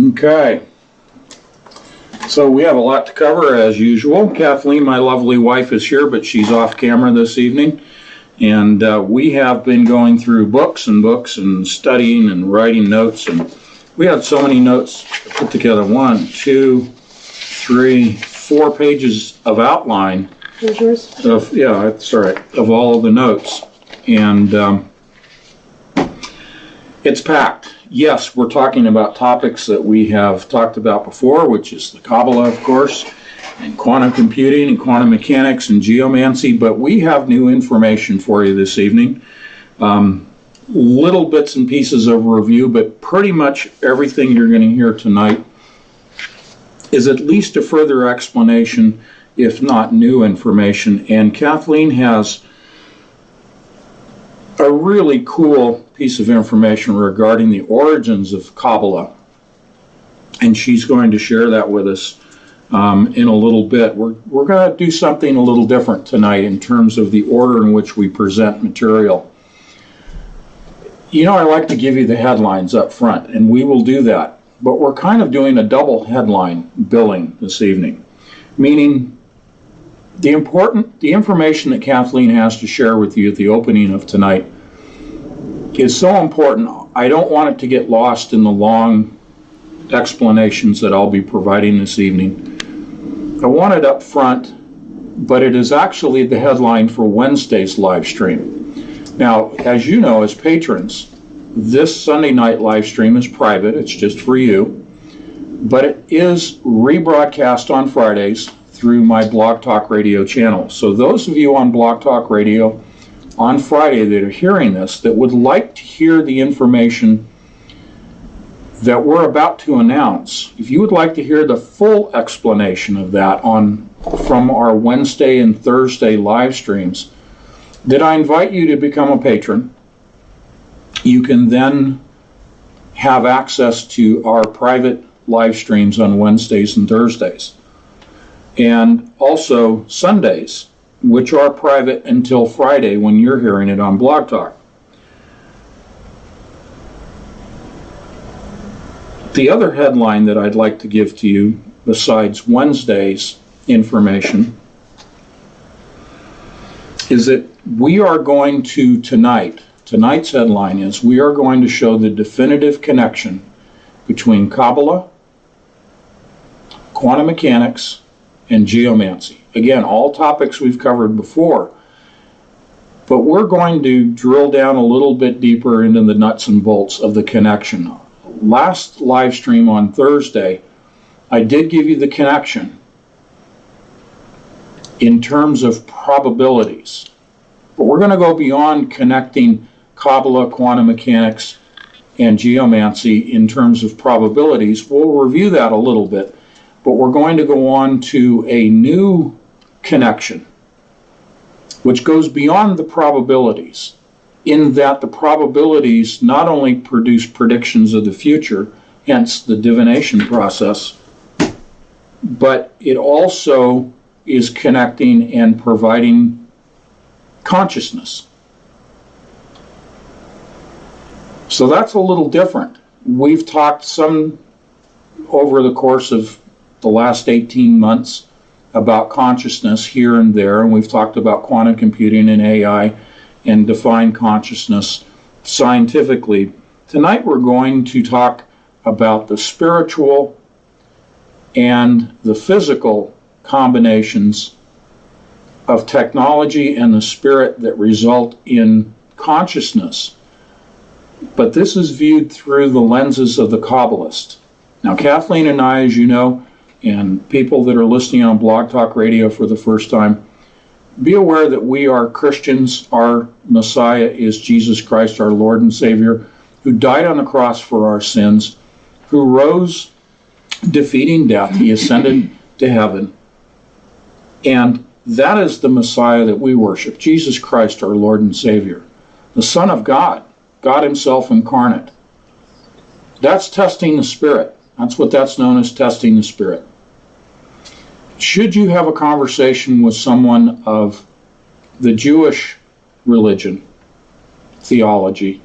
Okay, so we have a lot to cover as usual. Kathleen, my lovely wife, is here, but she's off camera this evening. And we have been going through books and studying and writing notes. And we had so many notes put together. 1, 2, 3, 4 pages of outline. Here's yours. Yeah, that's all right. Of all of the notes. And it's packed. Yes, we're talking about topics that we have talked about before, which is the Kabbalah, of course, and quantum computing and quantum mechanics and geomancy, but we have new information for you this evening. Little bits and pieces of review, but pretty much everything you're going to hear tonight is at least a further explanation, if not new information. And Kathleen has a really cool piece of information regarding the origins of Kabbalah, and she's going to share that with us in a little bit. We're going to do something a little different tonight in terms of the order in which we present material. You know, I like to give you the headlines up front, and we will do that, but we're kind of doing a double headline billing this evening, meaning the information that Kathleen has to share with you at the opening of tonight is so important. I don't want it to get lost in the long explanations that I'll be providing this evening. I want it up front, but it is actually the headline for Wednesday's live stream. Now, as you know, as patrons, this Sunday night live stream is private. It's just for you, but it is rebroadcast on Fridays through my Blog Talk Radio channel. So those of you on Blog Talk Radio on Friday that are hearing this, that would like to hear the information that we're about to announce, if you would like to hear the full explanation of that from our Wednesday and Thursday live streams, then I invite you to become a patron. You can then have access to our private live streams on Wednesdays and Thursdays, and also Sundays, which are private until Friday when you're hearing it on Blog Talk. The other headline that I'd like to give to you, besides Wednesday's information, is that we are going to tonight's headline is, we are going to show the definitive connection between Kabbalah, quantum mechanics, and geomancy. Again, all topics we've covered before, but we're going to drill down a little bit deeper into the nuts and bolts of the connection. Last live stream on Thursday, I did give you the connection in terms of probabilities, but we're going to go beyond connecting Kabbalah, quantum mechanics, and geomancy in terms of probabilities. We'll review that a little bit, but we're going to go on to a new connection, which goes beyond the probabilities, in that the probabilities not only produce predictions of the future, hence the divination process, but it also is connecting and providing consciousness. So that's a little different. We've talked some over the course of the last 18 months about consciousness here and there, and we've talked about quantum computing and AI and defined consciousness scientifically. Tonight we're going to talk about the spiritual and the physical combinations of technology and the spirit that result in consciousness. But this is viewed through the lenses of the Kabbalist. Now, Kathleen and I, as you know, and people that are listening on Blog Talk Radio for the first time, be aware that we are Christians. Our Messiah is Jesus Christ, our Lord and Savior, who died on the cross for our sins, who rose defeating death. He ascended to heaven. And that is the Messiah that we worship, Jesus Christ, our Lord and Savior, the Son of God, God himself incarnate. That's testing the spirit. That's what that's known as, testing the spirit. Should you have a conversation with someone of the Jewish religion, theology,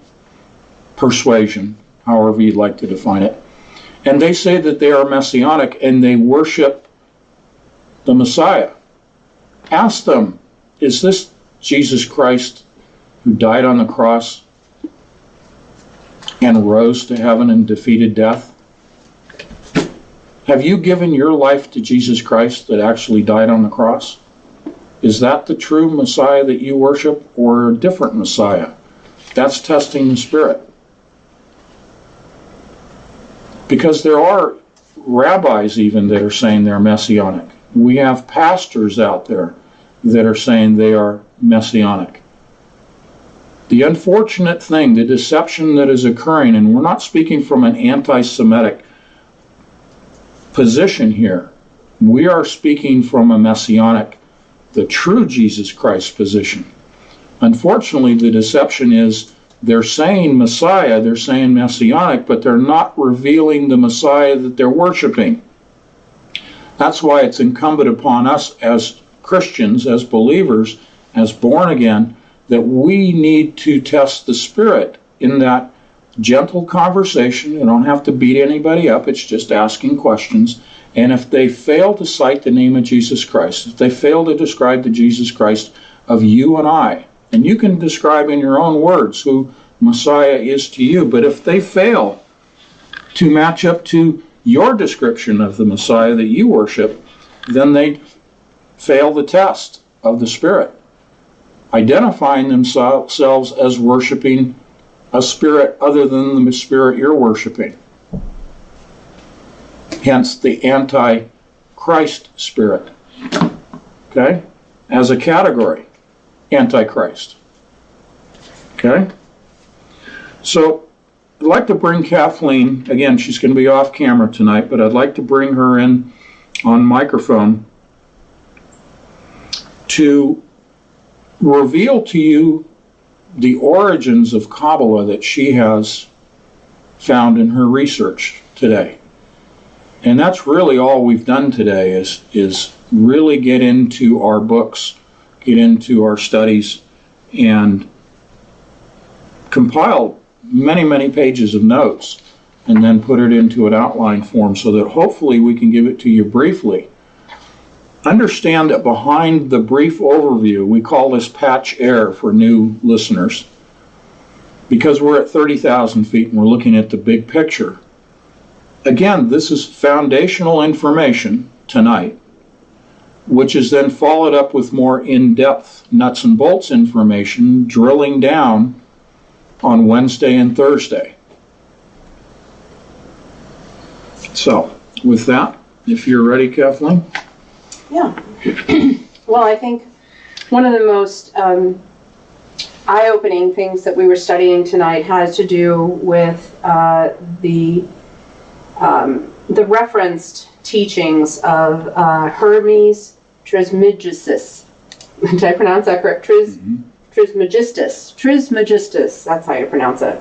persuasion, however you'd like to define it, And they say that they are messianic and they worship the Messiah. Ask them, is this Jesus Christ who died on the cross and rose to heaven and defeated death? Have you given your life to Jesus Christ that actually died on the cross? Is that the true Messiah that you worship, or a different Messiah? That's testing the Spirit. Because there are rabbis even that are saying they're messianic. We have pastors out there that are saying they are messianic. The unfortunate thing, the deception that is occurring, and we're not speaking from an anti-Semitic position here. We are speaking from a messianic, the true Jesus Christ position. Unfortunately, the deception is they're saying Messiah, they're saying messianic, but they're not revealing the Messiah that they're worshiping. That's why it's incumbent upon us as Christians, as believers, as born again, that we need to test the Spirit in that gentle conversation. You don't have to beat anybody up. It's just asking questions. And if they fail to cite the name of Jesus Christ, if they fail to describe the Jesus Christ of you and I, and you can describe in your own words who Messiah is to you, but if they fail to match up to your description of the Messiah that you worship, then they fail the test of the Spirit, identifying themselves as worshiping a spirit other than the spirit you're worshiping. Hence the anti-Christ spirit. Okay? As a category, anti-Christ. Okay? So I'd like to bring Kathleen, again, she's going to be off camera tonight, but I'd like to bring her in on microphone to reveal to you the origins of Kabbalah that she has found in her research today. And that's really all we've done today is really get into our books, get into our studies, and compile many, many pages of notes, and then put it into an outline form so that hopefully we can give it to you briefly. Understand that behind the brief overview, we call this patch air for new listeners, because we're at 30,000 feet and we're looking at the big picture. Again, this is foundational information tonight, which is then followed up with more in-depth nuts and bolts information, drilling down on Wednesday and Thursday. So, with that, if you're ready, Kathleen. Yeah. Well, I think one of the most eye-opening things that we were studying tonight has to do with the referenced teachings of Hermes Trismegistus. Did I pronounce that correct? Trismegistus. Trismegistus, that's how you pronounce it.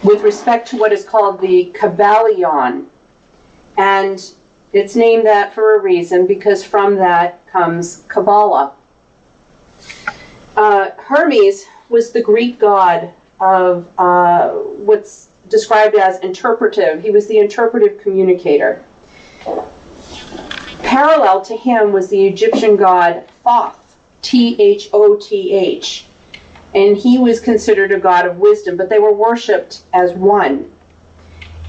With respect to what is called the Kabbalion. And it's named that for a reason, because from that comes Kabbalah. Hermes was the Greek god of what's described as interpretive. He was the interpretive communicator. Parallel to him was the Egyptian god Thoth, Thoth, and he was considered a god of wisdom, but they were worshipped as one.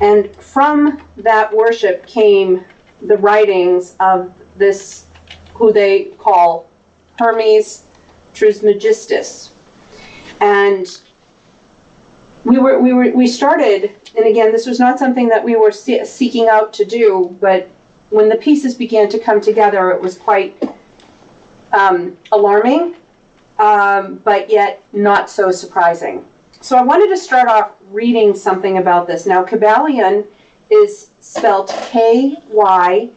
And from that worship came the writings of this, who they call Hermes Trismegistus. And we started, and again, this was not something that we were seeking out to do, but when the pieces began to come together, it was quite alarming, but yet not so surprising. So I wanted to start off reading something about this. Now, Kabbalion is spelled Kyblion,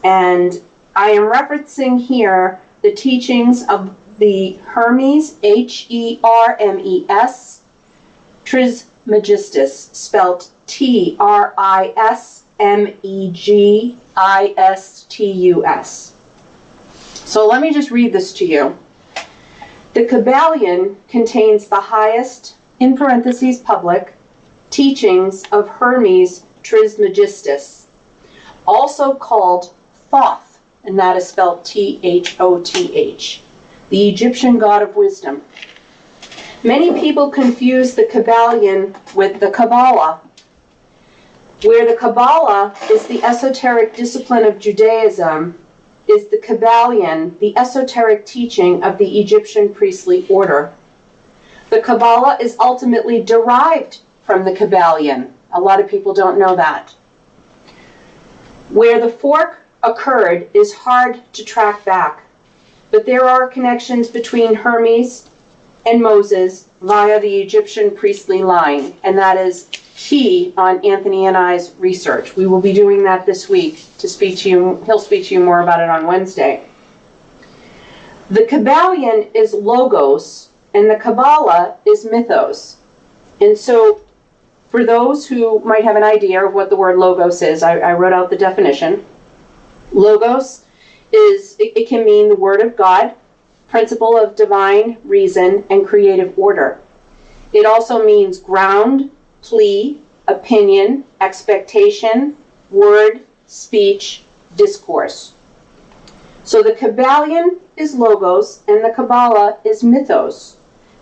and I am referencing here the teachings of the Hermes, Hermes, Trismegistus, spelled Trismegistus. So let me just read this to you. The Kabbalion contains the highest, in parentheses public, teachings of Hermes Trismegistus, also called Thoth, and that is spelled Thoth, the Egyptian god of wisdom. Many people confuse the Kabbalion with the Kabbalah, where the Kabbalah is the esoteric discipline of Judaism, is the Kabbalion the esoteric teaching of the Egyptian priestly order. The Kabbalah is ultimately derived from the Kabbalion. A lot of people don't know that. Where the fork occurred is hard to track back, but there are connections between Hermes and Moses via the Egyptian priestly line, and that is key on Anthony and I's research. We will be doing that this week to speak to you. He'll speak to you more about it on Wednesday. The Kabbalion is logos, and the Kabbalah is mythos. And so, for those who might have an idea of what the word logos is, I wrote out the definition. Logos is, it can mean the word of God, principle of divine reason, and creative order. It also means ground, plea, opinion, expectation, word, speech, discourse. So the Kabbalion is logos and the Kabbalah is mythos.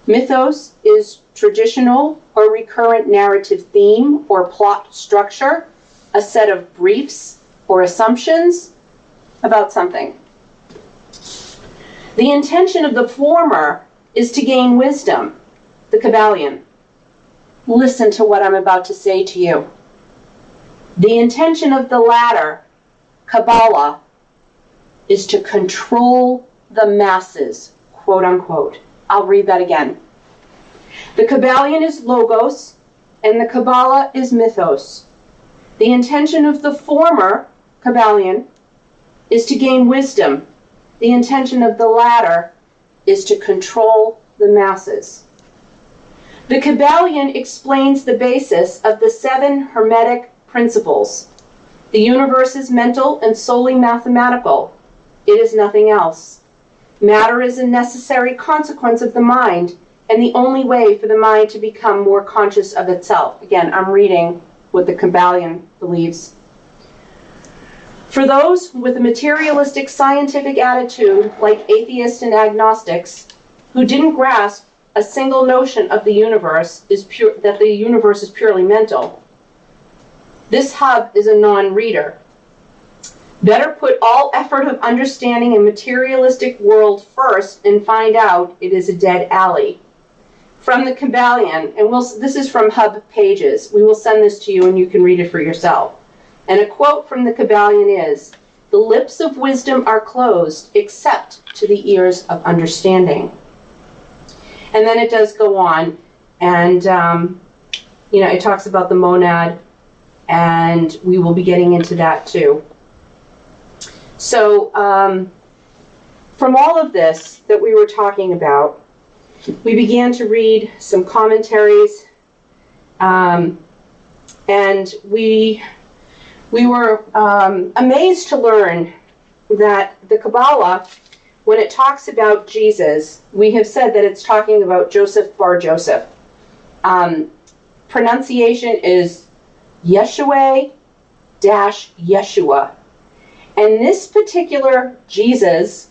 Mythos is traditional or recurrent narrative theme or plot structure, a set of briefs or assumptions about something. The intention of the former is to gain wisdom, the Kabbalion. Listen to what I'm about to say to you. The intention of the latter, Kabbalah, is to control the masses, quote unquote. I'll read that again. The Kabbalion is logos, and the Kabbalah is mythos. The intention of the former, Kabbalion, is to gain wisdom. The intention of the latter is to control the masses. The Kabbalion explains the basis of the 7 Hermetic principles. The universe is mental and solely mathematical. It is nothing else. Matter is a necessary consequence of the mind, and the only way for the mind to become more conscious of itself. Again, I'm reading what the Kabbalion believes. For those with a materialistic scientific attitude, like atheists and agnostics, who didn't grasp a single notion of the universe is pure, that the universe is purely mental, this hub is a non-reader. Better put all effort of understanding a materialistic world first and find out it is a dead alley. From the Kabbalion, and this is from Hub Pages. We will send this to you and you can read it for yourself. And a quote from the Kabbalion is, "The lips of wisdom are closed except to the ears of understanding." And then it does go on, and it talks about the monad, and we will be getting into that too. So from all of this that we were talking about, we began to read some commentaries, and we were amazed to learn that the Kabbalah, when it talks about Jesus, we have said that it's talking about Joseph bar Joseph. Pronunciation is Yeshua-Yeshua. And this particular Jesus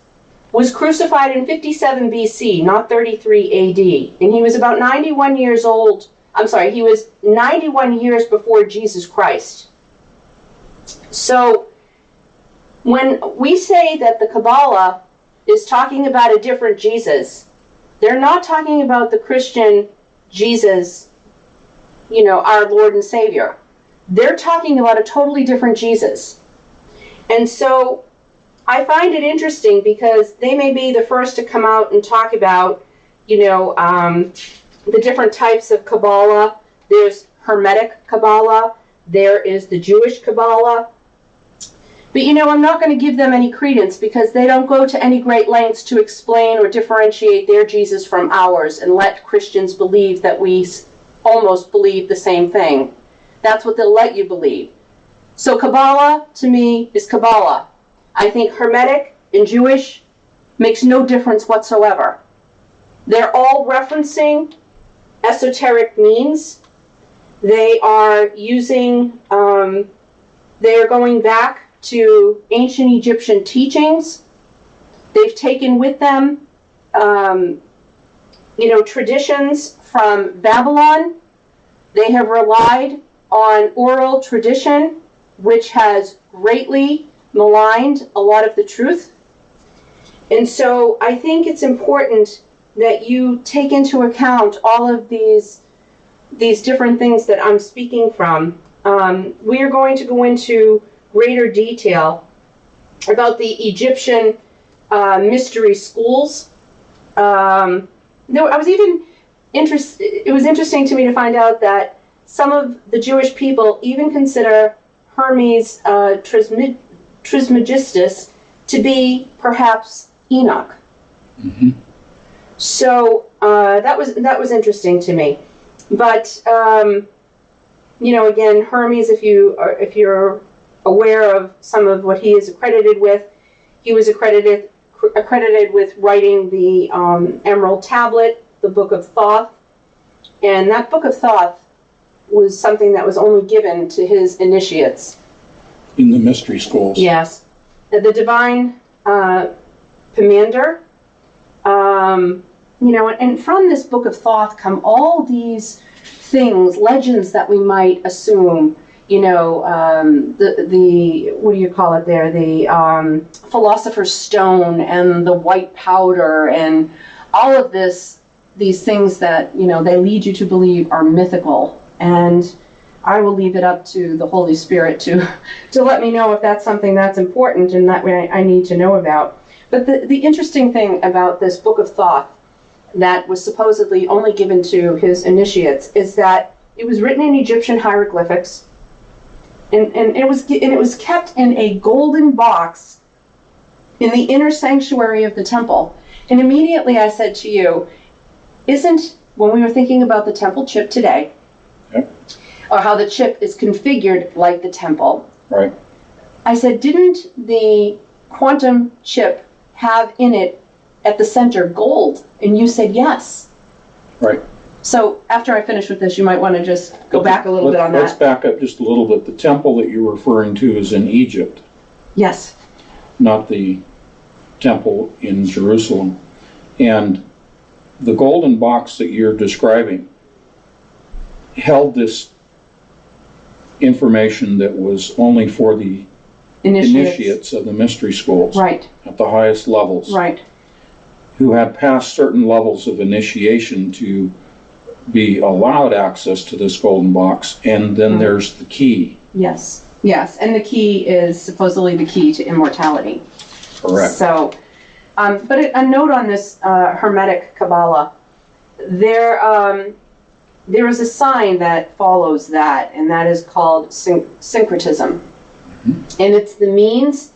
was crucified in 57 BC, not 33 AD. And he was about 91 years old. He was 91 years before Jesus Christ. So when we say that the Kabbalah is talking about a different Jesus, they're not talking about the Christian Jesus, our Lord and Savior. They're talking about a totally different Jesus. And so I find it interesting because they may be the first to come out and talk about, the different types of Kabbalah. There's Hermetic Kabbalah. There is the Jewish Kabbalah. But I'm not going to give them any credence because they don't go to any great lengths to explain or differentiate their Jesus from ours and let Christians believe that we almost believe the same thing. That's what they'll let you believe. So Kabbalah, to me, is Kabbalah. I think Hermetic and Jewish makes no difference whatsoever. They're all referencing esoteric means. They are using, they are going back to ancient Egyptian teachings. They've taken with them, traditions from Babylon. They have relied on oral tradition, which has greatly maligned a lot of the truth. And so I think it's important that you take into account all of these different things that I'm speaking from. We are going to go into greater detail about the Egyptian mystery schools. It was interesting to me to find out that some of the Jewish people even consider Hermes Trismegistus to be perhaps Enoch. Mm-hmm. So that was interesting to me. But again, Hermes, if you're aware of some of what he is accredited with, he was accredited with writing the Emerald Tablet, the Book of Thoth, and that Book of Thoth was something that was only given to his initiates. In the mystery schools. Yes. The Divine Commander, and from this Book of Thoth come all these things, legends that we might assume, the what do you call it there, the Philosopher's Stone and the white powder and all of these things that, they lead you to believe are mythical. And I will leave it up to the Holy Spirit to let me know if that's something that's important and that way I need to know about. But the interesting thing about this Book of Thoth that was supposedly only given to his initiates is that it was written in Egyptian hieroglyphics, and it was kept in a golden box in the inner sanctuary of the temple. And immediately I said to you, when we were thinking about the temple chip today, or how the chip is configured like the temple, right? I said, didn't the quantum chip have in it at the center gold? And you said yes. Right. So after I finish with this, you might want to just go back a little bit on that. Let's back up just a little bit. The temple that you're referring to is in Egypt. Yes. Not the temple in Jerusalem. And the golden box that you're describing held this information that was only for the initiates of the mystery schools. Right. At the highest levels. Right. Who had passed certain levels of initiation to be allowed access to this golden box. And then there's the key. Yes. Yes. And the key is supposedly the key to immortality. Correct. So, but a note on this Hermetic Kabbalah. There is a sign that follows that, and that is called syncretism. Mm-hmm. And it's the means,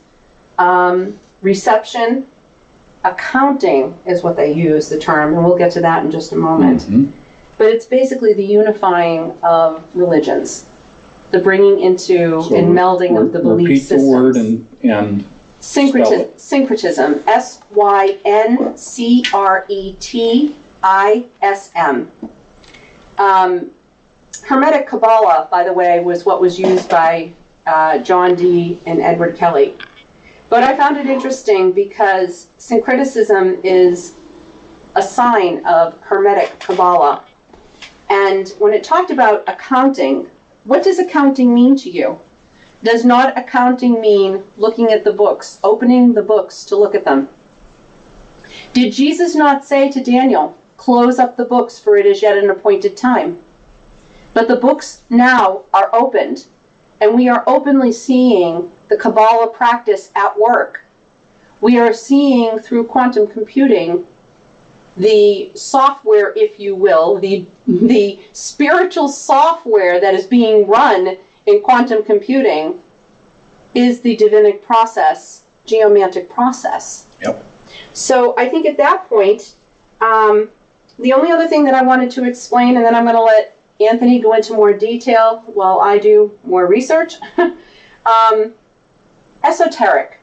reception, accounting is what they use, the term, and we'll get to that in just a moment. Mm-hmm. But it's basically the unifying of religions, the bringing into and melding of the belief systems. Repeat the word and syncretism, syncretism. Hermetic Kabbalah, by the way, was what was used by John Dee and Edward Kelly. But I found it interesting because syncretism is a sign of Hermetic Kabbalah. And when it talked about accounting, what does accounting mean to you? Does not accounting mean looking at the books, opening the books to look at them? Did Jesus not say to Daniel, close up the books, for it is yet an appointed time? But the books now are opened, and we are openly seeing the Kabbalah practice at work. We are seeing through quantum computing the software, if you will, the spiritual software that is being run in quantum computing is the divinic process, geomantic process. Yep. So I think at that point, the only other thing that I wanted to explain, and then I'm going to let Anthony go into more detail while I do more research, esoteric.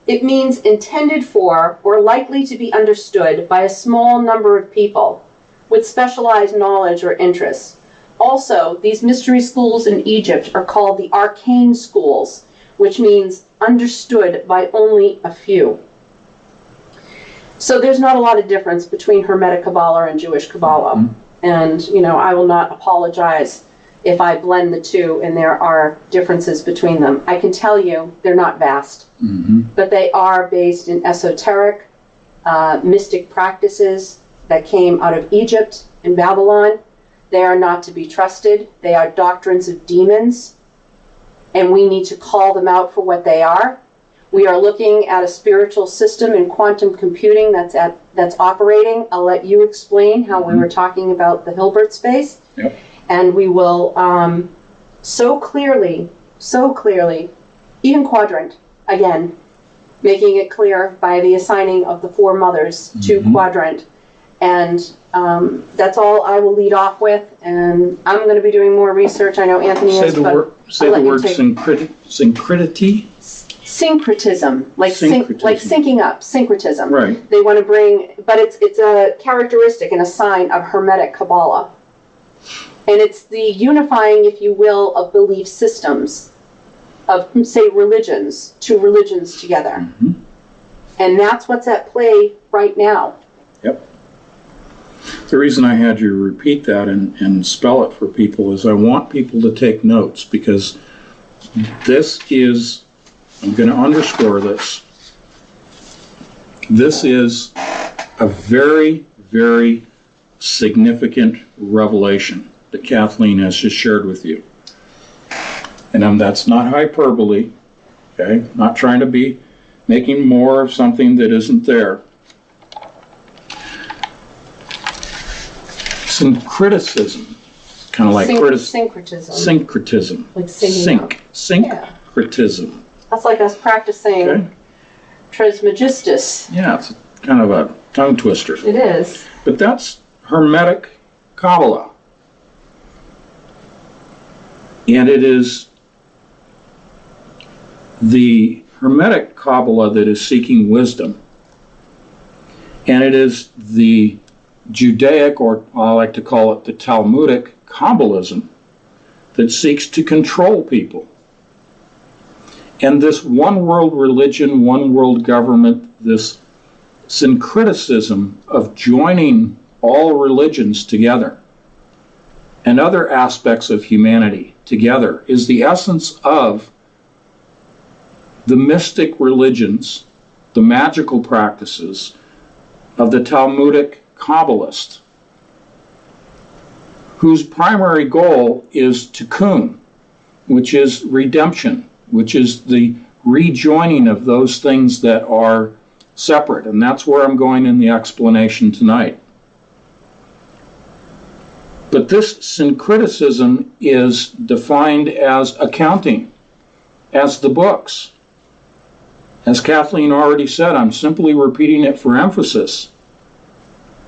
It means intended for or likely to be understood by a small number of people with specialized knowledge or interests. Also, these mystery schools in Egypt are called the arcane schools, which means understood by only a few. So there's not a lot of difference between Hermetic Kabbalah and Jewish Kabbalah. Mm-hmm. And, I will not apologize if I blend the two and there are differences between them. I can tell you they're not vast, but they are based in esoteric, mystic practices that came out of Egypt and Babylon. They are not to be trusted. They are doctrines of demons, and we need to call them out for what they are. We are looking at a spiritual system in quantum computing that's operating. I'll let you explain how we were talking about the Hilbert space. Yep. And we will so clearly, even quadrant, again, making it clear by the assigning of the four mothers to quadrant. And that's all I will lead off with. And I'm going to be doing more research. I know Anthony is. Say the word syncreticity. Syncretism, like syncing up, syncretism. Right. They want to bring, but it's a characteristic and a sign of Hermetic Kabbalah. And it's the unifying, if you will, of belief systems, of, say, religions, two religions together. And that's what's at play right now. Yep. The reason I had you repeat that and spell it for people is I want people to take notes, because this is, I'm going to underscore this, this is a very, very significant revelation that Kathleen has just shared with you. And that's not hyperbole, okay? Not trying to be making more of something that isn't there. Syncretism, kind of like syncretism. Syncretism. Like singing. Syncretism. That's like us practicing Trismegistus. Yeah, it's kind of a tongue twister. It is. But that's Hermetic Kabbalah. And it is the Hermetic Kabbalah that is seeking wisdom. And it is the Judaic, or I like to call it the Talmudic Kabbalism, that seeks to control people. And this one world religion, one world government, this syncretism of joining all religions together and other aspects of humanity together is the essence of the mystic religions, the magical practices of the Talmudic Kabbalist, whose primary goal is tikkun, which is redemption, which is the rejoining of those things that are separate. And that's where I'm going in the explanation tonight. But this syncretism is defined as accounting, as the books. As Kathleen already said, I'm simply repeating it for emphasis.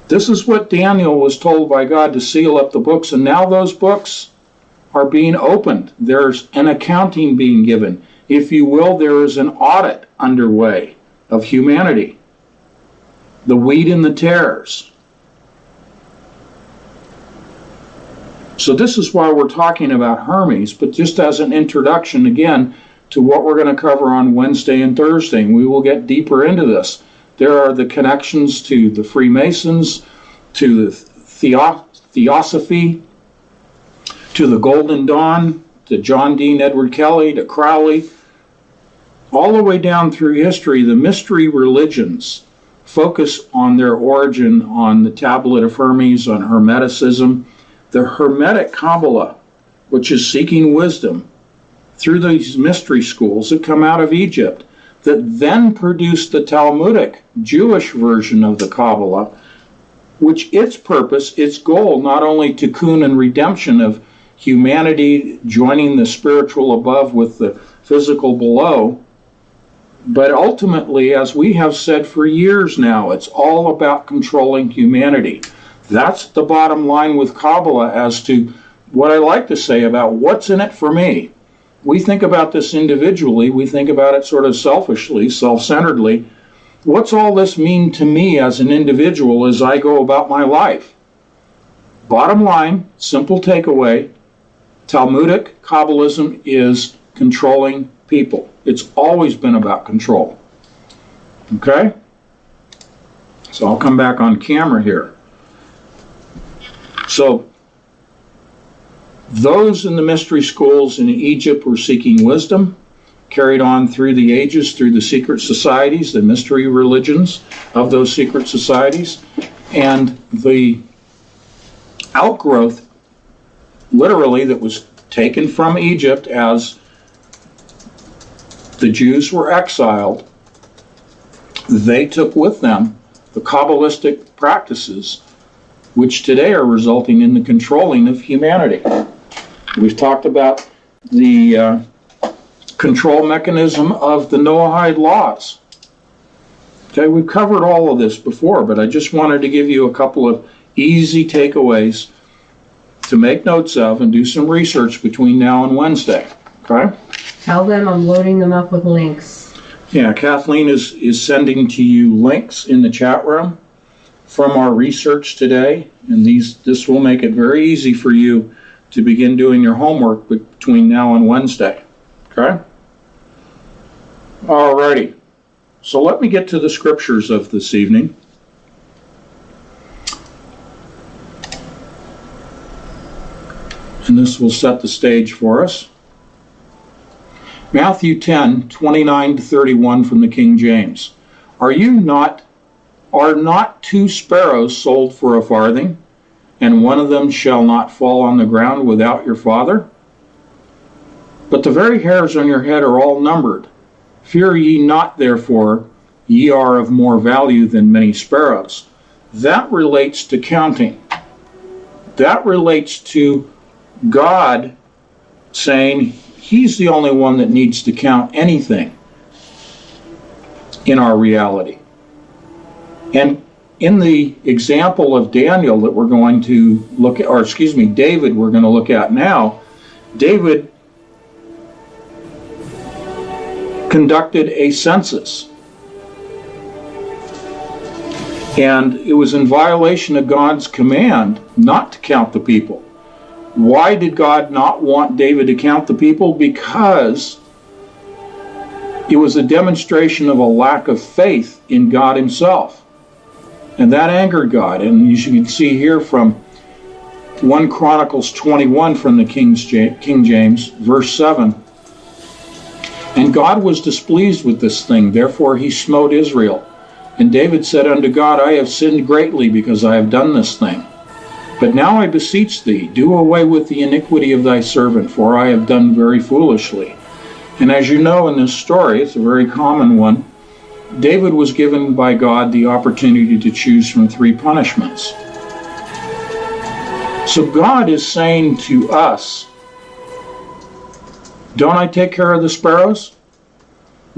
This is what Daniel was told by God to seal up the books, and now those books are being opened. There's an accounting being given. If you will, there is an audit underway of humanity. The wheat and the tares. So this is why we're talking about Hermes, but just as an introduction again to what we're going to cover on Wednesday and Thursday, and we will get deeper into this. There are the connections to the Freemasons, to the Theosophy, to the Golden Dawn, to John Dean Edward Kelly, to Crowley, all the way down through history. The mystery religions focus on their origin on the Tablet of Hermes, on Hermeticism. The Hermetic Kabbalah, which is seeking wisdom through these mystery schools that come out of Egypt, that then produced the Talmudic Jewish version of the Kabbalah, which its purpose, its goal, not only tikkun and redemption of humanity joining the spiritual above with the physical below, but ultimately, as we have said for years now, it's all about controlling humanity. That's the bottom line with Kabbalah as to what I like to say about what's in it for me. we think about this individually. We think about it sort of selfishly, self-centeredly. What's all this mean to me as an individual as I go about my life? Bottom line, simple takeaway, Talmudic Kabbalism is controlling people. It's always been about control. Okay? So I'll come back on camera here. So those in the mystery schools in Egypt were seeking wisdom, carried on through the ages, through the secret societies, the mystery religions of those secret societies, and the outgrowth, literally, that was taken from Egypt as the Jews were exiled. They took with them the Kabbalistic practices, which today are resulting in the controlling of humanity. We've talked about the control mechanism of the Noahide laws. Okay, we've covered all of this before, but I just wanted to give you a couple of easy takeaways to make notes of and do some research between now and Wednesday. Okay? Tell them I'm loading them up with links. Yeah, Kathleen is sending to you links in the chat room from our research today, and this will make it very easy for you to begin doing your homework between now and Wednesday. Okay? Alrighty. So let me get to the scriptures of this evening. And this will set the stage for us. Matthew 10, 29 to 31 from the King James. Are not 2 sparrows sold for a farthing, and one of them shall not fall on the ground without your Father? But the very hairs on your head are all numbered. Fear ye not, therefore, ye are of more value than many sparrows. That relates to counting. That relates to God saying He's the only one that needs to count anything in our reality. And in the example of Daniel that we're going to look at, David we're going to look at now, David conducted a census. And it was in violation of God's command not to count the people. Why did God not want David to count the people? Because it was a demonstration of a lack of faith in God Himself. And that angered God. And as you can see here from 1 Chronicles 21 from the King James, verse 7. And God was displeased with this thing, therefore He smote Israel. And David said unto God, I have sinned greatly because I have done this thing. But now I beseech thee, do away with the iniquity of thy servant, for I have done very foolishly. And as you know in this story, it's a very common one, David was given by God the opportunity to choose from 3 punishments. So God is saying to us, don't I take care of the sparrows?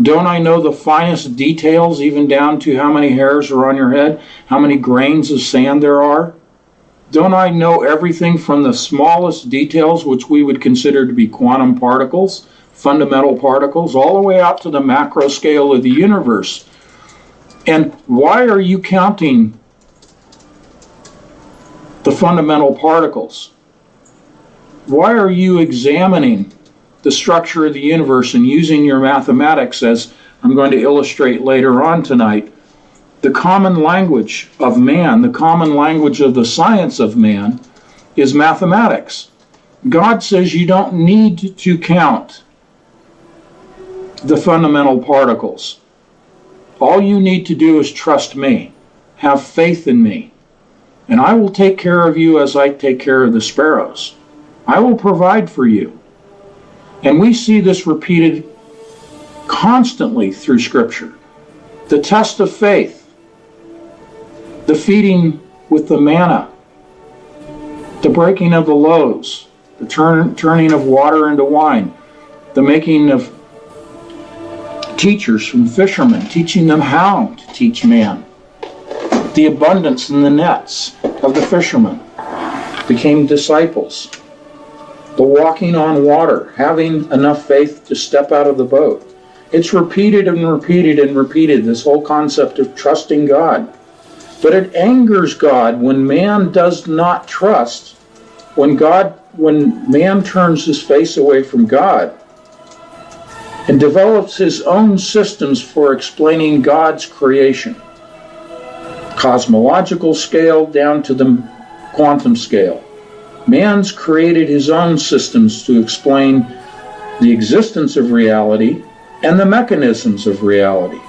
Don't I know the finest details, even down to how many hairs are on your head, how many grains of sand there are? Don't I know everything from the smallest details, which we would consider to be quantum particles, fundamental particles, all the way out to the macro scale of the universe? And why are you counting the fundamental particles? Why are you examining the structure of the universe and using your mathematics, as I'm going to illustrate later on tonight? The common language of man, the common language of the science of man, is mathematics. God says you don't need to count the fundamental particles. All you need to do is trust me, have faith in me, and I will take care of you as I take care of the sparrows. I will provide for you. And we see this repeated constantly through Scripture. The test of faith, the feeding with the manna, the breaking of the loaves, the turning of water into wine, the making of teachers from fishermen, teaching them how to teach man. The abundance in the nets of the fishermen became disciples. the walking on water, having enough faith to step out of the boat. It's repeated and repeated and repeated, this whole concept of trusting God. But it angers God when man does not trust, when man turns his face away from God and develops his own systems for explaining God's creation. Cosmological scale down to the quantum scale. Man's created his own systems to explain the existence of reality and the mechanisms of reality,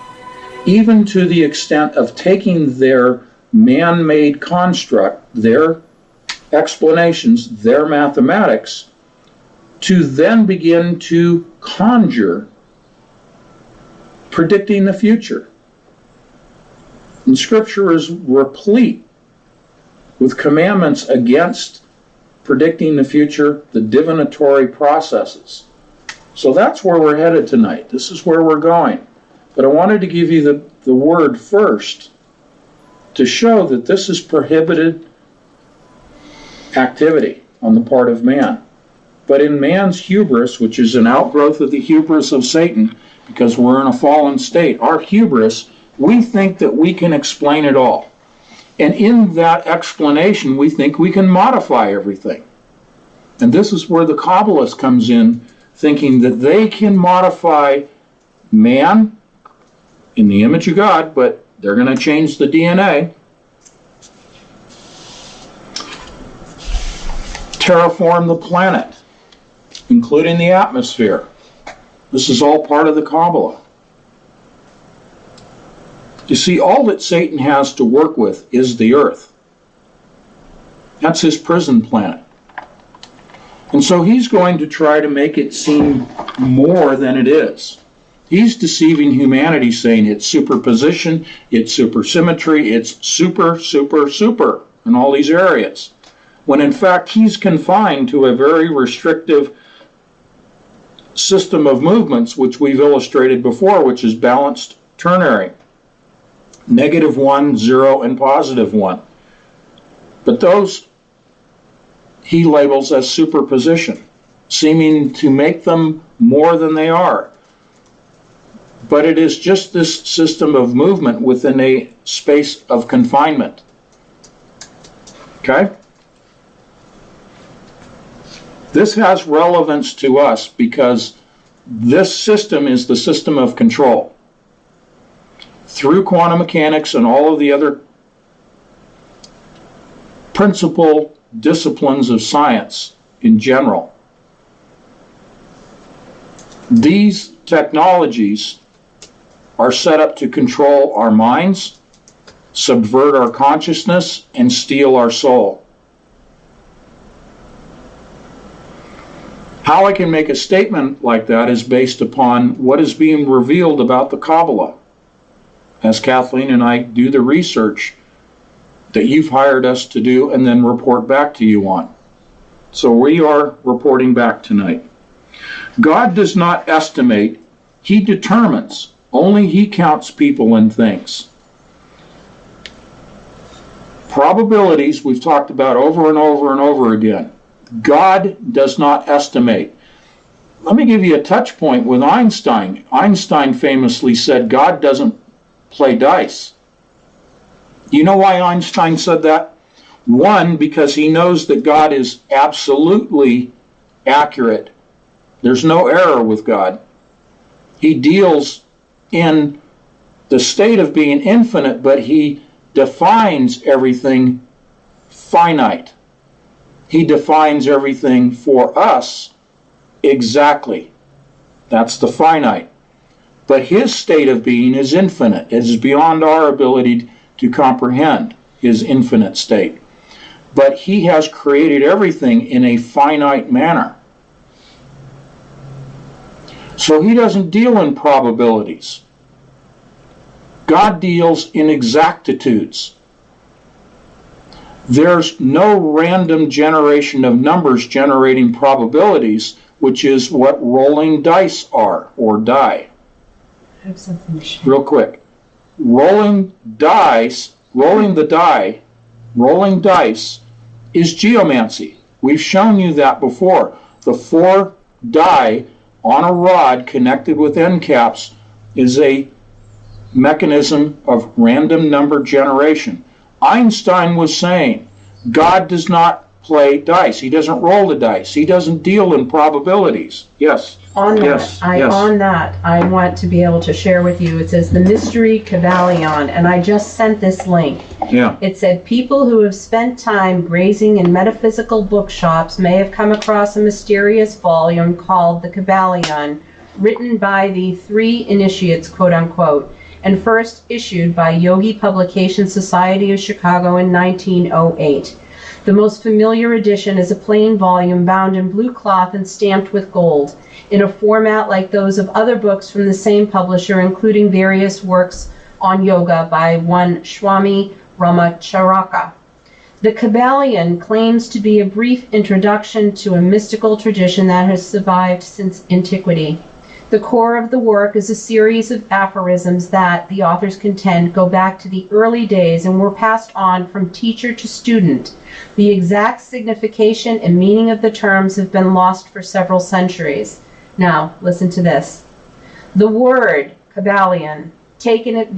even to the extent of taking their man-made construct, their explanations, their mathematics, to then begin to conjure predicting the future. And Scripture is replete with commandments against predicting the future, the divinatory processes. So that's where we're headed tonight. This is where we're going. But I wanted to give you the word first to show that this is prohibited activity on the part of man. But in man's hubris, which is an outgrowth of the hubris of Satan, because we're in a fallen state, our hubris, we think that we can explain it all. And in that explanation, we think we can modify everything. And this is where the Kabbalist comes in, thinking that they can modify man in the image of God, but they're going to change the DNA. Terraform the planet, including the atmosphere. This is all part of the Kabbalah. You see, all that Satan has to work with is the earth. That's his prison planet. And so he's going to try to make it seem more than it is. He's deceiving humanity, saying it's superposition, it's supersymmetry, it's super, super, super in all these areas. When in fact he's confined to a very restrictive system of movements, which we've illustrated before, which is balanced ternary. -1, 0, and +1. But those he labels as superposition, seeming to make them more than they are. But it is just this system of movement within a space of confinement. Okay? This has relevance to us because this system is the system of control. Through quantum mechanics and all of the other principal disciplines of science in general, these technologies are set up to control our minds, subvert our consciousness, and steal our soul. How I can make a statement like that is based upon what is being revealed about the Kabbalah, as Kathleen and I do the research that you've hired us to do and then report back to you on. So we are reporting back tonight. God does not estimate, he determines. Only he counts people and things. Probabilities we've talked about over and over and over again. God does not estimate. Let me give you a touch point with Einstein. Einstein famously said God doesn't play dice. You know why Einstein said that? One, because he knows that God is absolutely accurate. There's no error with God. He deals in the state of being infinite, but he defines everything finite. He defines everything for us exactly. That's the finite. But his state of being is infinite. It is beyond our ability to comprehend his infinite state. But he has created everything in a finite manner. So he doesn't deal in probabilities. God deals in exactitudes. There's no random generation of numbers generating probabilities, which is what rolling dice are, or die. I have something to share. Real quick. Rolling dice is geomancy. We've shown you that before. the 4 die on a rod connected with end caps is a mechanism of random number generation. Einstein was saying God does not play dice. He doesn't roll the dice. He doesn't deal in probabilities. Yes. On that, Yes. I want to be able to share with you. It says the mystery Kabbalion, and I just sent this link. Yeah. It said people who have spent time grazing in metaphysical bookshops may have come across a mysterious volume called the Kabbalion, written by the 3 initiates, quote unquote, and first issued by Yogi Publication Society of Chicago in 1908. The most familiar edition is a plain volume bound in blue cloth and stamped with gold, in a format like those of other books from the same publisher, including various works on yoga by one Swami Ramacharaka. The Kabbalion claims to be a brief introduction to a mystical tradition that has survived since antiquity. The core of the work is a series of aphorisms that, the authors contend, go back to the early days and were passed on from teacher to student. The exact signification and meaning of the terms have been lost for several centuries. Now, listen to this. The word Kabbalion, taken at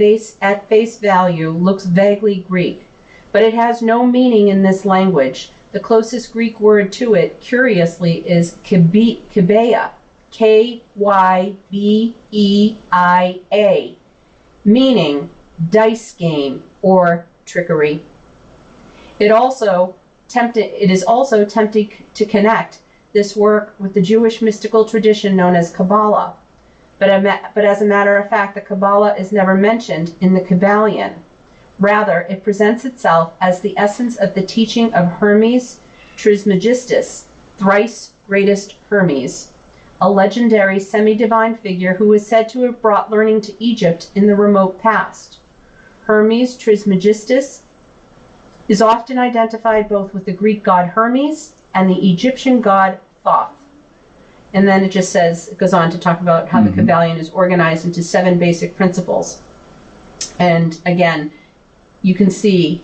face value, looks vaguely Greek, but it has no meaning in this language. The closest Greek word to it, curiously, is Kybea, K-Y-B-E-I-A, meaning dice game or trickery. It is also tempting to connect this work with the Jewish mystical tradition known as Kabbalah. But as a matter of fact, the Kabbalah is never mentioned in the Kabbalion. Rather, it presents itself as the essence of the teaching of Hermes Trismegistus, thrice greatest Hermes, a legendary semi-divine figure who is said to have brought learning to Egypt in the remote past. Hermes Trismegistus is often identified both with the Greek god Hermes and the Egyptian god Thoth. And then it just says, it goes on to talk about how the Kabbalion is organized into 7 basic principles. And again, you can see,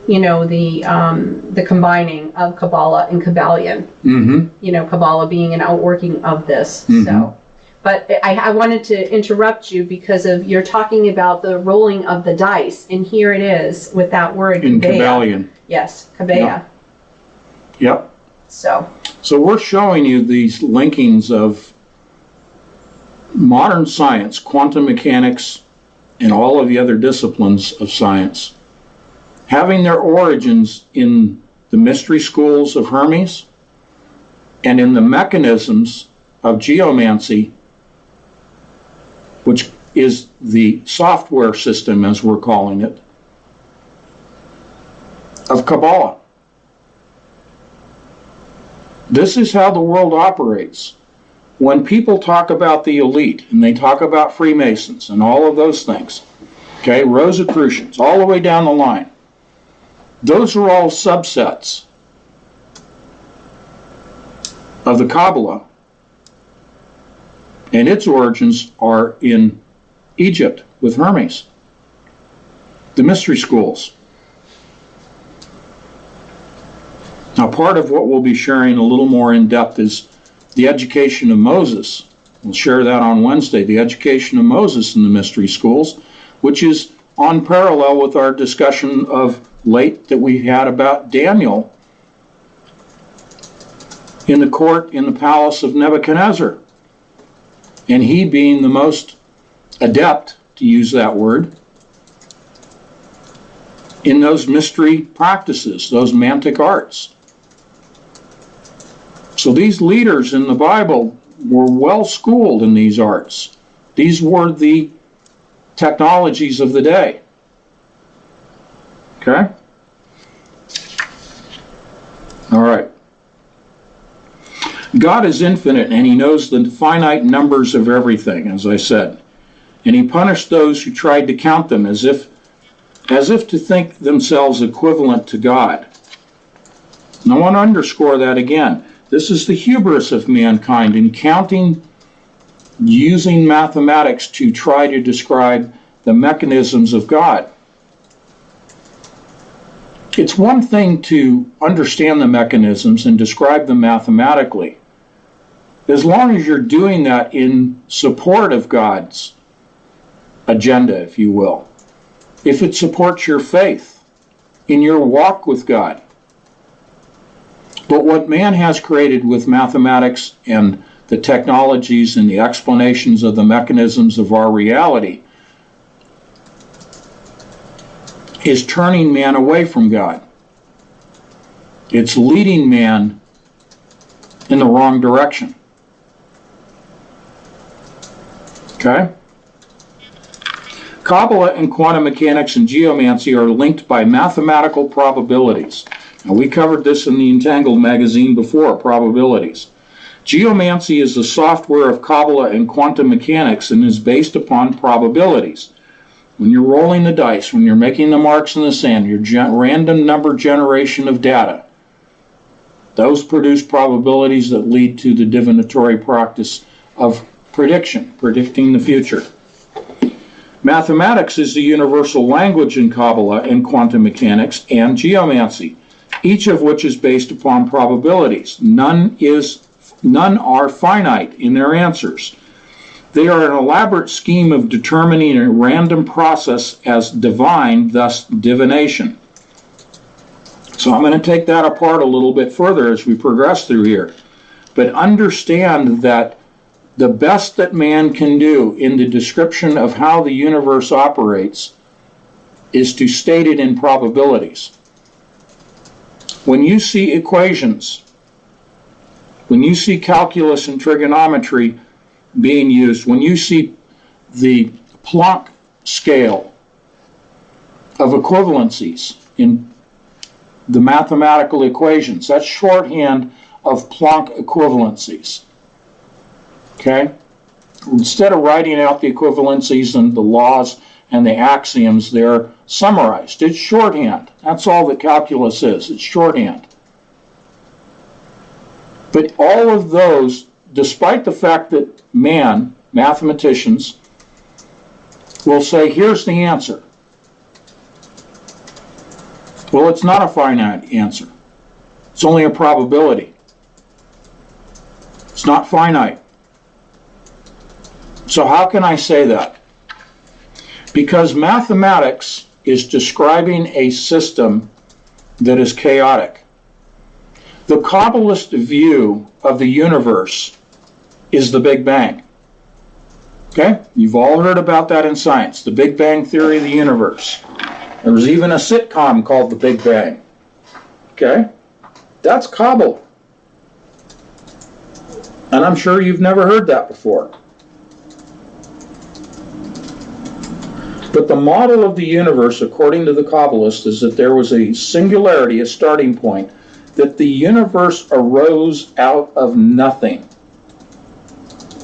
the combining of Kabbalah and Kabbalion. Kabbalah being an outworking of this. So, but I wanted to interrupt you because of you're talking about the rolling of the dice, and here it is with that word In Kabbalion. Kabbalion. Yes, Kabbalion. Yep. So we're showing you these linkings of modern science, quantum mechanics, and all of the other disciplines of science, having their origins in the mystery schools of Hermes and in the mechanisms of geomancy, which is the software system, as we're calling it, of Kabbalah. This is how the world operates. When people talk about the elite, and they talk about Freemasons and all of those things, okay, Rosicrucians, all the way down the line, those are all subsets of the Kabbalah, and its origins are in Egypt with Hermes, the mystery schools. Now, part of what we'll be sharing a little more in depth is the education of Moses. We'll share that on Wednesday, the education of Moses in the mystery schools, which is on parallel with our discussion of late that we had about Daniel in the court in the palace of Nebuchadnezzar, and he being the most adept, to use that word, in those mystery practices, those mantic arts. So these leaders in the Bible were well schooled in these arts. These were the technologies of the day. Okay? All right. God is infinite, and he knows the finite numbers of everything, as I said. And he punished those who tried to count them as if to think themselves equivalent to God. And I want to underscore that again. This is the hubris of mankind in counting, using mathematics to try to describe the mechanisms of God. It's one thing to understand the mechanisms and describe them mathematically. as long as you're doing that in support of God's agenda, if you will, if it supports your faith in your walk with God. But what man has created with mathematics and the technologies and the explanations of the mechanisms of our reality is turning man away from God. It's leading man in the wrong direction. Okay? Kabbalah and quantum mechanics and geomancy are linked by mathematical probabilities. Now, we covered this in the Entangled magazine before, probabilities. Geomancy is the software of Kabbalah and quantum mechanics and is based upon probabilities. When you're rolling the dice, when you're making the marks in the sand, your random number generation of data, those produce probabilities that lead to the divinatory practice of prediction, predicting the future. Mathematics is the universal language in Kabbalah and quantum mechanics and geomancy, each of which is based upon probabilities. None are finite in their answers. They are an elaborate scheme of determining a random process as divine, thus divination. So I'm going to take that apart a little bit further as we progress through here. But understand that the best that man can do in the description of how the universe operates is to state it in probabilities. When you see equations, when you see calculus and trigonometry being used, when you see the Planck scale of equivalencies in the mathematical equations, that's shorthand of Planck equivalencies. Okay? Instead of writing out the equivalencies and the laws and the axioms, they're summarized. It's shorthand. That's all that calculus is. It's shorthand. But all of those, despite the fact that mathematicians, will say, here's the answer. Well, it's not a finite answer. It's only a probability. It's not finite. So how can I say that? Because mathematics is describing a system that is chaotic. The Kabbalist view of the universe is the Big Bang. Okay? You've all heard about that in science, the Big Bang theory of the universe. There was even a sitcom called The Big Bang. Okay? That's Kabbalah. And I'm sure you've never heard that before. But the model of the universe, according to the Kabbalists, is that there was a singularity, a starting point, that the universe arose out of nothing.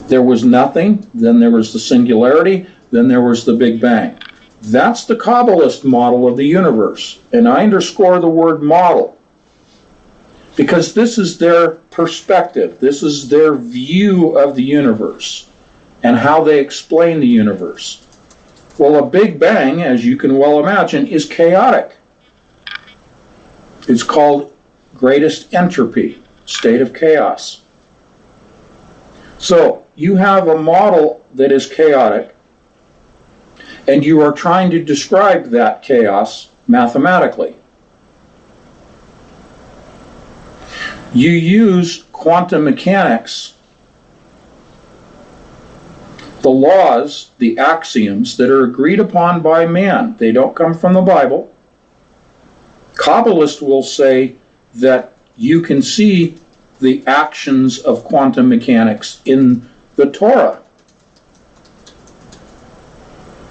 There was nothing, then there was the singularity, then there was the Big Bang. That's the Kabbalist model of the universe. And I underscore the word model, because this is their perspective. This is their view of the universe and how they explain the universe. Well, a Big Bang, as you can well imagine, is chaotic. It's called greatest entropy, state of chaos. So you have a model that is chaotic, and you are trying to describe that chaos mathematically. You use quantum mechanics, the laws, the axioms that are agreed upon by man. They don't come from the Bible. Kabbalists will say that you can see the actions of quantum mechanics in the Torah.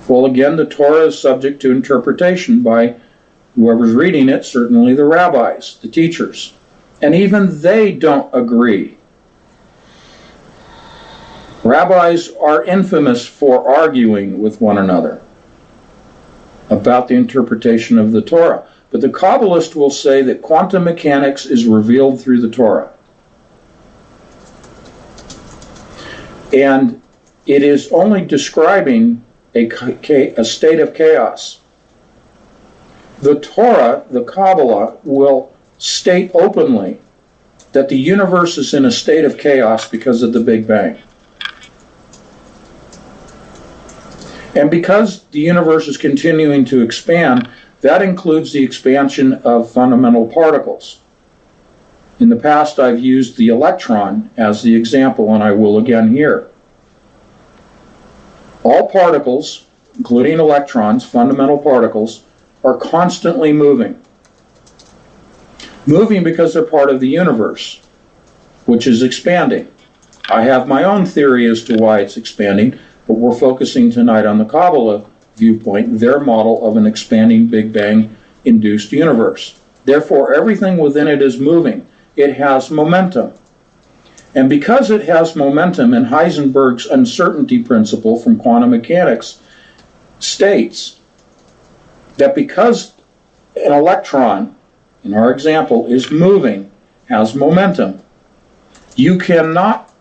Well, again, the Torah is subject to interpretation by whoever's reading it, certainly the rabbis, the teachers. And even they don't agree. Rabbis are infamous for arguing with one another about the interpretation of the Torah. But the Kabbalist will say that quantum mechanics is revealed through the Torah. And it is only describing a state of chaos. The Torah, the Kabbalah, will state openly that the universe is in a state of chaos because of the Big Bang. And because the universe is continuing to expand, that includes the expansion of fundamental particles. In the past, I've used the electron as the example, and I will again here. All particles, including electrons, fundamental particles, are constantly moving. Moving because they're part of the universe, which is expanding. I have my own theory as to why it's expanding, but we're focusing tonight on the Kabbalah viewpoint, their model of an expanding Big Bang-induced universe. Therefore, everything within it is moving. It has momentum. And because it has momentum, and Heisenberg's uncertainty principle from quantum mechanics states that because an electron, in our example, is moving, has momentum, you cannot,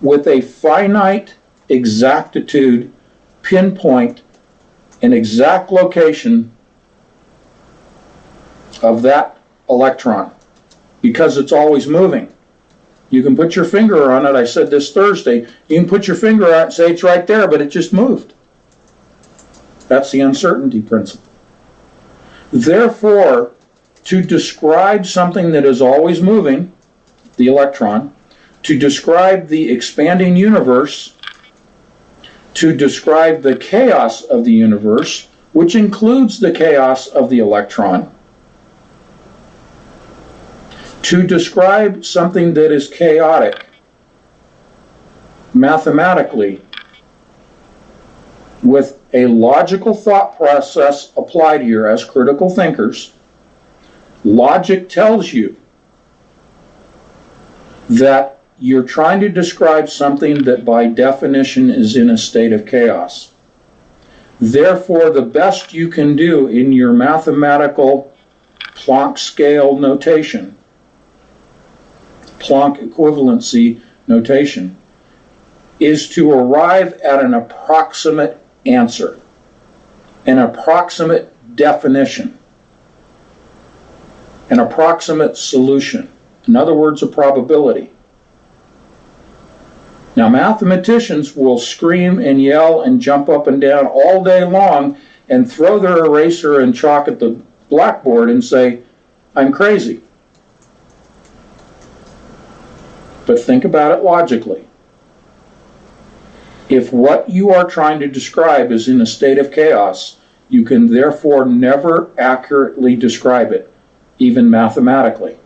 with a finite exactitude, pinpoint an exact location of that electron because it's always moving. You can put your finger on it. I said this Thursday. You can put your finger on it and say it's right there, but it just moved. That's the uncertainty principle. Therefore, to describe something that is always moving, the electron, to describe the expanding universe, to describe the chaos of the universe, which includes the chaos of the electron, to describe something that is chaotic mathematically with a logical thought process applied here as critical thinkers, logic tells you that you're trying to describe something that by definition is in a state of chaos. Therefore, the best you can do in your mathematical Planck scale notation, Planck equivalency notation, is to arrive at an approximate answer, an approximate definition, an approximate solution. In other words, a probability. Now, mathematicians will scream and yell and jump up and down all day long and throw their eraser and chalk at the blackboard and say, I'm crazy. But think about it logically. If what you are trying to describe is in a state of chaos, you can therefore never accurately describe it, even mathematically.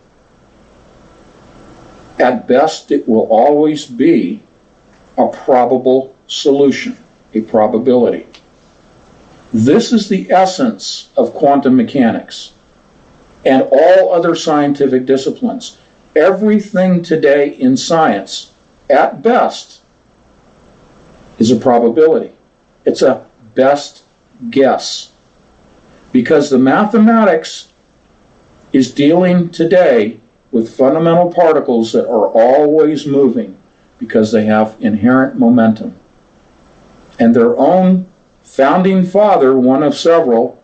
At best, it will always be a probable solution, a probability. This is the essence of quantum mechanics and all other scientific disciplines. Everything today in science, at best, is a probability. It's a best guess. Because the mathematics is dealing today with fundamental particles that are always moving because they have inherent momentum. And their own founding father, one of several,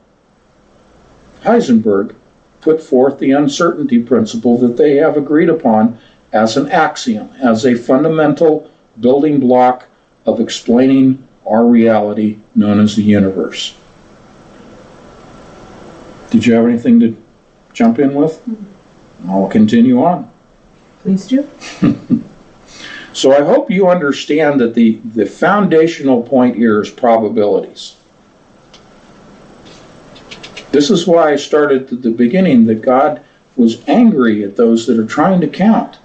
Heisenberg, put forth the uncertainty principle that they have agreed upon as an axiom, as a fundamental building block of explaining our reality known as the universe. Did you have anything to jump in with? I'll continue on. Please do. So I hope you understand that the foundational point here is probabilities. This is why I started at the beginning that God was angry at those that are trying to count.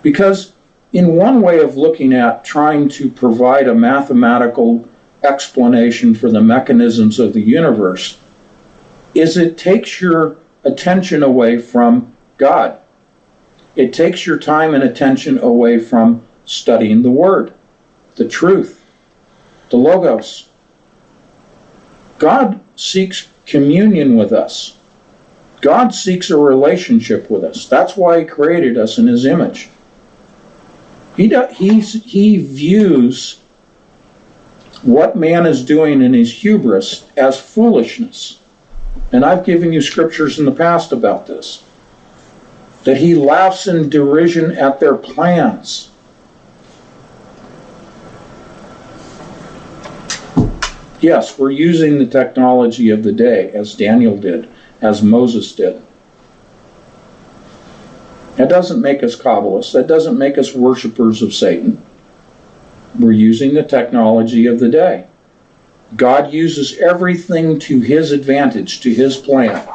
Because in one way of looking at trying to provide a mathematical explanation for the mechanisms of the universe is it takes your attention away from God. It takes your time and attention away from studying the Word, the truth, the Logos. God seeks communion with us. God seeks a relationship with us. That's why He created us in His image. He views what man is doing in his hubris as foolishness. And I've given you scriptures in the past about this. that he laughs in derision at their plans. Yes, we're using the technology of the day, as Daniel did, as Moses did. That doesn't make us Kabbalists. That doesn't make us worshipers of Satan. We're using the technology of the day. God uses everything to his advantage, to his plan.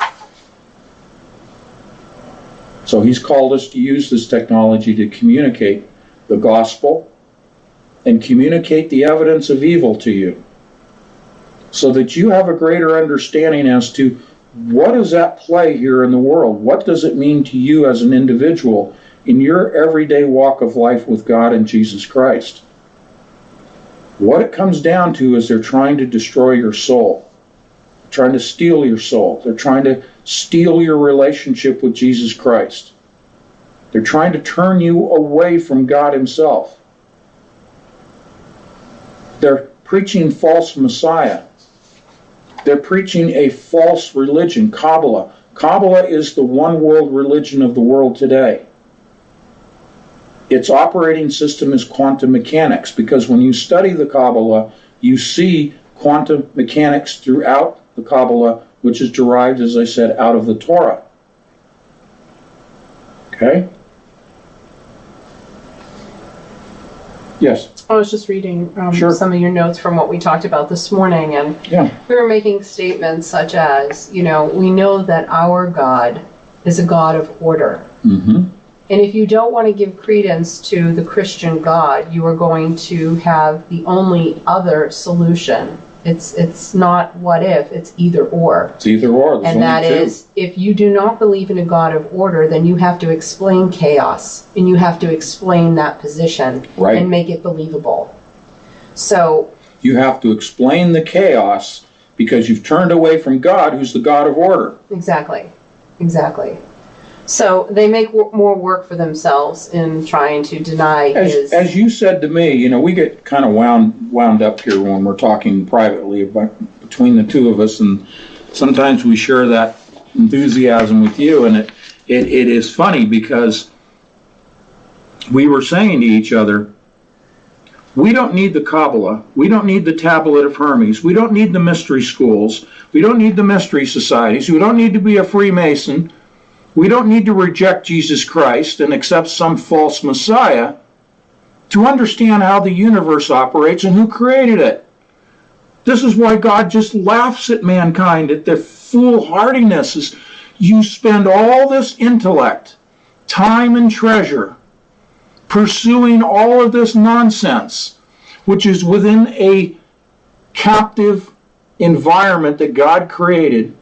So he's called us to use this technology to communicate the gospel and communicate the evidence of evil to you, so that you have a greater understanding as to what is at play here in the world. What does it mean to you as an individual in your everyday walk of life with God and Jesus Christ? What it comes down to is they're trying to destroy your soul, trying to steal your soul. They're trying to steal your relationship with Jesus Christ. They're trying to turn you away from God himself. They're preaching false Messiah. They're preaching a false religion, Kabbalah. Kabbalah is the one world religion of the world today. Its operating system is quantum mechanics, because when you study the Kabbalah, you see quantum mechanics throughout the Kabbalah, which is derived, as I said, out of the Torah. Okay? Yes? I was just reading Sure. some of your notes from what we talked about this morning, and Yeah. we were making statements such as, we know that our God is a God of order. Mm-hmm. And if you don't want to give credence to the Christian God, you are going to have the only other solution. It's not what if, it's either or. It's either or. There's And that only two. is, if you do not believe in a God of order, then you have to explain chaos, and you have to explain that position Right. and make it believable. So, You have to explain the chaos because you've turned away from God, who's the God of order. exactly. So they make more work for themselves in trying to deny his... As you said to me, we get kind of wound up here when we're talking privately between the two of us, and sometimes we share that enthusiasm with you, and it is funny because we were saying to each other, we don't need the Kabbalah, we don't need the Tablet of Hermes, we don't need the mystery schools, we don't need the mystery societies, we don't need to be a Freemason, we don't need to reject Jesus Christ and accept some false Messiah to understand how the universe operates and who created it. This is why God just laughs at mankind, at their foolhardiness. You spend all this intellect, time and treasure pursuing all of this nonsense, which is within a captive environment that God created,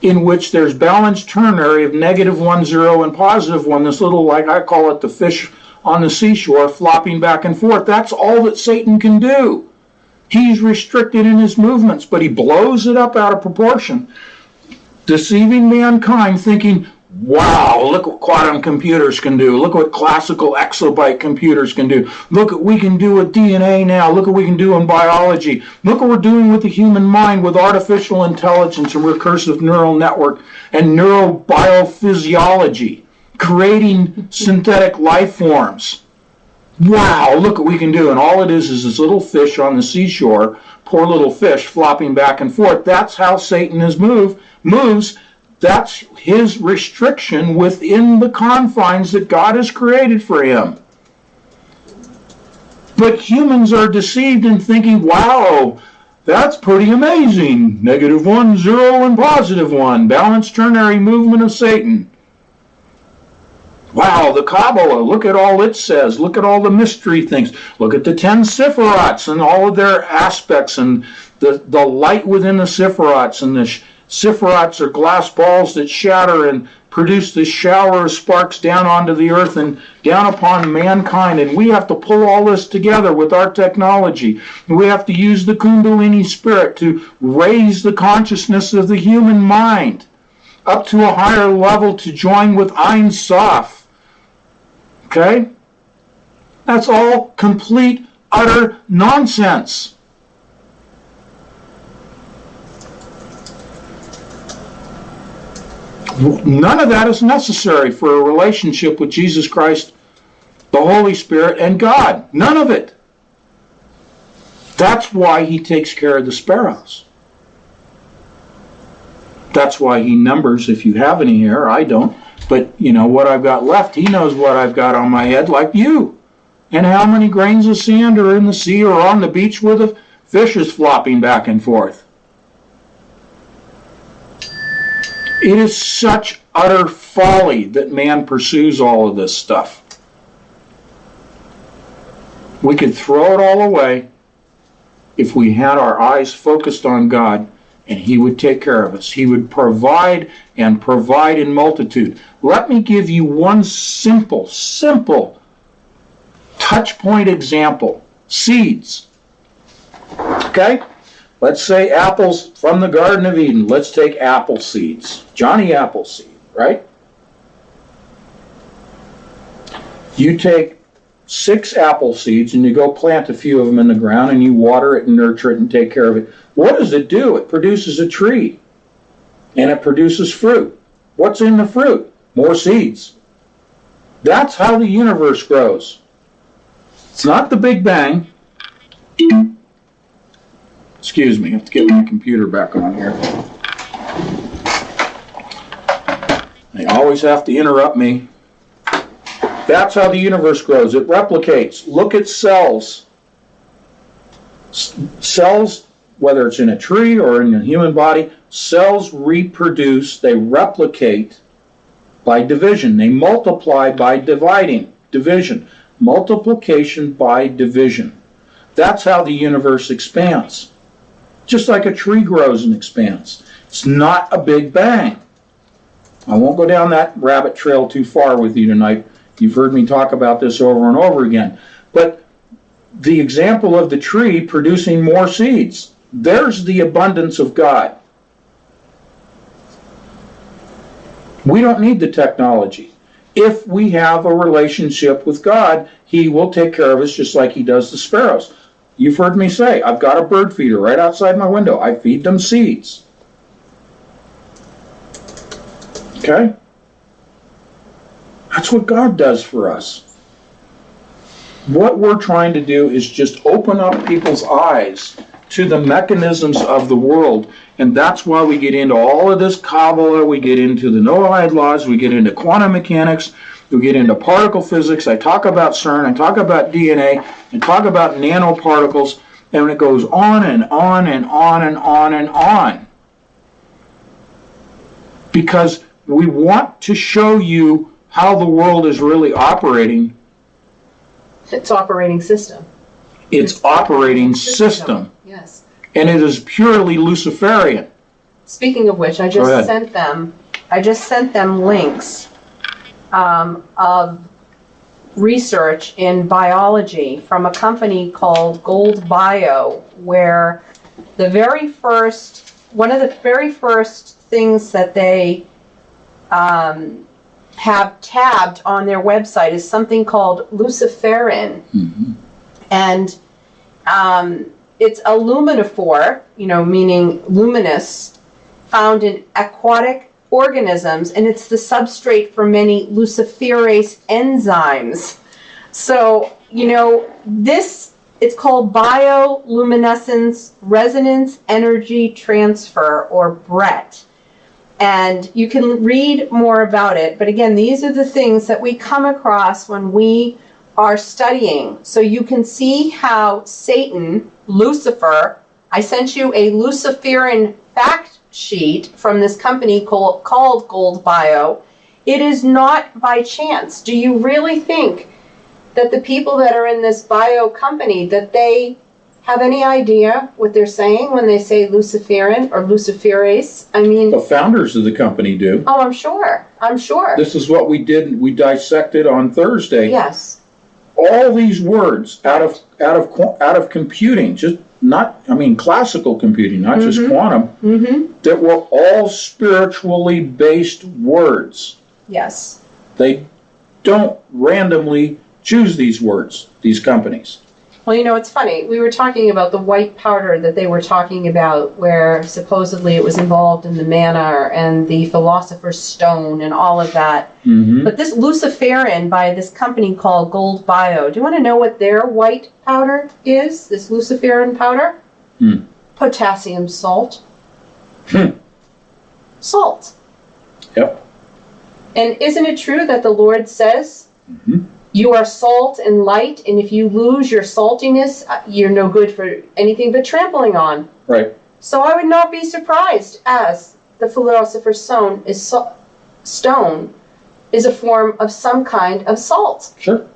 in which there's balanced ternary of -1, 0, and +1, this little, like I call it, the fish on the seashore flopping back and forth. That's all that Satan can do. He's restricted in his movements, but he blows it up out of proportion, deceiving mankind, thinking, wow, look what quantum computers can do. Look what classical exabyte computers can do. Look what we can do with DNA now. Look what we can do in biology. Look what we're doing with the human mind with artificial intelligence and recursive neural network and neurobiophysiology, creating synthetic life forms. Wow, look what we can do. And all it is this little fish on the seashore, poor little fish flopping back and forth. That's how Satan moves. That's his restriction within the confines that God has created for him. But humans are deceived in thinking, wow, that's pretty amazing. -1, 0, and +1. Balanced ternary movement of Satan. Wow, the Kabbalah, look at all it says. Look at all the mystery things. Look at the 10 Sephirots and all of their aspects and the light within the Sephirots. And the Sephirots are glass balls that shatter and produce this shower of sparks down onto the earth and down upon mankind. And we have to pull all this together with our technology. And we have to use the Kundalini spirit to raise the consciousness of the human mind up to a higher level to join with Ein Sof. Okay? That's all complete, utter nonsense. None of that is necessary for a relationship with Jesus Christ, the Holy Spirit, and God. None of it. That's why he takes care of the sparrows. That's why he numbers, if you have any hair, I don't, but you know what I've got left. He knows what I've got on my head, like you. And how many grains of sand are in the sea or on the beach where the fish is flopping back and forth. It is such utter folly that man pursues all of this stuff. We could throw it all away if we had our eyes focused on God, and he would take care of us. He would provide, and provide in multitude. Let me give you one simple touch point example. Seeds. Okay? Let's say apples from the Garden of Eden. Let's take apple seeds. Johnny Appleseed, right? You take 6 apple seeds and you go plant a few of them in the ground and you water it and nurture it and take care of it. What does it do? It produces a tree and it produces fruit. What's in the fruit? More seeds. That's how the universe grows. It's not the Big Bang. Excuse me, I have to get my computer back on here. They always have to interrupt me. That's how the universe grows. It replicates. Look at cells. Cells, whether it's in a tree or in a human body, cells reproduce, they replicate by division. They multiply by division. Multiplication by division. That's how the universe expands. Just like a tree grows and expands. It's not a Big Bang. I won't go down that rabbit trail too far with you tonight. You've heard me talk about this over and over again. But the example of the tree producing more seeds, there's the abundance of God. We don't need the technology. If we have a relationship with God, he will take care of us just like he does the sparrows. You've heard me say, I've got a bird feeder right outside my window. I feed them seeds. Okay? That's what God does for us. What we're trying to do is just open up people's eyes to the mechanisms of the world. And that's why we get into all of this Kabbalah, we get into the Noahide laws, we get into quantum mechanics, we get into particle physics. I talk about CERN, I talk about DNA, I talk about nanoparticles, and it goes on and on and on and on and on. Because we want to show you how the world is really operating. Its operating system. Its operating system. Yes. And it is purely Luciferian. Speaking of which, I just sent them links of research in biology from a company called Gold Bio, where one of the very first things that they have tabbed on their website is something called luciferin. Mm-hmm. And it's a luminophore, meaning luminous, found in aquatic organisms, and it's the substrate for many luciferase enzymes. So, it's called bioluminescence resonance energy transfer, or BRET. And you can read more about it. But again, these are the things that we come across when we are studying. So you can see how Satan, Lucifer, I sent you a Luciferin fact sheet from this company called Gold Bio. It is not by chance. Do you really think that the people that are in this bio company, that they have any idea what they're saying when they say luciferin or luciferase? I mean, the founders of the company do. Oh, I'm sure. This is what we did. We dissected on Thursday. Yes. All these words out of computing, just classical computing, not just quantum, that were all spiritually based words. Yes. They don't randomly choose these words, these companies. Well, it's funny. We were talking about the white powder that they were talking about, where supposedly it was involved in the manna and the philosopher's stone and all of that. Mm-hmm. But this luciferin by this company called Gold Bio, do you want to know what their white powder is? This luciferin powder? Potassium salt. Salt. Yep. And isn't it true that the Lord says, you are salt and light, and if you lose your saltiness, you're no good for anything but trampling on. Right. So I would not be surprised as the philosopher's stone is a form of some kind of salt. Sure.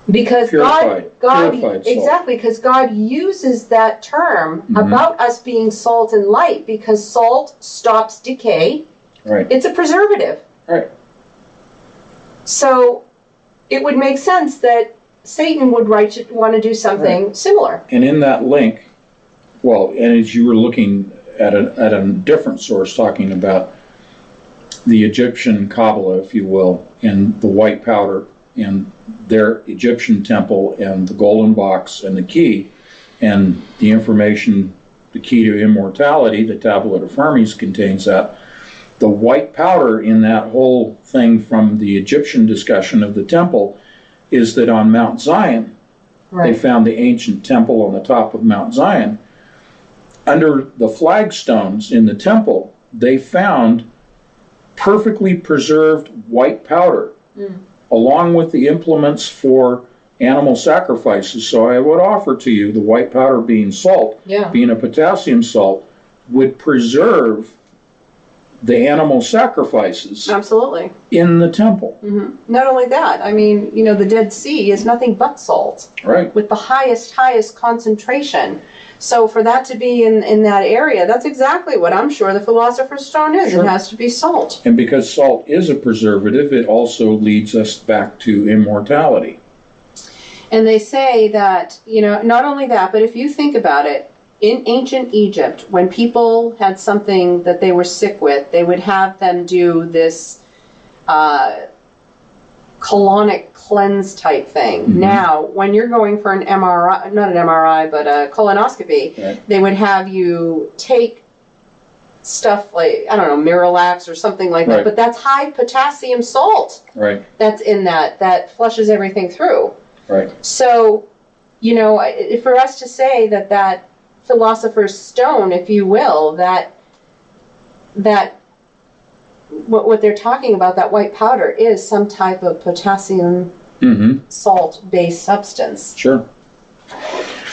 Because Purified salt. Exactly, because God uses that term about us being salt and light, because salt stops decay. Right. It's a preservative. Right. So it would make sense that Satan would want to do something similar. And in that link, well, and as you were looking at a different source talking about the Egyptian Kabbalah, if you will, and the white powder and their Egyptian temple and the golden box and the key and the information, the key to immortality, the tablet of Hermes contains that. The white powder in that whole thing from the Egyptian discussion of the temple is that on Mount Zion, they found the ancient temple on the top of Mount Zion. Under the flagstones in the temple, they found perfectly preserved white powder, along with the implements for animal sacrifices. So I would offer to you the white powder being salt, being a potassium salt, would preserve the animal sacrifices Absolutely. in the temple. Not only that, I mean, the Dead Sea is nothing but salt. Right. With the highest concentration. So for that to be in that area, that's exactly what I'm sure the philosopher's stone is. Sure. It has to be salt. And because salt is a preservative, it also leads us back to immortality. And they say that, not only that, but if you think about it, in ancient Egypt, when people had something that they were sick with, they would have them do this colonic cleanse type thing. Now, when you're going for an MRI, not an MRI, but a colonoscopy, they would have you take stuff like, Miralax or something like that, but that's high potassium salt. Right. That's in that flushes everything through. Right. So, for us to say that philosopher's stone, if you will, that what they're talking about, that white powder, is some type of potassium salt-based substance. Sure.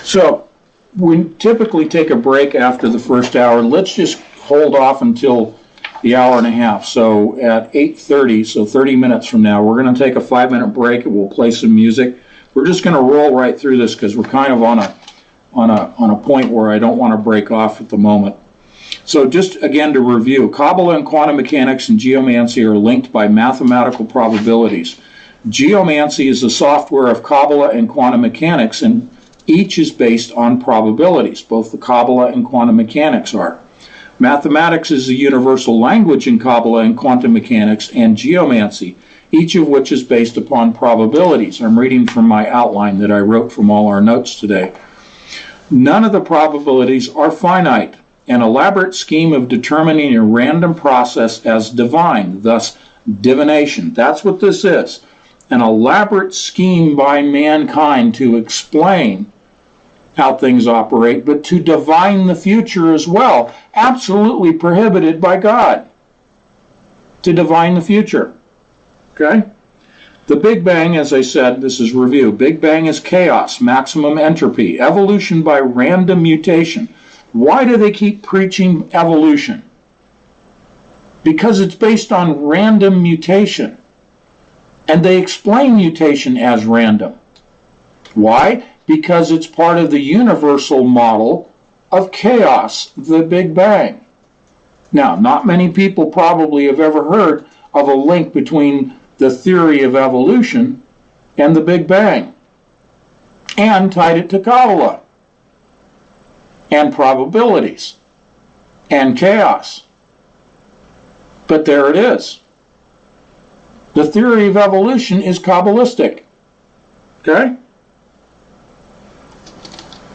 So we typically take a break after the first hour. Let's just hold off until the hour and a half. So at 8:30, so 30 minutes from now, we're going to take a 5-minute break and we'll play some music. We're just going to roll right through this because we're kind of on a point where I don't want to break off at the moment. So just again to review, Kabbalah and quantum mechanics and geomancy are linked by mathematical probabilities. Geomancy is the software of Kabbalah and quantum mechanics, and each is based on probabilities. Both the Kabbalah and quantum mechanics are. Mathematics is the universal language in Kabbalah and quantum mechanics and geomancy, each of which is based upon probabilities. I'm reading from my outline that I wrote from all our notes today. None of the probabilities are finite. An elaborate scheme of determining a random process as divine, thus divination. That's what this is. An elaborate scheme by mankind to explain how things operate, but to divine the future as well. Absolutely prohibited by God to divine the future. Okay? The Big Bang, as I said, this is review. Big Bang is chaos, maximum entropy, evolution by random mutation. Why do they keep preaching evolution? Because it's based on random mutation. And they explain mutation as random. Why? Because it's part of the universal model of chaos, the Big Bang. Now, not many people probably have ever heard of a link between the theory of evolution and the Big Bang, and tied it to Kabbalah, and probabilities, and chaos. But there it is. The theory of evolution is Kabbalistic. Okay?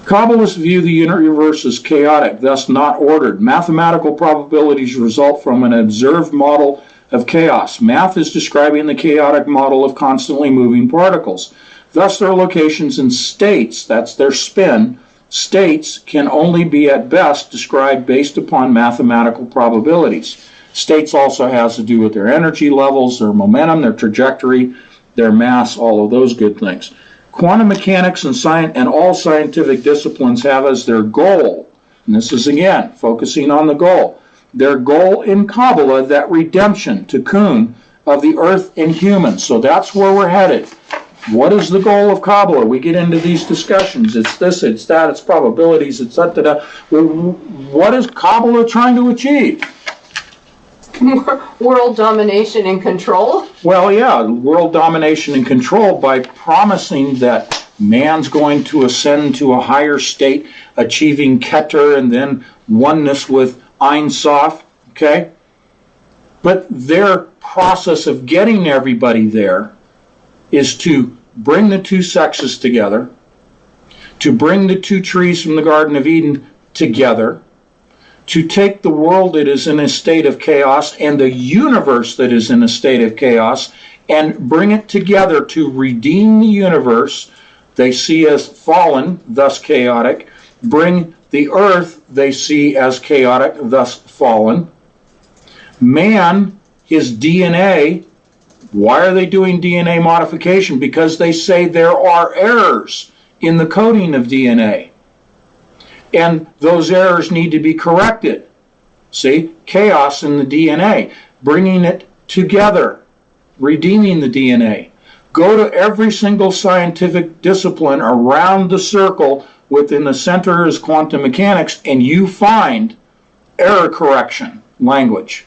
Kabbalists view the universe as chaotic, thus not ordered. Mathematical probabilities result from an observed model of chaos. Math is describing the chaotic model of constantly moving particles. Thus, their locations in states, that's their spin, states can only be at best described based upon mathematical probabilities. States also has to do with their energy levels, their momentum, their trajectory, their mass, all of those good things. Quantum mechanics and all scientific disciplines have as their goal, and this is again focusing on the goal, their goal in Kabbalah, that redemption, tikkun, of the earth and humans. So that's where we're headed. What is the goal of Kabbalah? We get into these discussions. It's this, it's that, it's probabilities, it's da-da-da. What is Kabbalah trying to achieve? World domination and control? Well, yeah, world domination and control by promising that man's going to ascend to a higher state, achieving Keter and then oneness with Ein Sof, okay? But their process of getting everybody there is to bring the two sexes together, to bring the two trees from the Garden of Eden together, to take the world that is in a state of chaos and the universe that is in a state of chaos and bring it together to redeem the universe they see as fallen, thus chaotic, bring the earth they see as chaotic, thus fallen. Man, his DNA, why are they doing DNA modification? Because they say there are errors in the coding of DNA. And those errors need to be corrected. See? Chaos in the DNA. Bringing it together. Redeeming the DNA. Go to every single scientific discipline around the circle within the center is quantum mechanics, and you find error correction language.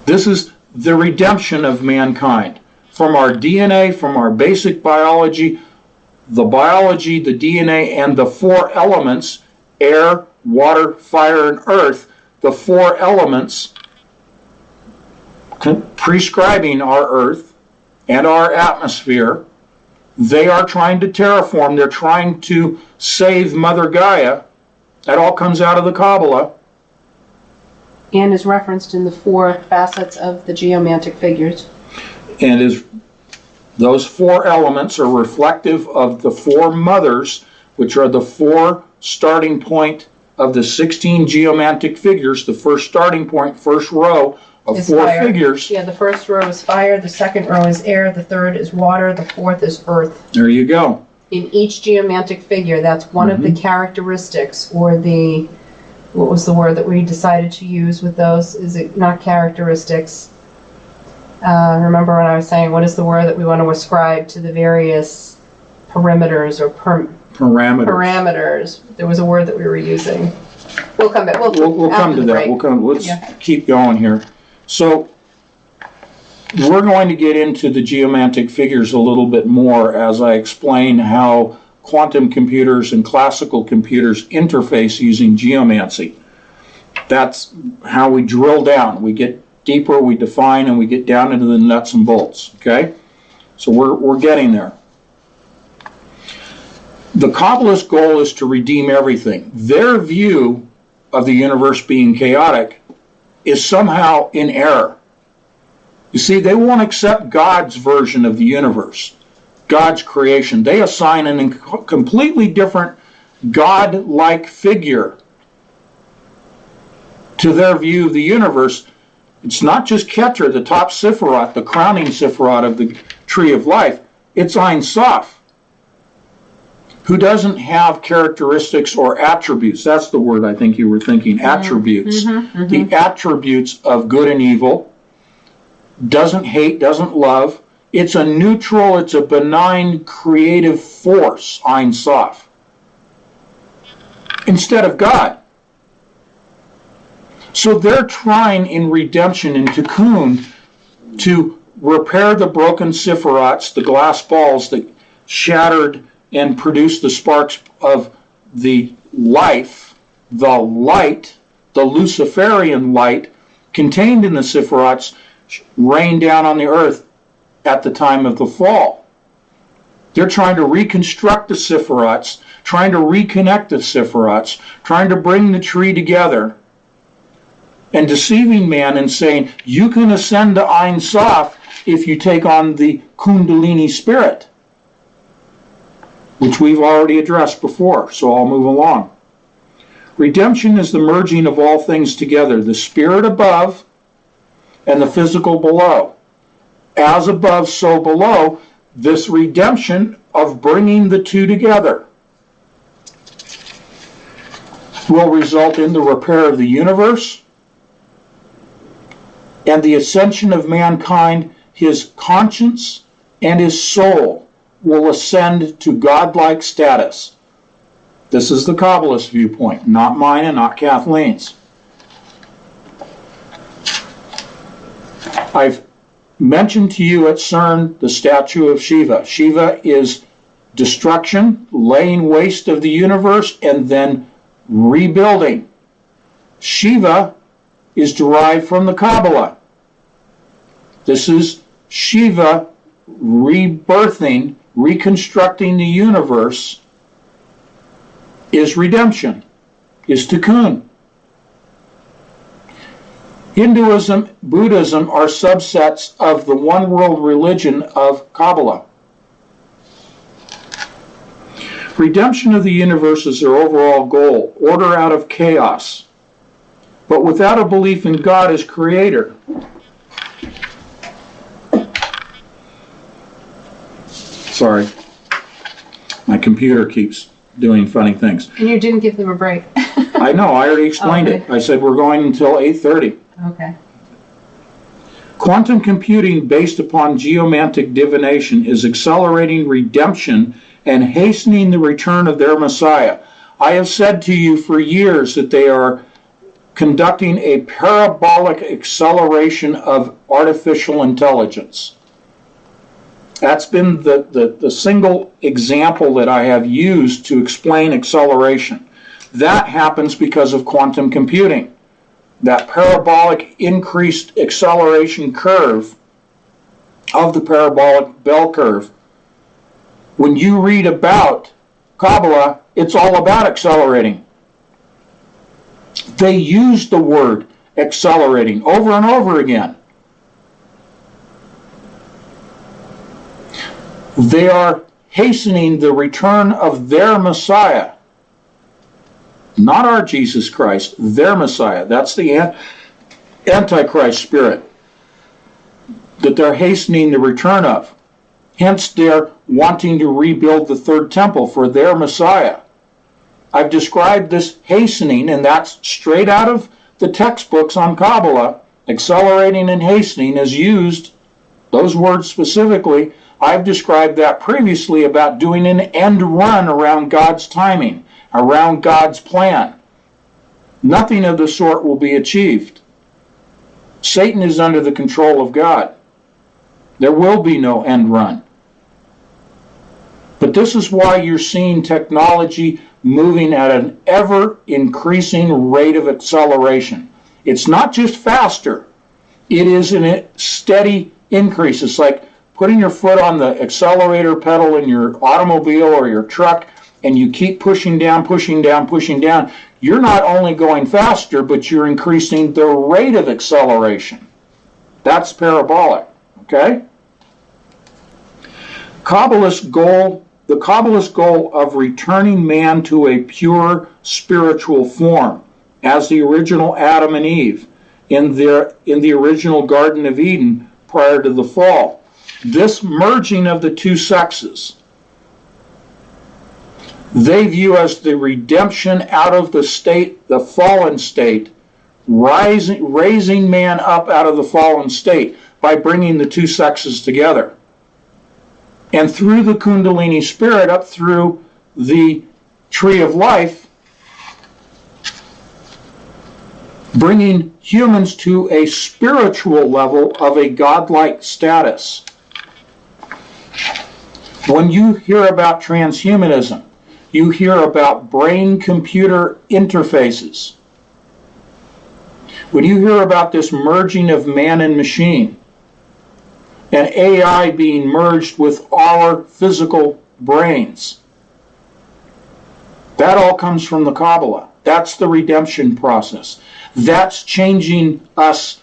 This is the redemption of mankind. From our DNA, from our basic biology, the DNA, and the four elements, air, water, fire, and earth, the four elements prescribing our earth and our atmosphere, they are trying to terraform, they're trying to save Mother Gaia. That all comes out of the Kabbalah. And is referenced in the four facets of the geomantic figures. And those four elements are reflective of the four mothers, which are the four starting point of the 16 geomantic figures, the first starting point, first row of Is four fire. figures. Yeah, the first row is fire, the second row is air, the third is water, the fourth is earth. There you go. In each geomantic figure, that's one of the characteristics, or the, what was the word that we decided to use with those? Is it not characteristics? Remember when I was saying, what is the word that we want to ascribe to the various perimeters or parameters? There was a word that we were using. We'll come back. We'll come to that. Let's keep going here. So we're going to get into the geomantic figures a little bit more as I explain how quantum computers and classical computers interface using geomancy. That's how we drill down. We get deeper, we define, and we get down into the nuts and bolts. Okay? So we're getting there. The Kabbalists' goal is to redeem everything. Their view of the universe being chaotic is somehow in error. You see, they won't accept God's version of the universe, God's creation. They assign a completely different God-like figure to their view of the universe. It's not just Keter, the top Sephiroth, the crowning Sephiroth of the Tree of Life. It's Ein Sof, who doesn't have characteristics or attributes. That's the word I think you were thinking, attributes. The attributes of good and evil. Doesn't hate, doesn't love. It's a neutral, it's a benign creative force, Ein Sof, instead of God. So they're trying in redemption, in tikkun, to repair the broken Sephiroths, the glass balls that shattered and produced the sparks of the life, the light, the Luciferian light contained in the Sephiroths rained down on the earth at the time of the fall. They're trying to reconstruct the Sephirots, trying to reconnect the Sephirots, trying to bring the tree together, and deceiving man and saying, you can ascend to Ein Sof if you take on the Kundalini spirit, which we've already addressed before, so I'll move along. Redemption is the merging of all things together, the spirit above and the physical below. As above, so below, this redemption of bringing the two together will result in the repair of the universe and the ascension of mankind. His conscience and his soul will ascend to godlike status. This is the Kabbalist viewpoint, not mine and not Kathleen's. I've mentioned to you at CERN the statue of Shiva. Shiva is destruction, laying waste of the universe, and then rebuilding. Shiva is derived from the Kabbalah. This is Shiva rebirthing, reconstructing the universe, is redemption, is tikkun. Hinduism, Buddhism are subsets of the one world religion of Kabbalah. Redemption of the universe is their overall goal, order out of chaos, but without a belief in God as creator. Sorry, my computer keeps doing funny things. And you didn't give them a break. I know, I already explained it. I said we're going until 8:30. Okay. Quantum computing based upon geomantic divination is accelerating redemption and hastening the return of their Messiah. I have said to you for years that they are conducting a parabolic acceleration of artificial intelligence. That's been the single example that I have used to explain acceleration. That happens because of quantum computing. That parabolic increased acceleration curve of the parabolic bell curve. When you read about Kabbalah, it's all about accelerating. They use the word accelerating over and over again. They are hastening the return of their Messiah. Not our Jesus Christ, their Messiah. That's the Antichrist spirit that they're hastening the return of. Hence, they're wanting to rebuild the third temple for their Messiah. I've described this hastening, and that's straight out of the textbooks on Kabbalah. Accelerating and hastening is used, those words specifically. I've described that previously about doing an end run around God's timing, around God's plan. Nothing of the sort will be achieved. Satan is under the control of God. There will be no end run. But this is why you're seeing technology moving at an ever-increasing rate of acceleration. It's not just faster. It is in a steady increase. It's like putting your foot on the accelerator pedal in your automobile or your truck, and you keep pushing down, pushing down, pushing down. You're not only going faster, but you're increasing the rate of acceleration. That's parabolic, okay? Kabbalist goal, the Kabbalist goal of returning man to a pure spiritual form, as the original Adam and Eve in the original Garden of Eden prior to the fall. This merging of the two sexes, they view as the redemption out of the state, the fallen state, raising man up out of the fallen state by bringing the two sexes together. And through the Kundalini spirit up through the tree of life, bringing humans to a spiritual level of a godlike status. When you hear about transhumanism, you hear about brain-computer interfaces. When you hear about this merging of man and machine, and AI being merged with our physical brains. That all comes from the Kabbalah. That's the redemption process. That's changing us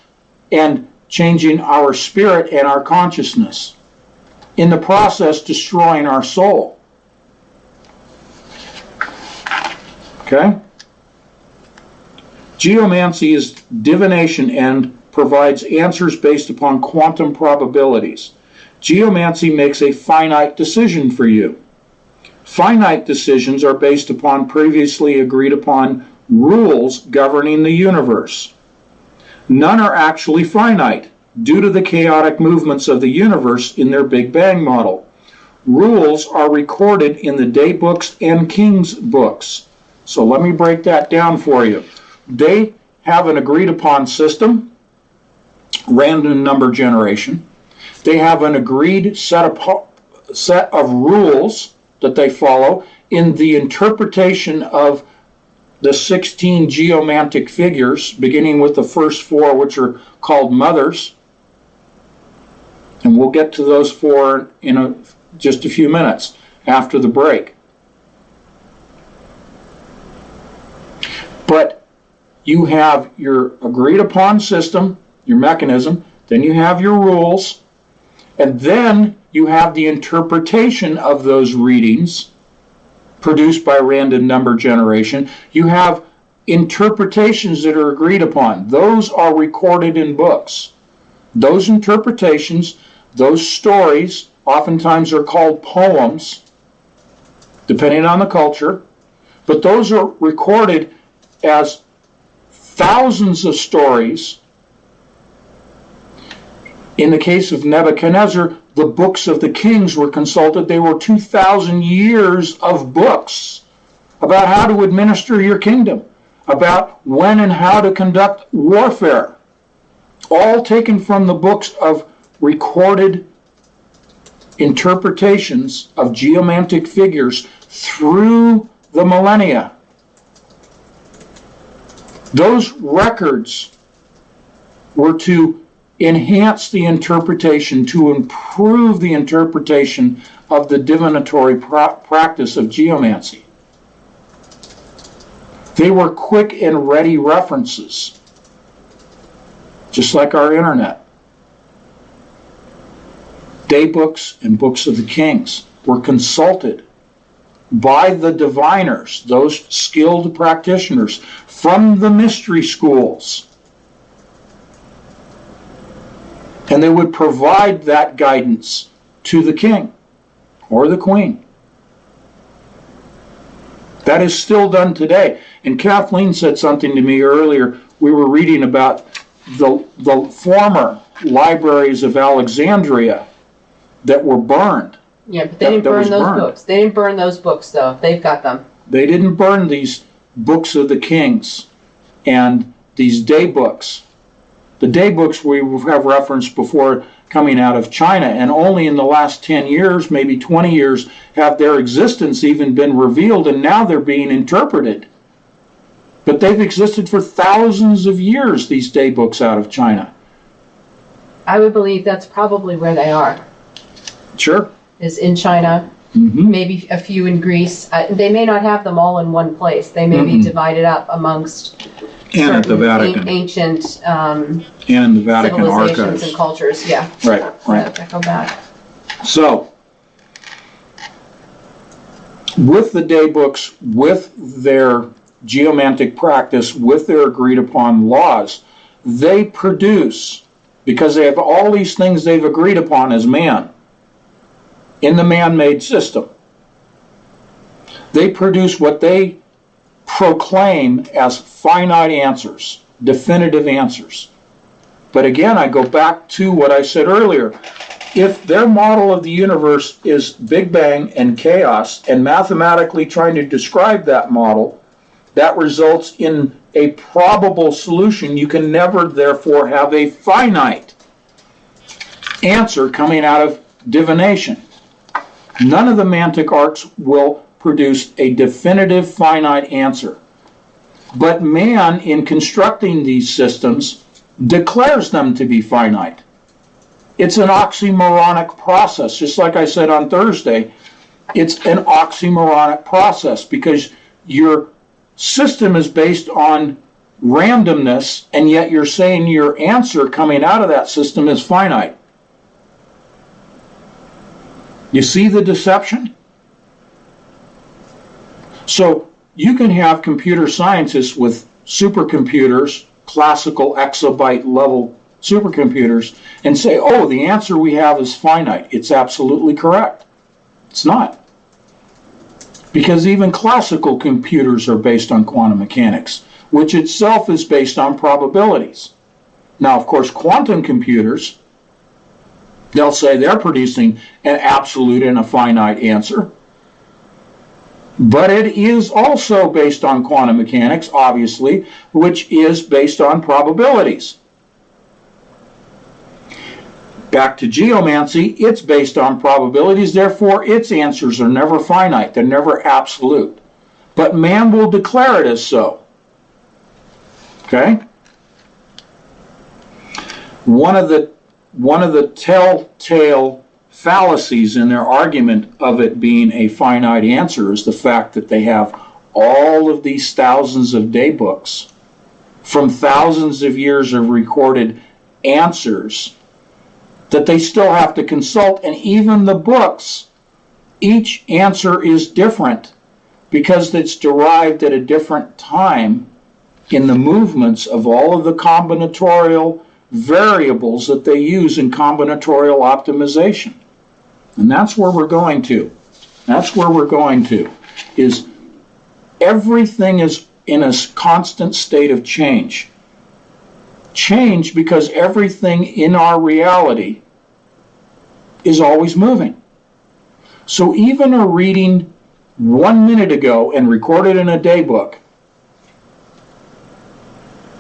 and changing our spirit and our consciousness. In the process, destroying our soul. Okay? Geomancy is divination and provides answers based upon quantum probabilities. Geomancy makes a finite decision for you. Finite decisions are based upon previously agreed upon rules governing the universe. None are actually finite due to the chaotic movements of the universe in their Big Bang model. Rules are recorded in the day books and king's books. So let me break that down for you. They have an agreed upon system, random number generation. They have an agreed set of rules that they follow in the interpretation of the 16 geomantic figures, beginning with the first 4, which are called mothers. And we'll get to those 4 in just a few minutes after the break. But you have your agreed upon system, your mechanism, then you have your rules, and then you have the interpretation of those readings produced by random number generation. You have interpretations that are agreed upon. Those are recorded in books. Those interpretations, those stories, oftentimes are called poems, depending on the culture, but those are recorded as thousands of stories. In the case of Nebuchadnezzar, the books of the kings were consulted. They were 2,000 years of books about how to administer your kingdom, about when and how to conduct warfare, all taken from the books of recorded interpretations of geomantic figures through the millennia. Those records were to enhance the interpretation, to improve the interpretation of the divinatory practice of geomancy. They were quick and ready references, just like our internet. Daybooks and books of the kings were consulted by the diviners, those skilled practitioners from the mystery schools. And they would provide that guidance to the king or the queen. That is still done today. And Kathleen said something to me earlier. We were reading about the former libraries of Alexandria that were burned. Yeah, but they didn't burn those books. They didn't burn those books, though. They've got them. They didn't burn these books of the kings and these day books. The day books we have referenced before coming out of China, and only in the last 10 years, maybe 20 years, have their existence even been revealed, and now they're being interpreted. But they've existed for thousands of years, these day books out of China. I would believe that's probably where they are. Sure. Is in China, maybe a few in Greece. They may not have them all in one place. They may be divided up amongst and at the Vatican. Ancient and the Vatican civilizations archives. And cultures, yeah. Right. Go back. So, with the day books, with their geomantic practice, with their agreed upon laws, they produce, because they have all these things they've agreed upon as man, in the man-made system, they produce what they proclaim as finite answers, definitive answers. But again, I go back to what I said earlier. If their model of the universe is Big Bang and chaos, and mathematically trying to describe that model, that results in a probable solution. You can never, therefore, have a finite answer coming out of divination. None of the mantic arts will produce a definitive finite answer. But man, in constructing these systems, declares them to be finite. It's an oxymoronic process. Just like I said on Thursday, It's an oxymoronic process because your system is based on randomness, and yet you're saying your answer coming out of that system is finite. You see the deception? So you can have computer scientists with supercomputers, classical exabyte level supercomputers, and say, oh, the answer we have is finite. It's absolutely correct. It's not. Because even classical computers are based on quantum mechanics, which itself is based on probabilities. Now, of course, quantum computers, they'll say they're producing an absolute and a finite answer. But it is also based on quantum mechanics, obviously, which is based on probabilities. Back to geomancy, it's based on probabilities, therefore its answers are never finite, they're never absolute. But man will declare it as so. Okay? One of the telltale fallacies in their argument of it being a finite answer is the fact that they have all of these thousands of day books from thousands of years of recorded answers that they still have to consult, and even the books, each answer is different because it's derived at a different time in the movements of all of the combinatorial variables that they use in combinatorial optimization. And that's where we're going to. That's where we're going to, is everything is in a constant state of change. Change because everything in our reality is always moving. So even a reading 1 minute ago and recorded in a day book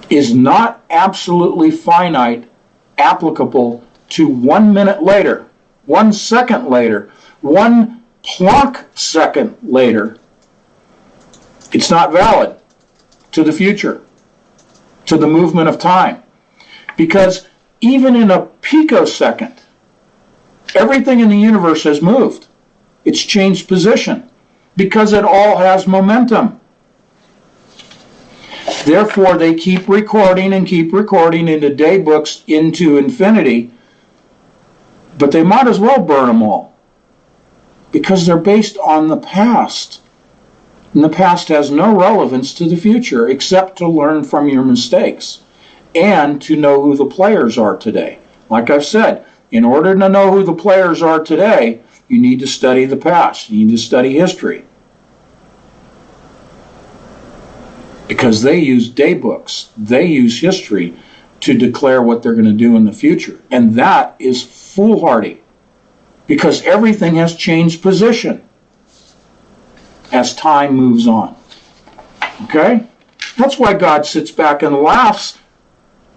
is not absolutely finite, applicable to 1 minute later, 1 second later, 1 Planck second later. It's not valid to the future, to the movement of time. Because even in a picosecond, everything in the universe has moved. It's changed position because it all has momentum. Therefore, they keep recording into day books into infinity, but they might as well burn them all because they're based on the past. And the past has no relevance to the future except to learn from your mistakes and to know who the players are today. Like I've said, in order to know who the players are today, you need to study the past. You need to study history. Because they use day books. They use history to declare what they're going to do in the future. And that is foolhardy. Because everything has changed position as time moves on. Okay? That's why God sits back and laughs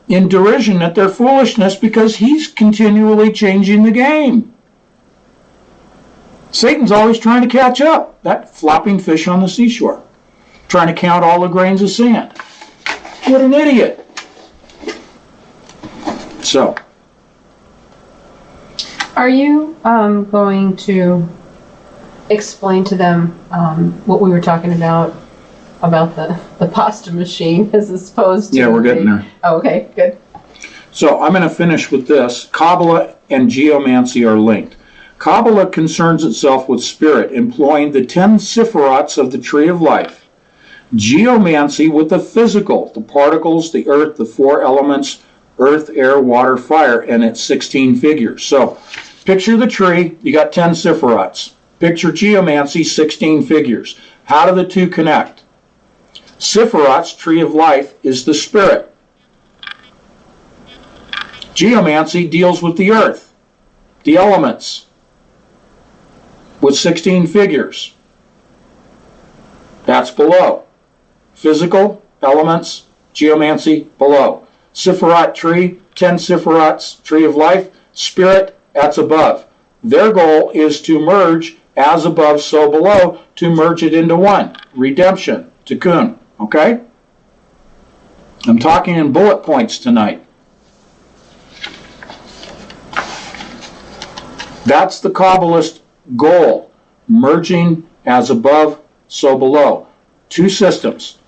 in derision at their foolishness, because he's continually changing the game. Satan's always trying to catch up. That flopping fish on the seashore, trying to count all the grains of sand. What an idiot. So, are you going to explain to them what we were talking about the pasta machine as opposed to... Yeah, we're getting there. Oh, okay, good. So I'm going to finish with this. Kabbalah and geomancy are linked. Kabbalah concerns itself with spirit, employing the 10 sephirots of the tree of life. Geomancy with the physical, the particles, the earth, the 4 elements, earth, air, water, fire, and its 16 figures. So picture the tree, you got 10 sephirots. Picture geomancy, 16 figures. How do the two connect? Sephirots, tree of life, is the spirit. Geomancy deals with the earth, the elements, with 16 figures. That's below. Physical, elements, geomancy, below. Sephirot tree, 10 sephirots, tree of life, spirit, that's above. Their goal is to merge as above, so below, to merge it into one. Redemption, tikkun. Okay? I'm talking in bullet points tonight. That's the Kabbalist goal. merging as above, so below. Two systems.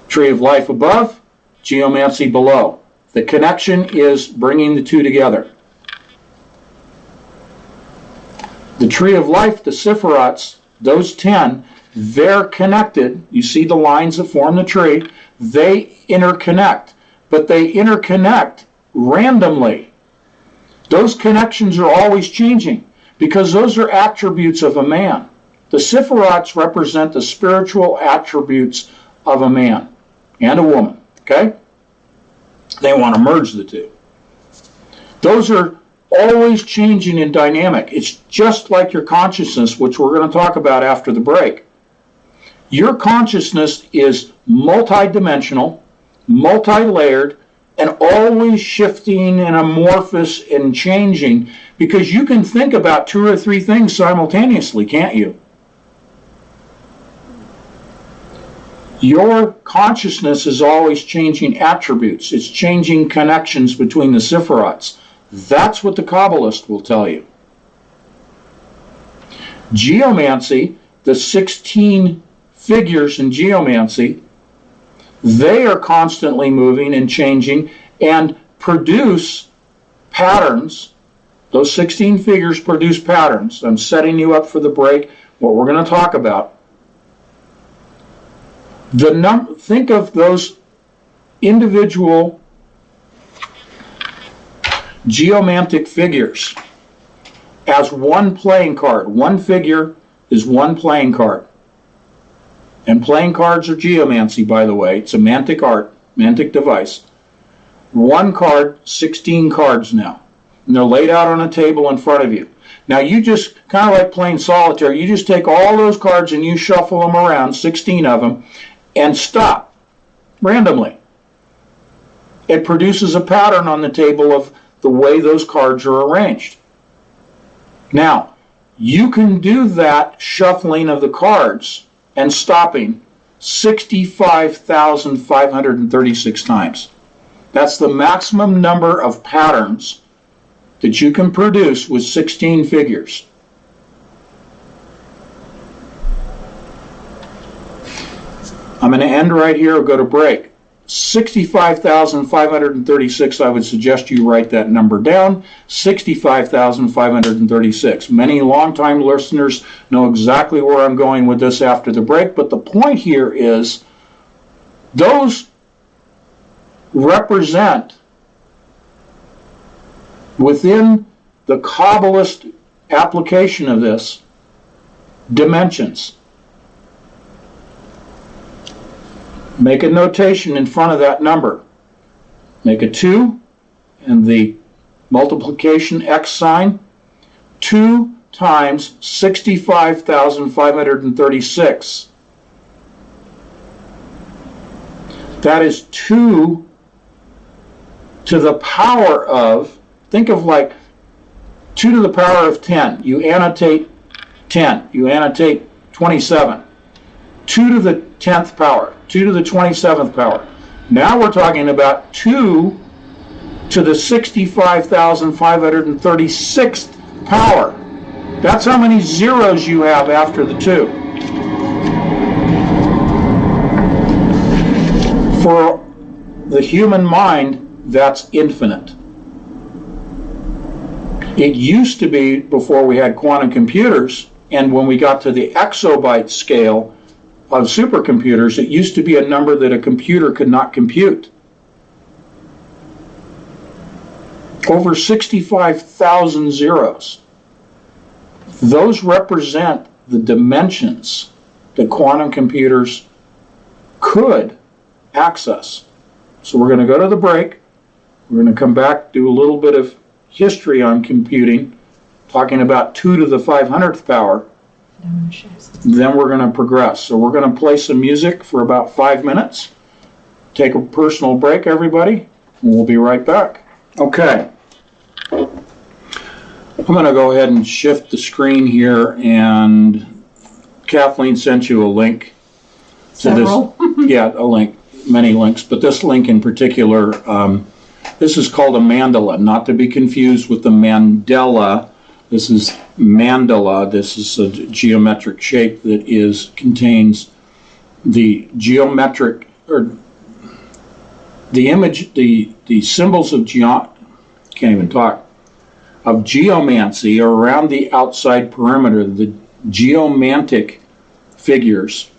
Tree of life above, geomancy below. The connection is bringing the two together. The tree of life, the Sephirots, those 10, they're connected. You see the lines that form the tree. They interconnect, but they interconnect randomly. Those connections are always changing because those are attributes of a man. The Sephirots represent the spiritual attributes of a man and a woman, okay? They want to merge the two. Those are always changing in dynamic. It's just like your consciousness, which we're going to talk about after the break. Your consciousness is multidimensional, multi-layered, and always shifting and amorphous and changing, because you can think about 2 or 3 things simultaneously, can't you? Your consciousness is always changing attributes. It's changing connections between the Sephirots. That's what the Kabbalist will tell you. Geomancy, the 16 figures in geomancy, they are constantly moving and changing and produce patterns. Those 16 figures produce patterns. I'm setting you up for the break, what we're going to talk about. Think of those individual geomantic figures as one playing card. One figure is one playing card. And playing cards are geomancy, by the way. It's a mantic art, mantic device. One card, 16 cards now. And they're laid out on a table in front of you. Now you just, kind of like playing solitaire, you just take all those cards and you shuffle them around, 16 of them, and stop randomly. It produces a pattern on the table of the way those cards are arranged. Now, you can do that shuffling of the cards and stopping 65,536 times. That's the maximum number of patterns that you can produce with 16 figures. I'm going to end right here or go to break. 65,536, I would suggest you write that number down. 65,536. Many longtime listeners know exactly where I'm going with this after the break, but the point here is those represent, within the Kabbalist application of this, dimensions. Make a notation in front of that number. Make a 2 and the multiplication X sign. 2 times 65,536. That is 2 to the power of, think of like 2 to the power of 10. You annotate 10. You annotate 27. 2 to the 10th power. 2 to the 27th power. Now we're talking about 2 to the 65,536th power. That's how many zeros you have after the 2. For the human mind, that's infinite. It used to be, before we had quantum computers, and when we got to the exobyte scale of supercomputers, it used to be a number that a computer could not compute. Over 65,000 zeros. Those represent the dimensions that quantum computers could access. So we're going to go to the break. We're going to come back, do a little bit of history on computing, talking about 2 to the 500th power. Then we're going to progress. So we're going to play some music for about 5 minutes. Take a personal break, everybody, and we'll be right back. Okay. I'm going to go ahead and shift the screen here, and Kathleen sent you a link to this. Yeah, a link, many links, but this link in particular, this is called a mandala, not to be confused with the Mandela This is mandala. This is a geometric shape that contains the geometric, or the image, the symbols of can't even talk, of geomancy are around the outside perimeter, the geomantic figures.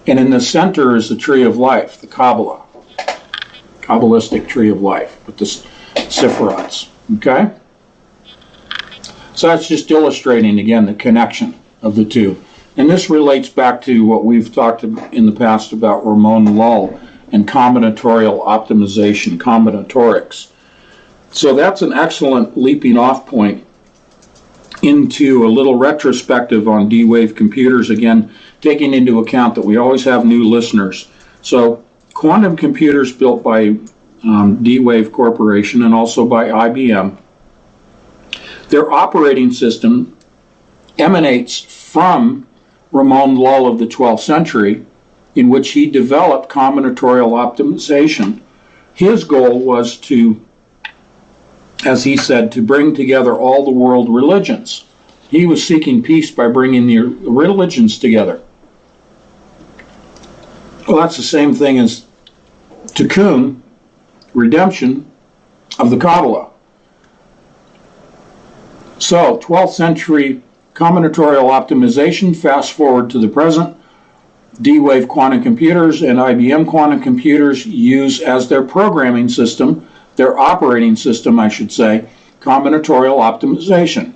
And in the center is the tree of life, the Kabbalah, Kabbalistic tree of life with the Sephiroths. Okay? So that's just illustrating, again, the connection of the two. And this relates back to what we've talked in the past about Ramon Lull and combinatorial optimization, combinatorics. So that's an excellent leaping off point into a little retrospective on D-Wave computers, again, taking into account that we always have new listeners. So quantum computers built by D-Wave Corporation and also by IBM, their operating system emanates from Ramon Lull of the 12th century, in which he developed combinatorial optimization. His goal was to, as he said, to bring together all the world religions. He was seeking peace by bringing the religions together. Well, that's the same thing as tikkun, redemption of the Kabbalah. So, 12th century combinatorial optimization, fast forward to the present, D-Wave quantum computers and IBM quantum computers use as their programming system, their operating system, I should say, combinatorial optimization.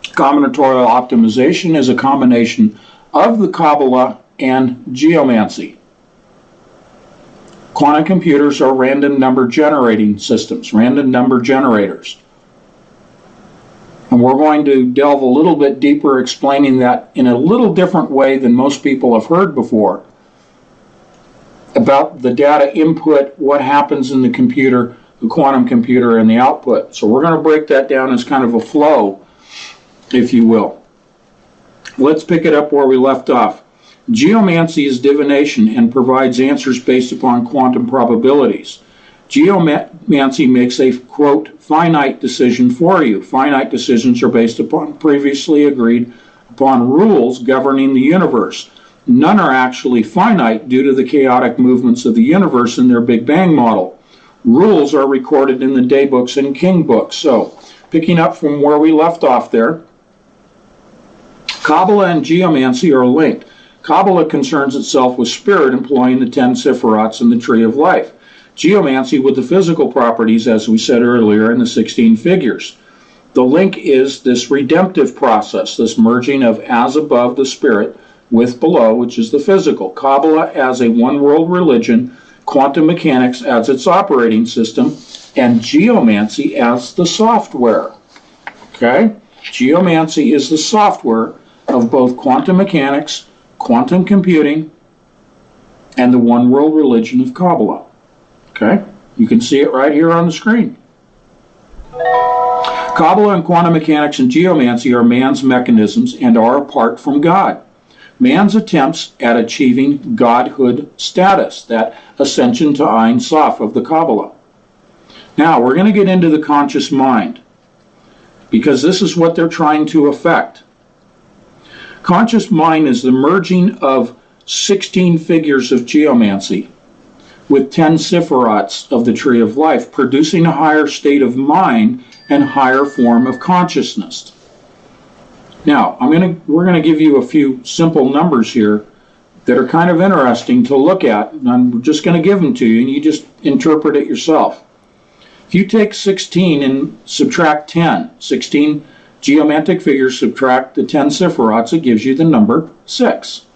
Combinatorial optimization is a combination of the Kabbalah and geomancy. Quantum computers are random number generating systems, random number generators. And we're going to delve a little bit deeper, explaining that in a little different way than most people have heard before, about the data input, what happens in the computer, the quantum computer, and the output. So we're going to break that down as kind of a flow, if you will. Let's pick it up where we left off. Geomancy is divination and provides answers based upon quantum probabilities. Geomancy makes a, quote, finite decision for you. Finite decisions are based upon previously agreed upon rules governing the universe. None are actually finite due to the chaotic movements of the universe in their Big Bang model. Rules are recorded in the daybooks and king books. So, picking up from where we left off there, Kabbalah and geomancy are linked. Kabbalah concerns itself with spirit, employing the 10 Sephiroths in the tree of life. Geomancy with the physical properties, as we said earlier, in the 16 figures. The link is this redemptive process, this merging of as above, the spirit, with below, which is the physical. Kabbalah as a one-world religion, quantum mechanics as its operating system, and geomancy as the software. Okay? Geomancy is the software of both quantum mechanics, quantum computing, and the one-world religion of Kabbalah. Okay? You can see it right here on the screen. Kabbalah and quantum mechanics and geomancy are man's mechanisms and are apart from God. Man's attempts at achieving godhood status, that ascension to Ein Sof of the Kabbalah. Now, we're going to get into the conscious mind, because this is what they're trying to affect. Conscious mind is the merging of 16 figures of geomancy with 10 Sephiroths of the tree of life, producing a higher state of mind and higher form of consciousness. Now, we're going to give you a few simple numbers here that are kind of interesting to look at, and I'm just going to give them to you, and you just interpret it yourself. If you take 16 and subtract 10, 16 geomantic figures, subtract the 10 Sephiroths, it gives you the number 6.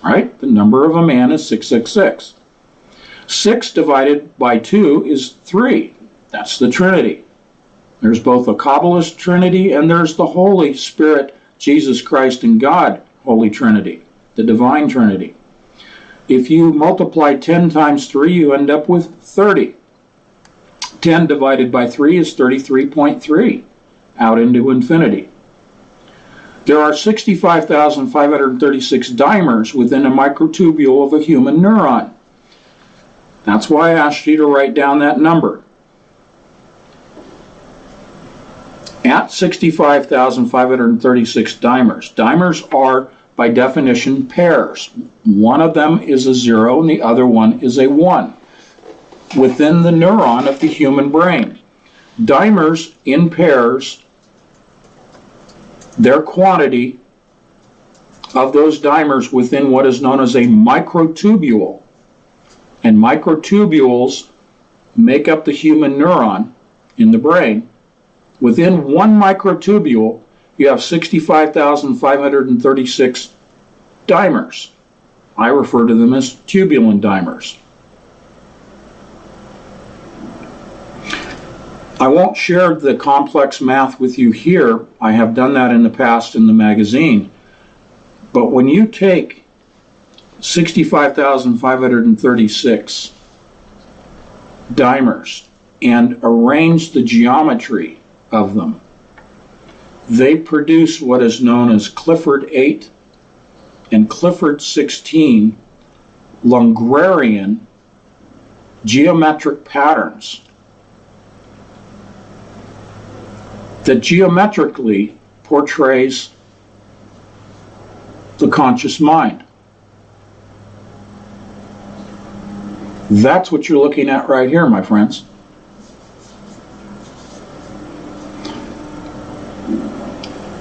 Right? The number of a man is 666. 6 divided by 2 is 3. That's the Trinity. There's both a Kabbalist Trinity and there's the Holy Spirit, Jesus Christ and God, Holy Trinity, the Divine Trinity. If you multiply 10 times 3, you end up with 30. 10 divided by 3 is 33.3, out into infinity. There are 65,536 dimers within a microtubule of a human neuron. That's why I asked you to write down that number. at 65,536 dimers. Dimers are, by definition, pairs. One of them is a 0 and the other one is a 1 within the neuron of the human brain. Dimers in pairs, their quantity of those dimers within what is known as a microtubule, and microtubules make up the human neuron in the brain. Within one microtubule, you have 65,536 dimers. I refer to them as tubulin dimers. I won't share the complex math with you here. I have done that in the past in the magazine. But when you take 65,536 dimers and arrange the geometry of them, they produce what is known as Clifford 8 and Clifford 16 Lungarian geometric patterns that geometrically portrays the conscious mind. That's what you're looking at right here, my friends.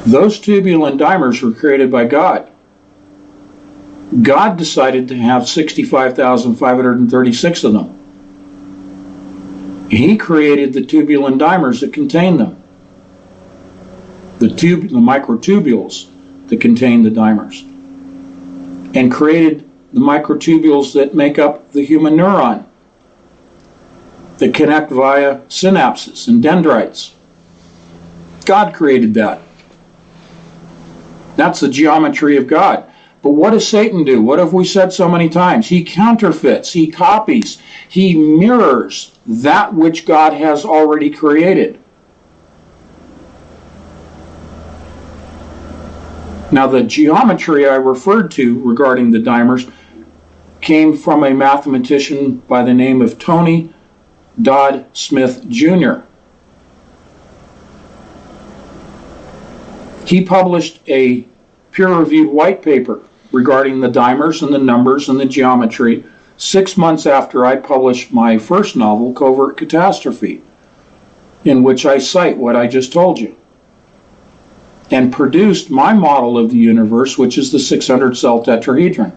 Those tubulin dimers were created by God. God decided to have 65,536 of them. He created the tubulin dimers that contain them. The microtubules that contain the dimers, and created the microtubules that make up the human neuron that connect via synapses and dendrites. God created that. That's the geometry of God. But what does Satan do? What have we said so many times? He counterfeits, he copies, he mirrors that which God has already created. Now, the geometry I referred to regarding the dimers came from a mathematician by the name of Tony Dodd Smith Jr. He published a peer-reviewed white paper regarding the dimers and the numbers and the geometry 6 months after I published my first novel, Covert Catastrophe, in which I cite what I just told you, and produced my model of the universe, which is the 600-cell tetrahedron.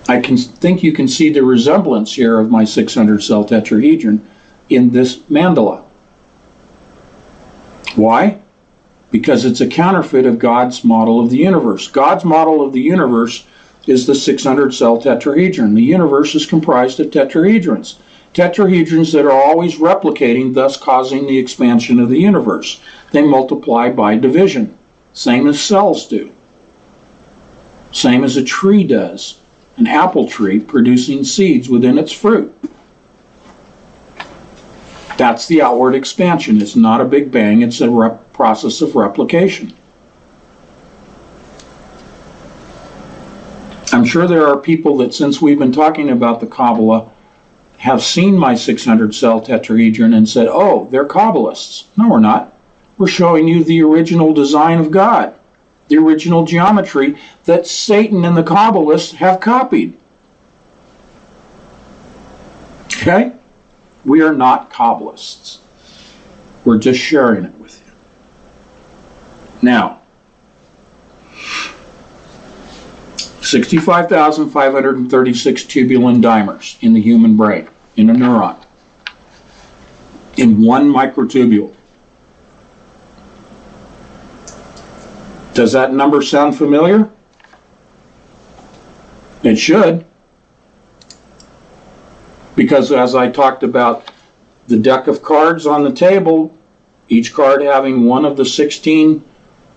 I think you can see the resemblance here of my 600-cell tetrahedron in this mandala. Why? Because it's a counterfeit of God's model of the universe. God's model of the universe is the 600-cell tetrahedron. The universe is comprised of tetrahedrons. Tetrahedrons that are always replicating, thus causing the expansion of the universe. They multiply by division, same as cells do. Same as a tree does, an apple tree producing seeds within its fruit. That's the outward expansion. It's not a big bang, it's a process of replication. I'm sure there are people that, since we've been talking about the Kabbalah, have seen my 600-cell tetrahedron and said, oh, they're Kabbalists. No, we're not. We're showing you the original design of God, the original geometry that Satan and the Kabbalists have copied. Okay? We are not Kabbalists. We're just sharing it with you. Now, 65,536 tubulin dimers in the human brain, in a neuron, in one microtubule. Does that number sound familiar? It should. Because as I talked about the deck of cards on the table, each card having one of the 16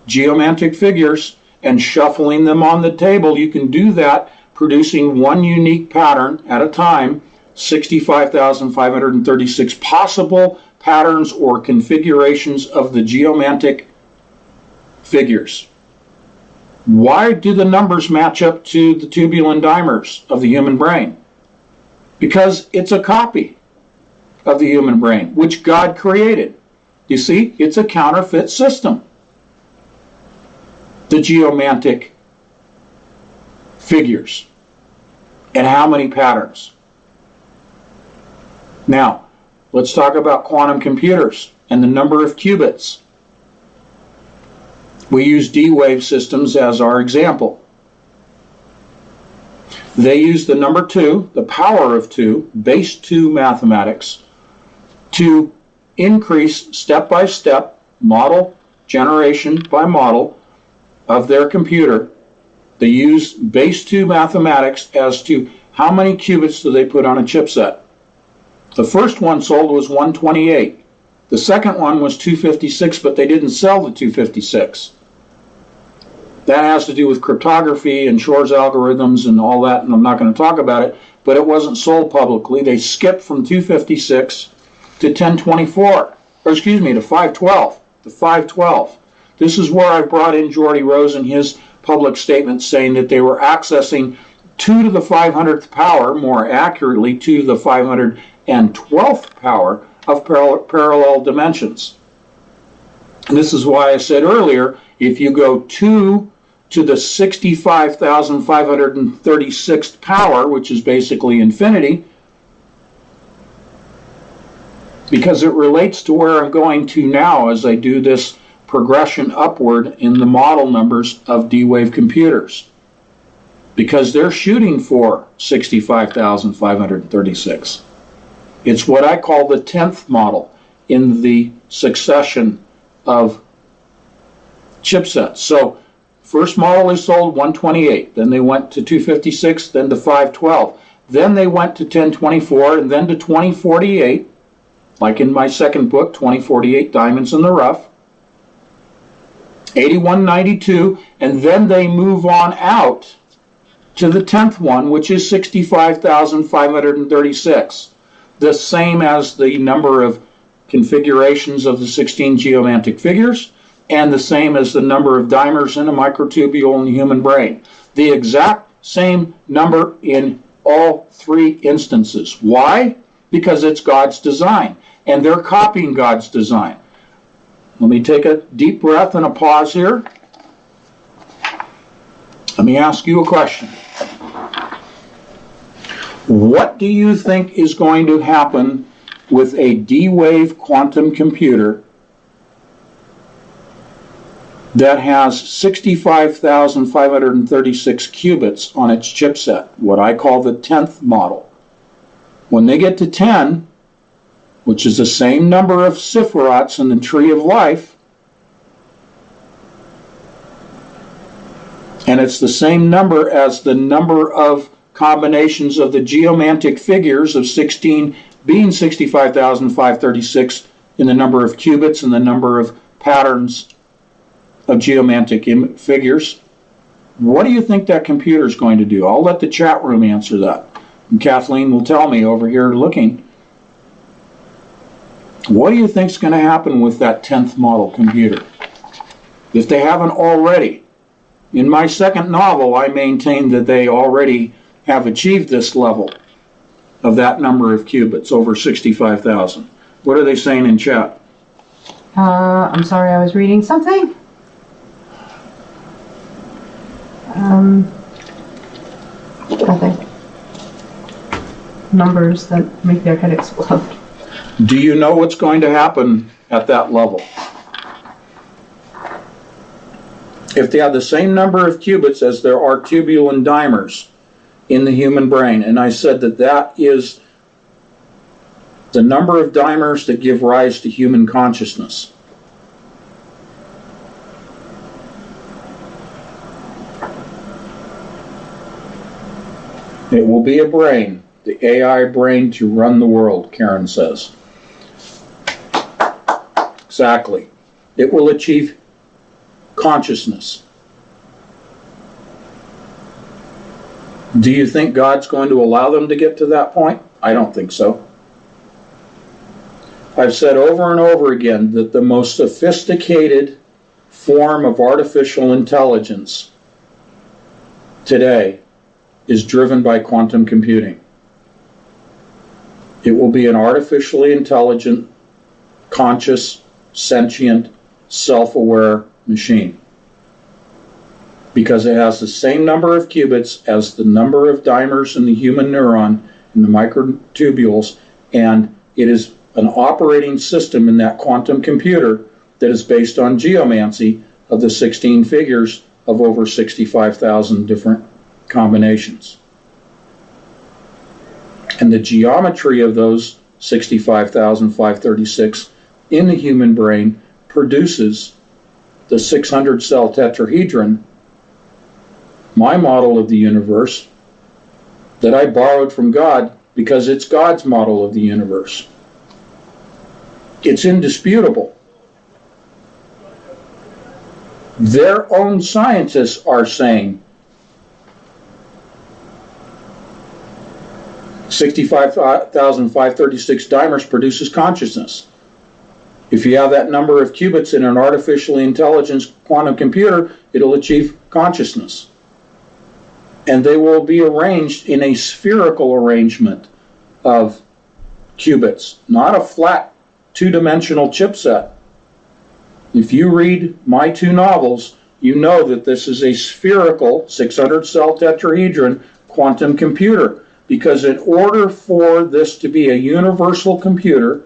geomantic figures, and shuffling them on the table, you can do that producing one unique pattern at a time, 65,536 possible patterns or configurations of the geomantic figures. Why do the numbers match up to the tubulin dimers of the human brain? Because it's a copy of the human brain, which God created. You see, it's a counterfeit system. The geomantic figures. And how many patterns? Now, let's talk about quantum computers and the number of qubits. We use D-wave systems as our example. They use the number 2, the power of 2, base 2 mathematics, to increase step-by-step, model, generation by model of their computer. They use base 2 mathematics as to how many qubits do they put on a chipset. The first one sold was 128. The second one was 256, but they didn't sell the 256. That has to do with cryptography and Shor's algorithms and all that, and I'm not going to talk about it, but it wasn't sold publicly. They skipped from 256 to 1024, or excuse me, to 512. The 512. This is where I brought in Geordie Rose and his public statement saying that they were accessing 2 to the 500th power, more accurately 2 to the 512th power of parallel dimensions. And this is why I said earlier, if you go 2 to the 65,536th power, which is basically infinity, because it relates to where I'm going to now as I do this progression upward in the model numbers of D-wave computers, because they're shooting for 65,536. It's what I call the 10th model in the succession of chipsets. So first model is sold 128, then they went to 256, then to 512, then they went to 1024, and then to 2048, like in my second book, 2048 Diamonds in the Rough, 8192, and then they move on out to the 10th one, which is 65,536, the same as the number of configurations of the 16 geomantic figures, and the same as the number of dimers in a microtubule in the human brain. The exact same number in all 3 instances. Why? Because it's God's design, and they're copying God's design. Let me take a deep breath and a pause here. Let me ask you a question. What do you think is going to happen with a D-wave quantum computer that has 65,536 qubits on its chipset, what I call the 10th model? When they get to 10, which is the same number of sephirots in the tree of life, and it's the same number as the number of combinations of the geomantic figures of 16 being 65,536 in the number of qubits and the number of patterns of geomantic figures. What do you think that computer is going to do? I'll let the chat room answer that. And Kathleen will tell me over here looking. What do you think is going to happen with that 10th model computer? If they haven't already. In my second novel, I maintain that they already have achieved this level of that number of qubits, over 65,000. What are they saying in chat? I'm sorry, I was reading something. Nothing. Numbers that make their head explode. Do you know what's going to happen at that level? If they have the same number of qubits as there are tubulin dimers in the human brain, and I said that that is the number of dimers that give rise to human consciousness. It will be a brain, the AI brain to run the world, Karen says. Exactly. It will achieve consciousness. Do you think God's going to allow them to get to that point? I don't think so. I've said over and over again that the most sophisticated form of artificial intelligence today is driven by quantum computing. It will be an artificially intelligent, conscious sentient, self-aware machine. Because it has the same number of qubits as the number of dimers in the human neuron in the microtubules, and it is an operating system in that quantum computer that is based on geomancy of the 16 figures of over 65,000 different combinations. And the geometry of those 65,536 in the human brain produces the 600 cell tetrahedron, my model of the universe, that I borrowed from God because it's God's model of the universe. It's indisputable. Their own scientists are saying 65,536 dimers produces consciousness. If you have that number of qubits in an artificially intelligent quantum computer, it'll achieve consciousness. And they will be arranged in a spherical arrangement of qubits, not a flat two-dimensional chipset. If you read my two novels, you know that this is a spherical 600 cell tetrahedron quantum computer, because in order for this to be a universal computer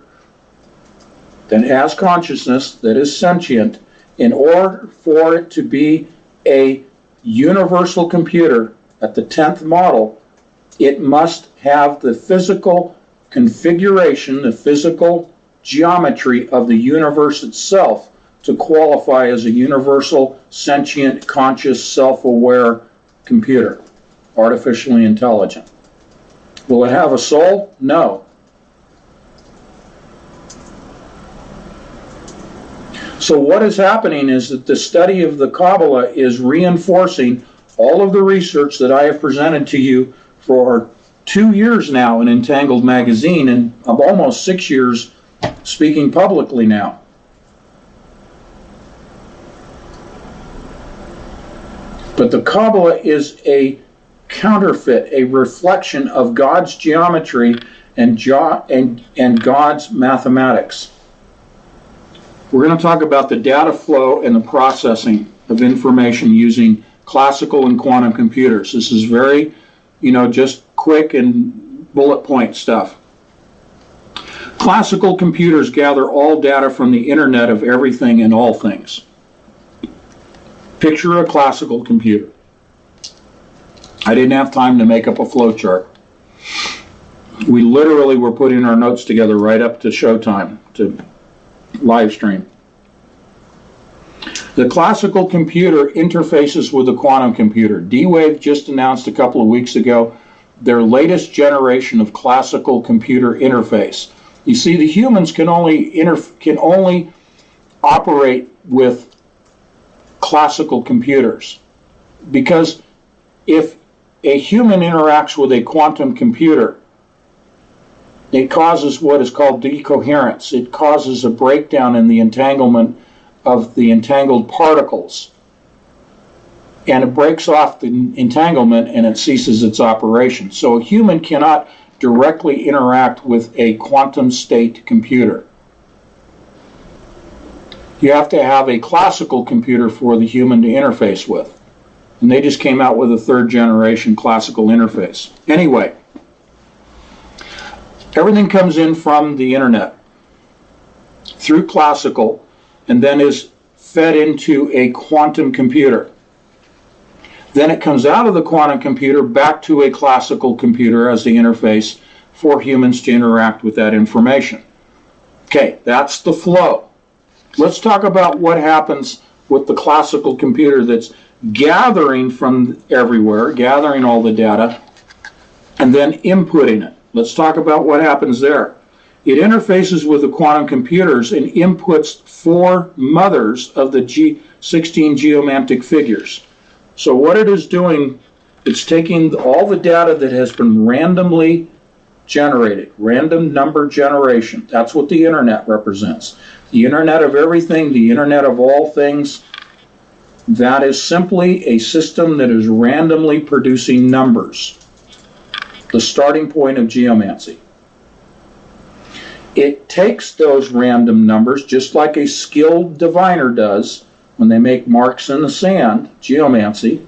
that has consciousness, that is sentient, in order for it to be a universal computer at the 10th model, it must have the physical configuration, the physical geometry of the universe itself to qualify as a universal, sentient, conscious, self-aware computer, artificially intelligent. Will it have a soul? No. So what is happening is that the study of the Kabbalah is reinforcing all of the research that I have presented to you for 2 years now in Entangled magazine, and I'm almost 6 years speaking publicly now. But the Kabbalah is a counterfeit, a reflection of God's geometry and God's mathematics. We're going to talk about the data flow and the processing of information using classical and quantum computers. This is very, just quick and bullet point stuff. Classical computers gather all data from the internet of everything and all things. Picture a classical computer. I didn't have time to make up a flowchart. We literally were putting our notes together right up to showtime, to live stream. The classical computer interfaces with the quantum computer. D-Wave just announced a couple of weeks ago their latest generation of classical computer interface. You see, the humans can only operate with classical computers, because if a human interacts with a quantum computer, it causes what is called decoherence. It causes a breakdown in the entanglement of the entangled particles, and it breaks off the entanglement and it ceases its operation. So a human cannot directly interact with a quantum state computer. You have to have a classical computer for the human to interface with. And they just came out with a 3rd generation classical interface. Anyway, everything comes in from the internet through classical and then is fed into a quantum computer. Then it comes out of the quantum computer back to a classical computer as the interface for humans to interact with that information. Okay, that's the flow. Let's talk about what happens with the classical computer that's gathering from everywhere, gathering all the data, and then inputting it. Let's talk about what happens there. It interfaces with the quantum computers and inputs 4 mothers of the 16 geomantic figures. So what it is doing, it's taking all the data that has been randomly generated, random number generation. That's what the internet represents. The internet of everything, the internet of all things, that is simply a system that is randomly producing numbers. The starting point of geomancy. It takes those random numbers, just like a skilled diviner does when they make marks in the sand, geomancy,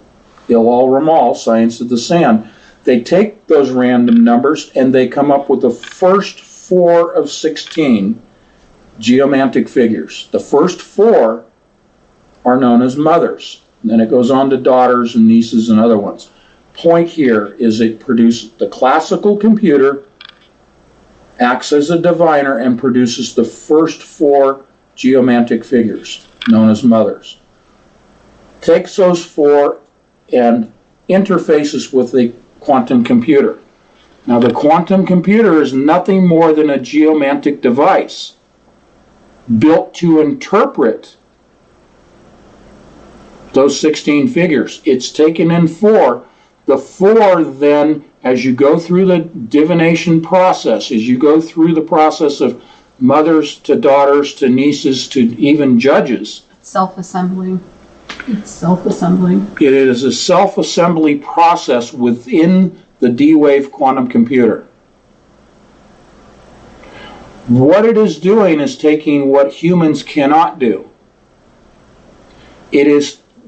Ilal Ramal, science of the sand. They take those random numbers and they come up with the first 4 of 16 geomantic figures. The first 4 are known as mothers. And then it goes on to daughters and nieces and other ones. Point here is it produces the classical computer, acts as a diviner, and produces the first 4 geomantic figures, known as mothers. Takes those 4 and interfaces with the quantum computer. Now, the quantum computer is nothing more than a geomantic device built to interpret those 16 figures. It's taken in 4. The 4 then, as you go through the divination process, as you go through the process of mothers to daughters to nieces to even judges. Self-assembling. It's self-assembling. It is a self-assembly process within the D-Wave quantum computer. What it is doing is taking what humans cannot do.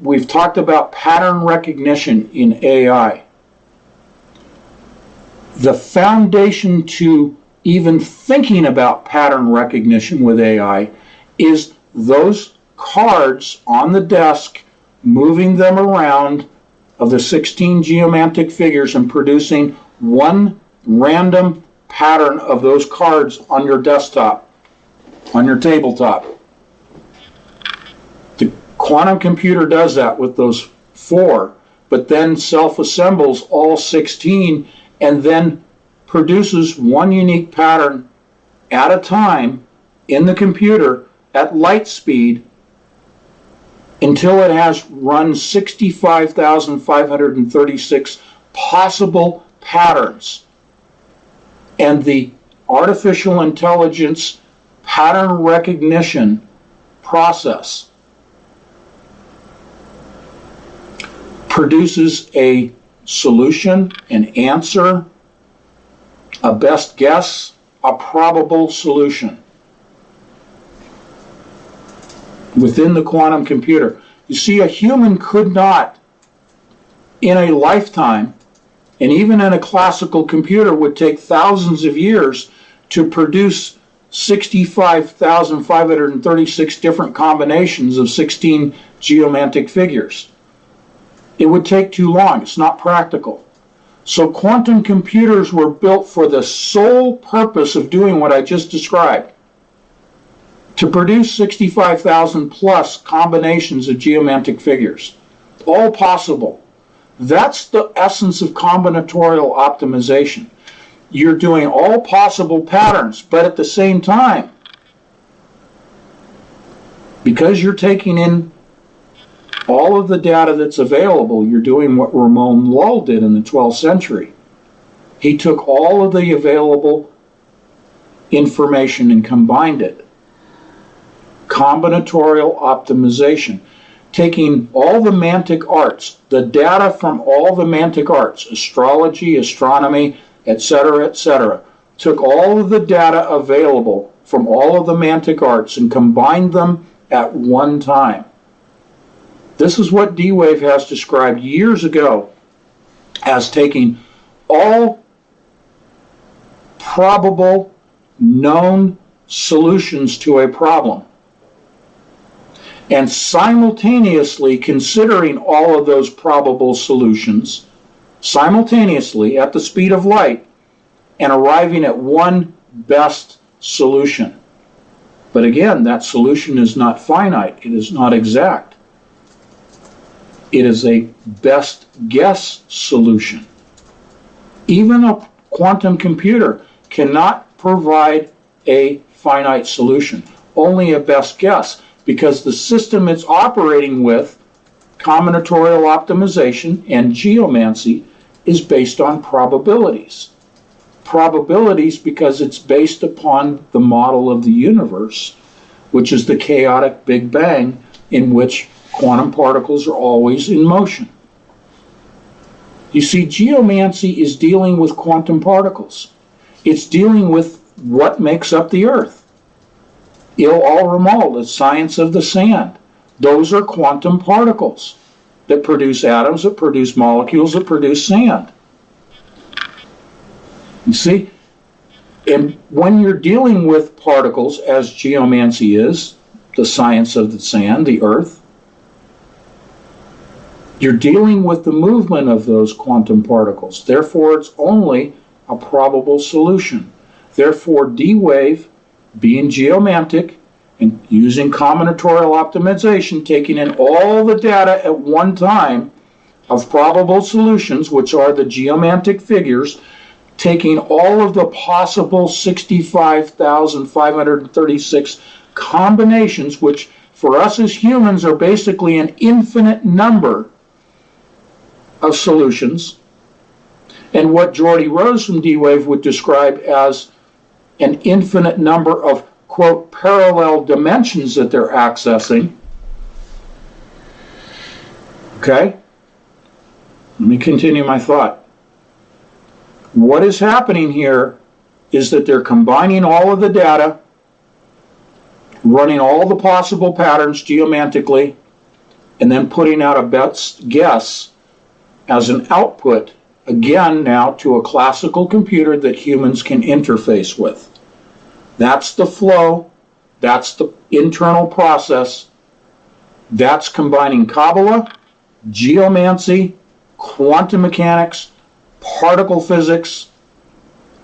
We've talked about pattern recognition in AI. The foundation to even thinking about pattern recognition with AI is those cards on the desk, moving them around of the 16 geomantic figures and producing one random pattern of those cards on your desktop, on your tabletop. The quantum computer does that with those 4, but then self-assembles all 16 and then produces one unique pattern at a time in the computer at light speed until it has run 65,536 possible patterns. And the artificial intelligence pattern recognition process produces a solution, an answer, a best guess, a probable solution within the quantum computer. You see, a human could not, in a lifetime, and even in a classical computer would take thousands of years to produce 65,536 different combinations of 16 geomantic figures. It would take too long. It's not practical. So quantum computers were built for the sole purpose of doing what I just described, to produce 65,000 plus combinations of geomantic figures. All possible. That's the essence of combinatorial optimization. You're doing all possible patterns, but at the same time, because you're taking in all of the data that's available, you're doing what Ramon Lull did in the 12th century. He took all of the available information and combined it. Combinatorial optimization. Taking all the mantic arts, the data from all the mantic arts, astrology, astronomy, etc., took all of the data available from all of the mantic arts and combined them at one time. This is what D-Wave has described years ago as taking all probable known solutions to a problem and simultaneously considering all of those probable solutions simultaneously at the speed of light and arriving at one best solution. But again, that solution is not finite. It is not exact. It is a best guess solution. Even a quantum computer cannot provide a finite solution, only a best guess, because the system it's operating with, combinatorial optimization and geomancy, is based on probabilities. Probabilities because it's based upon the model of the universe, which is the chaotic Big Bang in which quantum particles are always in motion. You see, geomancy is dealing with quantum particles. It's dealing with what makes up the earth. Il al Ramal, the science of the sand. Those are quantum particles that produce atoms, that produce molecules, that produce sand. You see? And when you're dealing with particles, as geomancy is, the science of the sand, the earth, you're dealing with the movement of those quantum particles. Therefore, it's only a probable solution. Therefore, D-wave, being geomantic and using combinatorial optimization, taking in all the data at one time of probable solutions, which are the geomantic figures, taking all of the possible 65,536 combinations, which for us as humans are basically an infinite number of solutions, and what Geordie Rose from D-Wave would describe as an infinite number of, quote, parallel dimensions that they're accessing. Okay? Let me continue my thought. What is happening here is that they're combining all of the data, running all the possible patterns geomantically, and then putting out a best guess as an output, again now, to a classical computer that humans can interface with. That's the flow. That's the internal process. That's combining Kabbalah, geomancy, quantum mechanics, particle physics,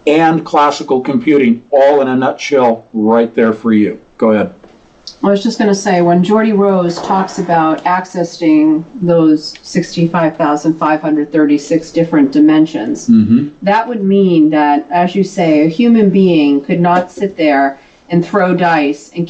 and classical computing, all in a nutshell right there for you. Go ahead. I was just going to say, when Geordie Rose talks about accessing those 65,536 different dimensions, that would mean that, as you say, a human being could not sit there and throw dice and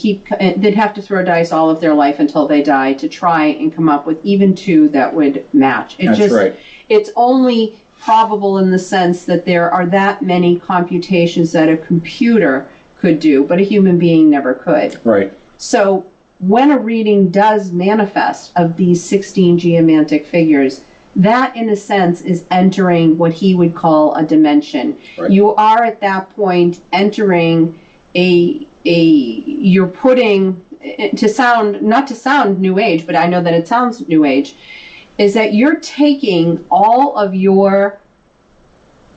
they'd have to throw dice all of their life until they die to try and come up with even two that would match. That's right. It's only probable in the sense that there are that many computations that a computer could do, but a human being never could. Right. So when a reading does manifest of these 16 geomantic figures, that in a sense is entering what he would call a dimension. Right. You are at that point entering you're putting, not to sound New Age, but I know that it sounds New Age, is that you're taking all of your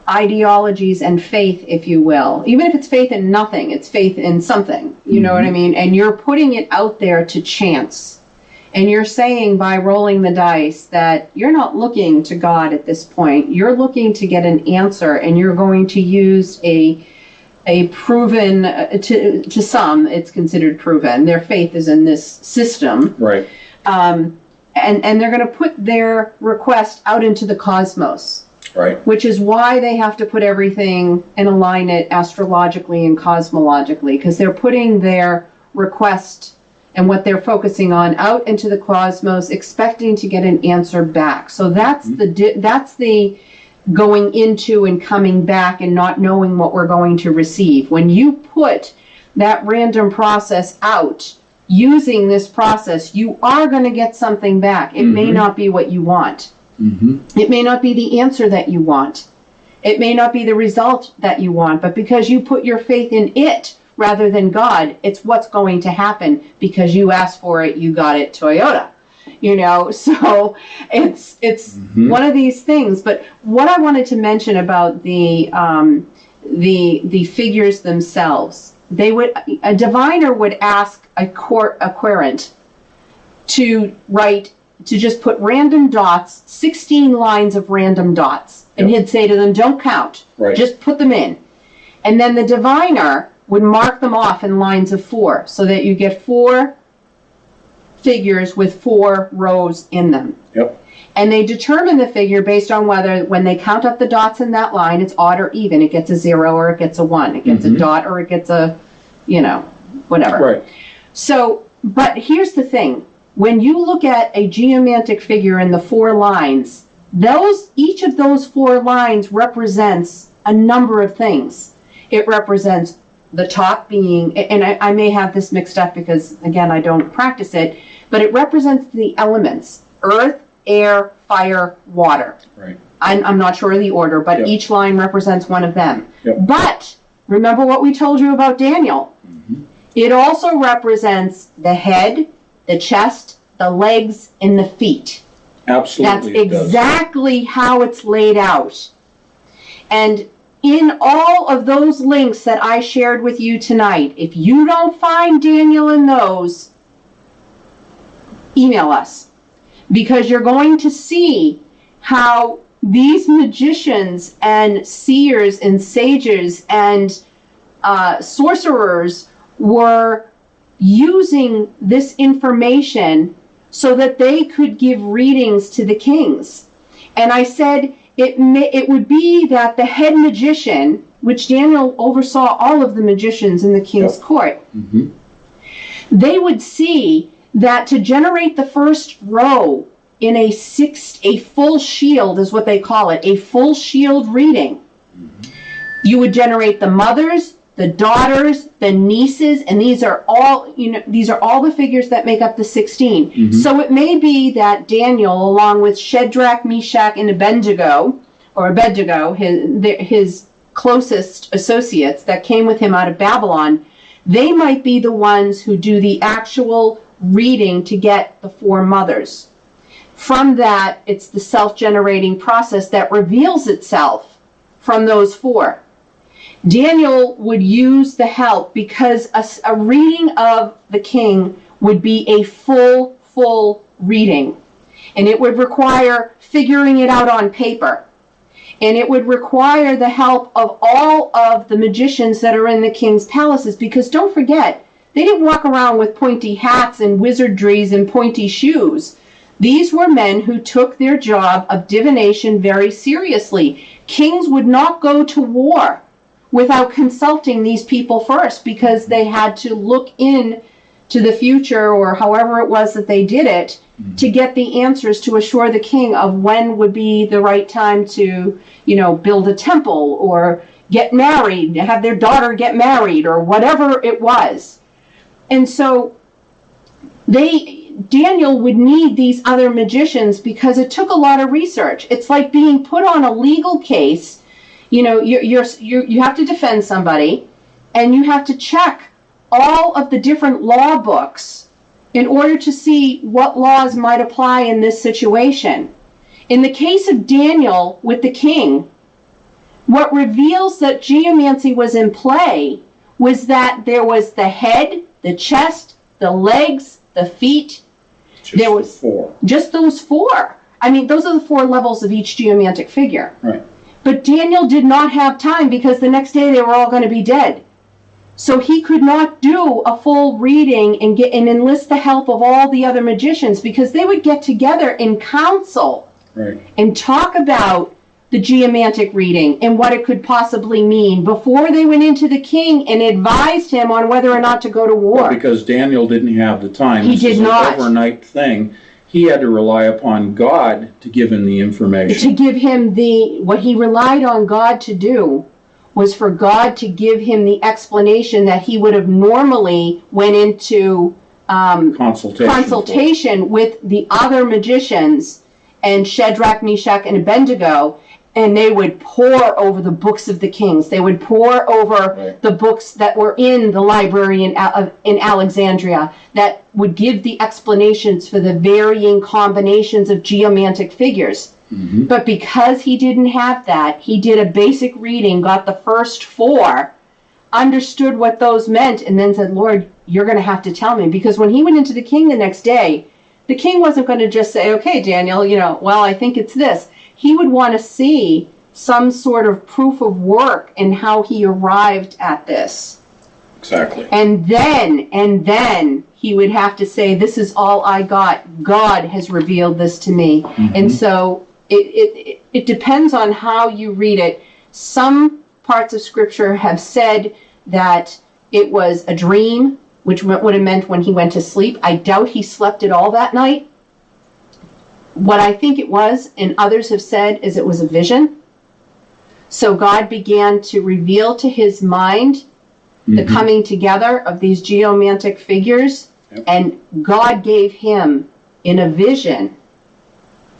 ideologies and faith, if you will, even if it's faith in nothing, it's faith in something, you know what I mean? And you're putting it out there to chance. And you're saying by rolling the dice that you're not looking to God at this point. You're looking to get an answer, and you're going to use a proven, to some, it's considered proven. Their faith is in this system. Right. And they're going to put their request out into the cosmos. Right. Which is why they have to put everything and align it astrologically and cosmologically, because they're putting their request and what they're focusing on out into the cosmos, expecting to get an answer back. So that's the going into and coming back and not knowing what we're going to receive. When you put that random process out, using this process, you are going to get something back. It may not be what you want. It may not be the answer that you want. It may not be the result that you want, but because you put your faith in it rather than God, it's what's going to happen because you asked for it, you got it, Toyota. You know, so it's one of these things. But what I wanted to mention about the figures themselves, a diviner would ask a querent to just put random dots, 16 lines of random dots. And he'd say to them, don't count, just put them in. And then the diviner would mark them off in lines of 4 so that you get 4 figures with 4 rows in them. Yep. And they determine the figure based on whether, when they count up the dots in that line, it's odd or even. It gets a 0 or it gets a 1. It gets a dot or it gets a, whatever. Right. So, but here's the thing. When you look at a geomantic figure in the 4 lines, each of those 4 lines represents a number of things. It represents the top being, and I may have this mixed up because, again, I don't practice it, but it represents the elements: earth, air, fire, water. Right. I'm not sure of the order, but each line represents one of them. Yep. But Remember what we told you about Daniel. It also represents the head, the chest, the legs, and the feet. Absolutely. That's exactly how it's laid out. And in all of those links that I shared with you tonight, if you don't find Daniel in those, email us. Because you're going to see how these magicians and seers and sages and sorcerers were using this information so that they could give readings to the kings. And I said it would be that the head magician, which Daniel oversaw all of the magicians in the king's court, they would see that to generate the first row in a full shield is what they call it, a full shield reading, you would generate the mothers, the daughters, the nieces, and these are all the figures that make up the 16. So it may be that Daniel, along with Shadrach, Meshach, and Abednego, his closest associates that came with him out of Babylon, they might be the ones who do the actual reading to get the four mothers. From that, it's the self-generating process that reveals itself from those four. Daniel would use the help because a reading of the king would be a full reading. And it would require figuring it out on paper. And it would require the help of all of the magicians that are in the king's palaces, because don't forget, they didn't walk around with pointy hats and wizardries and pointy shoes. These were men who took their job of divination very seriously. Kings would not go to war without consulting these people first, because they had to look in to the future, or however it was that they did it, to get the answers to assure the king of when would be the right time to, build a temple or get married, have their daughter get married, or whatever it was. And so Daniel would need these other magicians because it took a lot of research. It's like being put on a legal case. You have to defend somebody, and you have to check all of the different law books in order to see what laws might apply in this situation. In the case of Daniel with the king, what reveals that geomancy was in play was that there was the head, the chest, the legs, the feet. There was four. Just those four. I mean, those are the four levels of each geomantic figure. Right. But Daniel did not have time because the next day they were all going to be dead. So he could not do a full reading and enlist the help of all the other magicians, because they would get together in council and talk about the geomantic reading and what it could possibly mean before they went into the king and advised him on whether or not to go to war. Well, because Daniel didn't have the time. He did not. An overnight thing. He had to rely upon God to give him the information. To give him what he relied on God to do was for God to give him the explanation that he would have normally went into consultation with the other magicians and Shadrach, Meshach, and Abednego, and they would pore over the books of the kings. They would pore over the books that were in the library in Alexandria that would give the explanations for the varying combinations of geomantic figures. But because he didn't have that, he did a basic reading, got the first four, understood what those meant, and then said, Lord, you're going to have to tell me. Because when he went into the king the next day, the king wasn't going to just say, okay, Daniel, well, I think it's this. He would want to see some sort of proof of work in how he arrived at this. Exactly. And then he would have to say, this is all I got. God has revealed this to me. And so it depends on how you read it. Some parts of Scripture have said that it was a dream, which would have meant when he went to sleep. I doubt he slept at all that night. What I think it was, and others have said, is it was a vision. So God began to reveal to his mind the coming together of these geomantic figures, and God gave him in a vision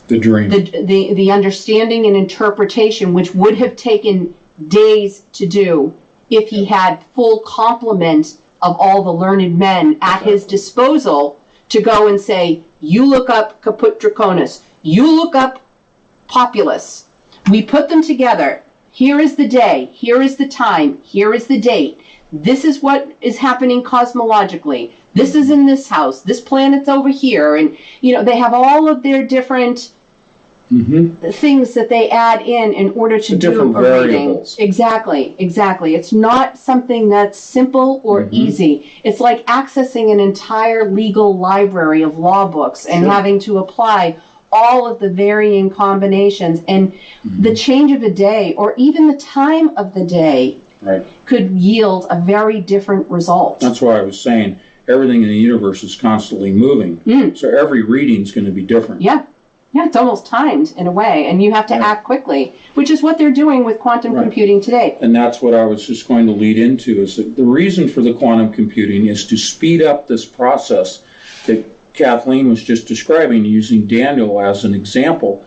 the dream, the understanding and interpretation, which would have taken days to do if he had full complement of all the learned men at his disposal to go and say, you look up Caput Draconis, you look up Populus. We put them together. Here is the day, here is the time, here is the date. This is what is happening cosmologically. This is in this house. This planet's over here. And, they have all of their different things that they add in order to do a variables. reading. Exactly. It's not something that's simple or easy. It's like accessing an entire legal library of law books and having to apply all of the varying combinations. And the change of a day, or even the time of the day, could yield a very different result. That's why I was saying everything in the universe is constantly moving. So every reading is going to be different. Yeah, it's almost timed in a way, and you have to act quickly, which is what they're doing with quantum computing today. And that's what I was just going to lead into, is that the reason for the quantum computing is to speed up this process that Kathleen was just describing, using Daniel as an example.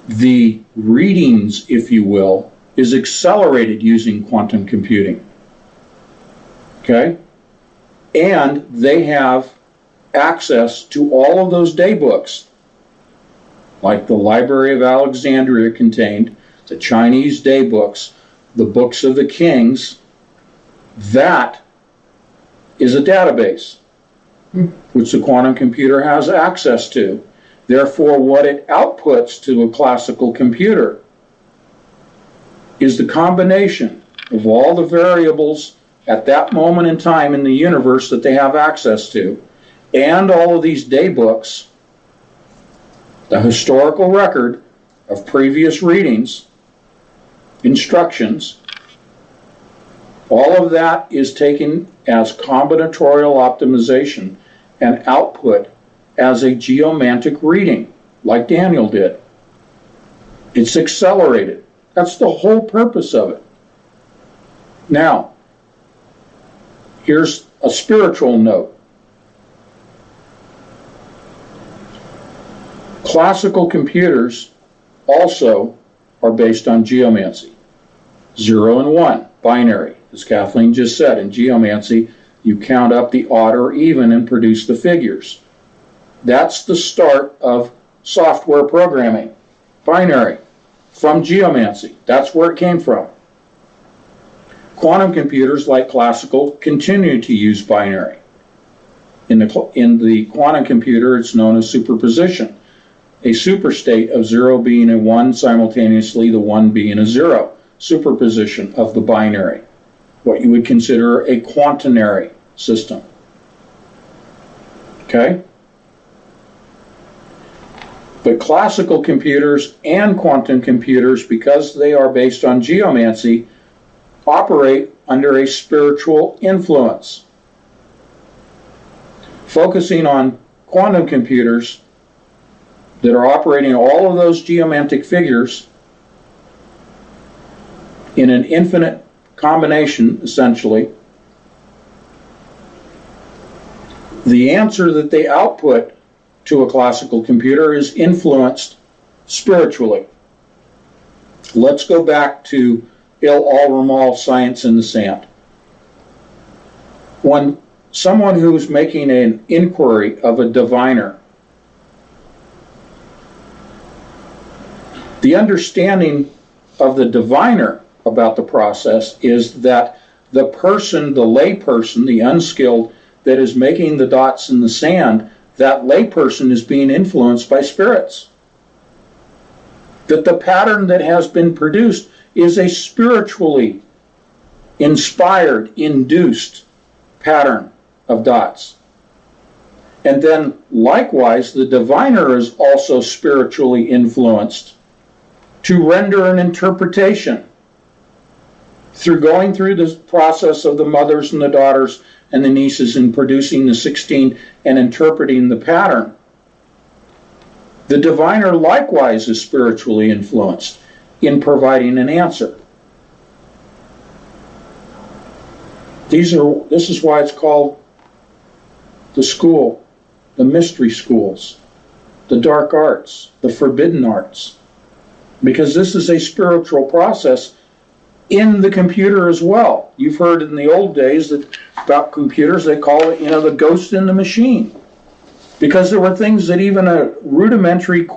The readings, if you will, is accelerated using quantum computing. Okay? And they have access to all of those day books, like the Library of Alexandria contained, the Chinese day books, the books of the kings. That is a database which the quantum computer has access to. Therefore, what it outputs to a classical computer is the combination of all the variables at that moment in time in the universe that they have access to, and all of these day books, the historical record of previous readings, instructions. All of that is taken as combinatorial optimization and output as a geomantic reading, like Daniel did. It's accelerated. That's the whole purpose of it. Now, here's a spiritual note. Classical computers also are based on geomancy. 0 and 1, binary. As Kathleen just said, in geomancy, you count up the odd or even and produce the figures. That's the start of software programming. Binary. From geomancy. That's where it came from. Quantum computers, like classical, continue to use binary. In the quantum computer, it's known as superposition. A superstate of 0 being a 1, simultaneously the 1 being a 0. Superposition of the binary. What you would consider a quaternary system. Okay? But classical computers and quantum computers, because they are based on geomancy, operate under a spiritual influence. Focusing on quantum computers that are operating all of those geomantic figures in an infinite combination, essentially, the answer that they output to a classical computer is influenced spiritually. Let's go back to Il-al-Ramal, Science in the Sand. When someone who's making an inquiry of a diviner, the understanding of the diviner about the process is that the person, the lay person, the unskilled that is making the dots in the sand, that layperson is being influenced by spirits. That the pattern that has been produced is a spiritually inspired, induced pattern of dots. And then likewise, the diviner is also spiritually influenced to render an interpretation through going through the process of the mothers and the daughters and the nieces in producing the 16 and interpreting the pattern. The diviner likewise is spiritually influenced in providing an answer. This is why it's called the school, the mystery schools, the dark arts, the forbidden arts, because this is a spiritual process in the computer as well. You've heard in the old days that about computers, they call it, the ghost in the machine. Because there were things that even a rudimentary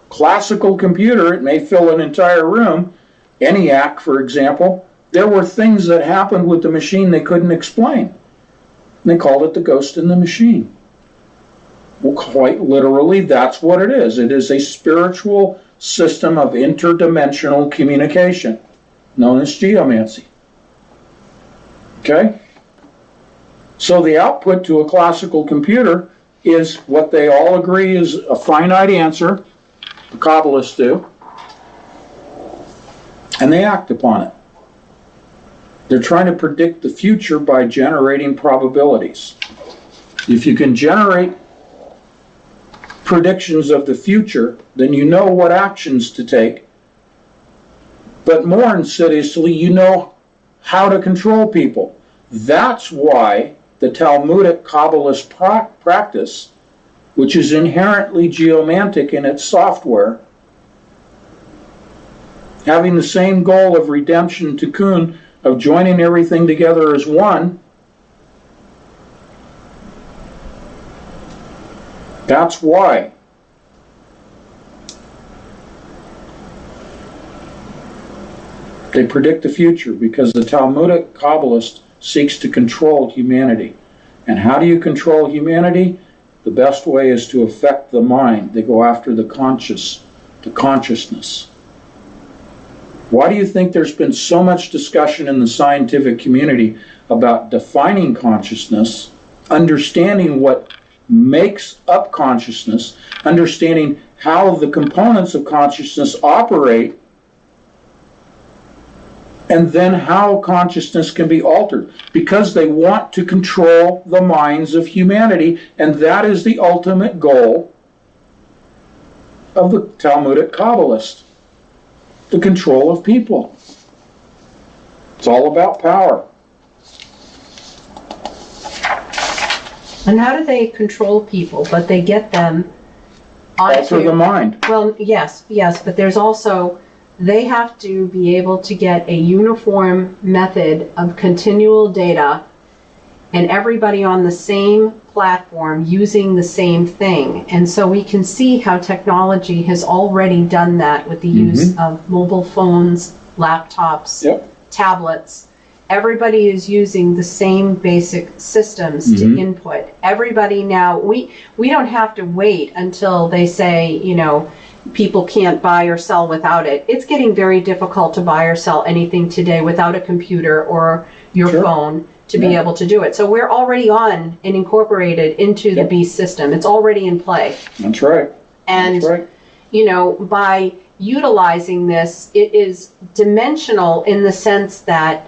classical computer, it may fill an entire room, ENIAC, for example, there were things that happened with the machine they couldn't explain. And they called it the ghost in the machine. Well, quite literally, that's what it is. It is a spiritual system of interdimensional communication, known as geomancy. Okay? So the output to a classical computer is what they all agree is a finite answer, the Kabbalists do, and they act upon it. They're trying to predict the future by generating probabilities. If you can generate predictions of the future, then you know what actions to take. But more insidiously, you know how to control people. That's why the Talmudic Kabbalist practice, which is inherently geomantic in its software, having the same goal of redemption, tikkun, of joining everything together as one, that's why. They predict the future, because the Talmudic Kabbalist seeks to control humanity. And how do you control humanity? The best way is to affect the mind. They go after the consciousness. Why do you think there's been so much discussion in the scientific community about defining consciousness, understanding what makes up consciousness, understanding how the components of consciousness operate, and then how consciousness can be altered? Because they want to control the minds of humanity, and that is the ultimate goal of the Talmudic Kabbalist, the control of people. It's all about power. And how do they control people? But they get them Alter the mind. Well, yes, but there's also, they have to be able to get a uniform method of continual data and everybody on the same platform using the same thing. And so we can see how technology has already done that with the use of mobile phones, laptops, tablets. Everybody is using the same basic systems to input. Everybody now, we don't have to wait until they say, people can't buy or sell without it. It's getting very difficult to buy or sell anything today without a computer or your phone to be able to do it. So we're already on and incorporated into the beast system. It's already in play. That's right. And, by utilizing this, it is dimensional in the sense that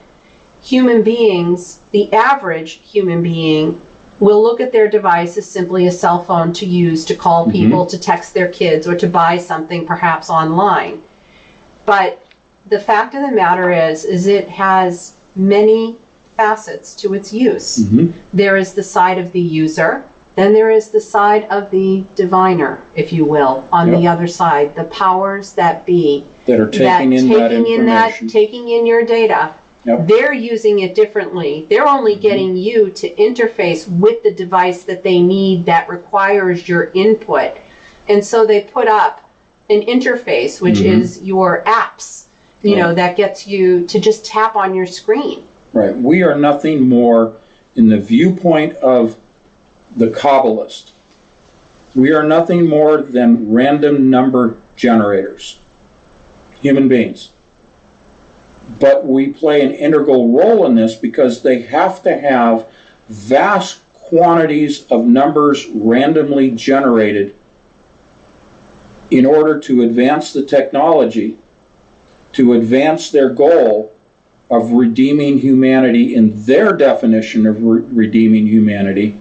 human beings, the average human being, will look at their device as simply a cell phone to use to call people, to text their kids, or to buy something perhaps online. But the fact of the matter is it has many facets to its use. There is the side of the user, then there is the side of the diviner, if you will, on the other side, the powers that be. That are taking in that information. Taking in your data. They're using it differently. They're only getting you to interface with the device that they need that requires your input. And so they put up an interface, which is your apps, that gets you to just tap on your screen. Right. We are nothing more, in the viewpoint of the Kabbalist, we are nothing more than random number generators, human beings. But we play an integral role in this because they have to have vast quantities of numbers randomly generated in order to advance the technology, to advance their goal of redeeming humanity in their definition of redeeming humanity,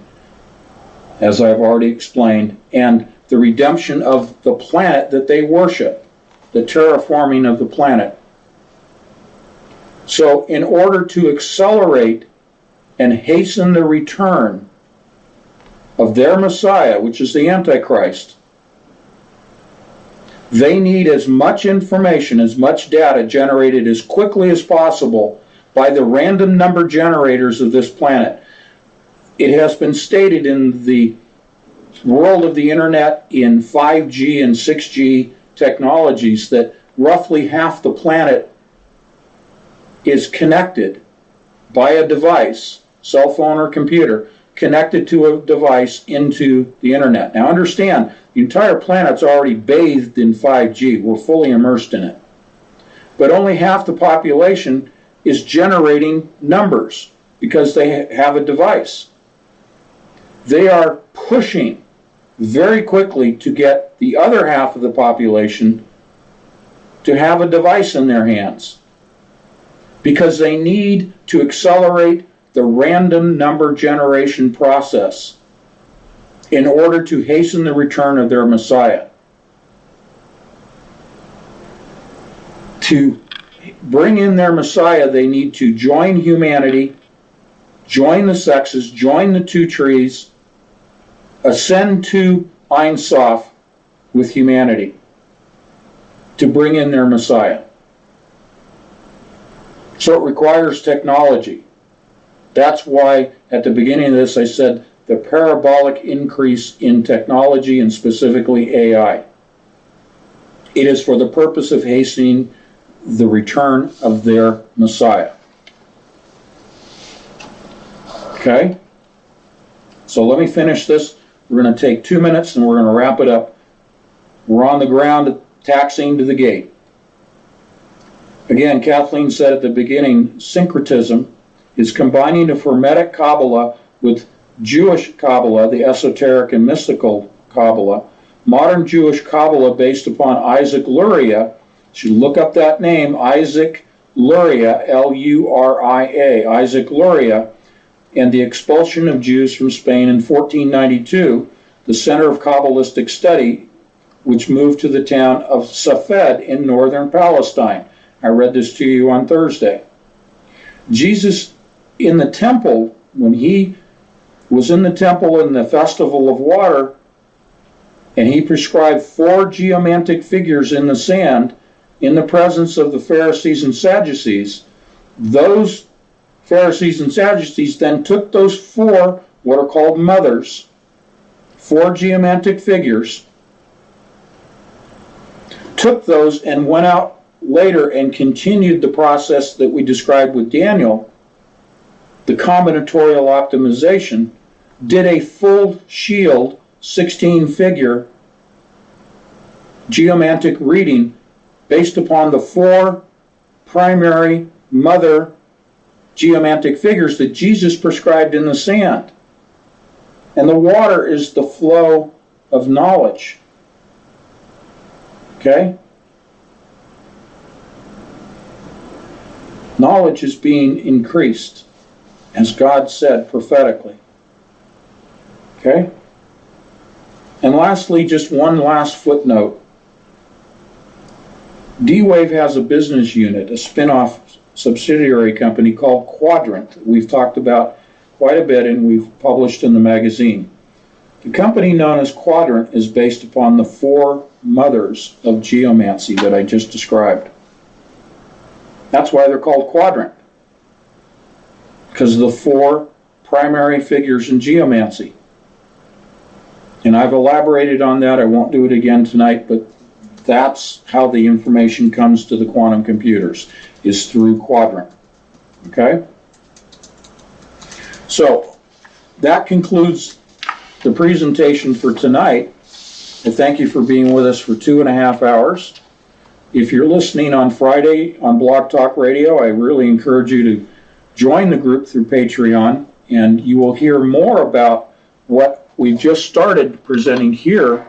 as I've already explained, and the redemption of the planet that they worship, the terraforming of the planet. So in order to accelerate and hasten the return of their Messiah, which is the Antichrist, They need as much information, as much data generated as quickly as possible by the random number generators of this planet. It has been stated in the world of the internet, in 5G and 6G technologies, that roughly half the planet is connected by a device, cell phone or computer, connected to a device into the internet. Now understand, the entire planet's already bathed in 5G. We're fully immersed in it. But only half the population is generating numbers because they have a device. They are pushing very quickly to get the other half of the population to have a device in their hands, because they need to accelerate the random number generation process in order to hasten the return of their Messiah. To bring in their Messiah, they need to join humanity, join the sexes, join the two trees, ascend to Ein Sof with humanity to bring in their Messiah. So it requires technology. That's why at the beginning of this I said the parabolic increase in technology, and specifically AI. It is for the purpose of hastening the return of their Messiah. Okay? So let me finish this. We're going to take 2 minutes and we're going to wrap it up. We're on the ground, taxiing to the gate. Again, Kathleen said at the beginning, syncretism is combining of Hermetic Kabbalah with Jewish Kabbalah, the esoteric and mystical Kabbalah. Modern Jewish Kabbalah based upon Isaac Luria. You should look up that name, Isaac Luria, L-U-R-I-A, Isaac Luria, and the expulsion of Jews from Spain in 1492, the center of Kabbalistic study, which moved to the town of Safed in northern Palestine. I read this to you on Thursday. Jesus in the temple, when he was in the temple in the festival of water, and he prescribed 4 geomantic figures in the sand in the presence of the Pharisees and Sadducees, those Pharisees and Sadducees then took those 4 what are called mothers, 4 geomantic figures, took those and went out later and continued the process that we described with Daniel, the combinatorial optimization, did a full shield 16-figure geomantic reading based upon the 4 primary mother geomantic figures that Jesus prescribed in the sand. And the water is the flow of knowledge. Okay? Knowledge is being increased, as God said prophetically. Okay? And lastly, just one last footnote. D-Wave has a business unit, a spin-off subsidiary company called Quadrant. We've talked about quite a bit and we've published in the magazine. The company known as Quadrant is based upon the 4 mothers of geomancy that I just described. That's why they're called Quadrant, because of the 4 primary figures in geomancy. And I've elaborated on that. I won't do it again tonight, but that's how the information comes to the quantum computers, is through Quadrant. Okay? So that concludes the presentation for tonight. I thank you for being with us for 2.5 hours. If you're listening on Friday on Blog Talk Radio, I really encourage you to join the group through Patreon, and you will hear more about what we've just started presenting here.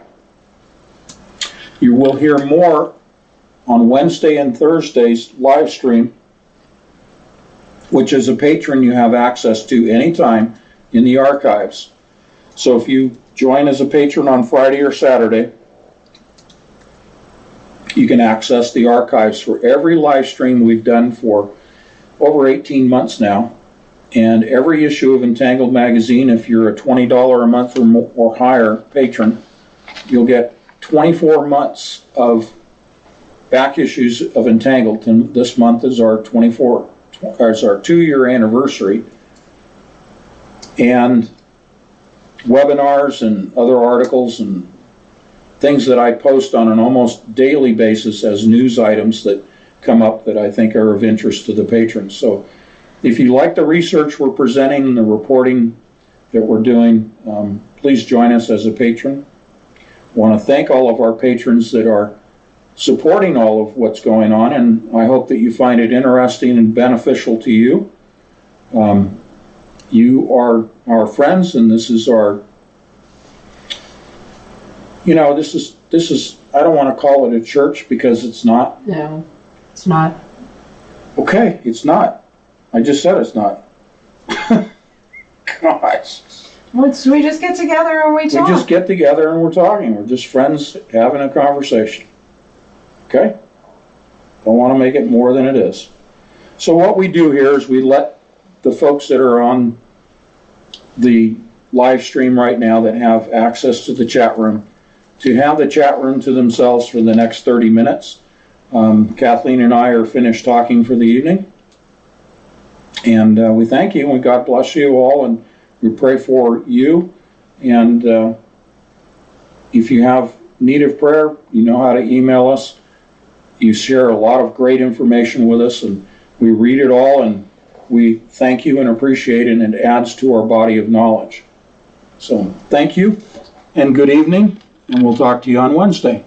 You will hear more on Wednesday and Thursday's live stream, which as a patron you have access to anytime in the archives. So if you join as a patron on Friday or Saturday, you can access the archives for every live stream we've done for over 18 months now, and every issue of Entangled magazine. If you're a $20 a month or higher patron, you'll get 24 months of back issues of Entangled, and this month is our 2-year anniversary. And webinars and other articles and things that I post on an almost daily basis as news items that come up that I think are of interest to the patrons. So if you like the research we're presenting and the reporting that we're doing, please join us as a patron. I want to thank all of our patrons that are supporting all of what's going on, and I hope that you find it interesting and beneficial to you. You are our friends, and this is our, this is, I don't want to call it a church because it's not. No, it's not. Okay, it's not. I just said it's not. Gosh. We just get together and we talk. We just get together and we're talking. We're just friends having a conversation. Okay? Don't want to make it more than it is. So what we do here is we let the folks that are on the live stream right now that have access to the chat room to have the chat room to themselves for the next 30 minutes. Kathleen and I are finished talking for the evening. And we thank you and God bless you all, and we pray for you. And if you have need of prayer, you know how to email us. You share a lot of great information with us, and we read it all, and we thank you and appreciate it, and it adds to our body of knowledge. So thank you, and good evening, and we'll talk to you on Wednesday.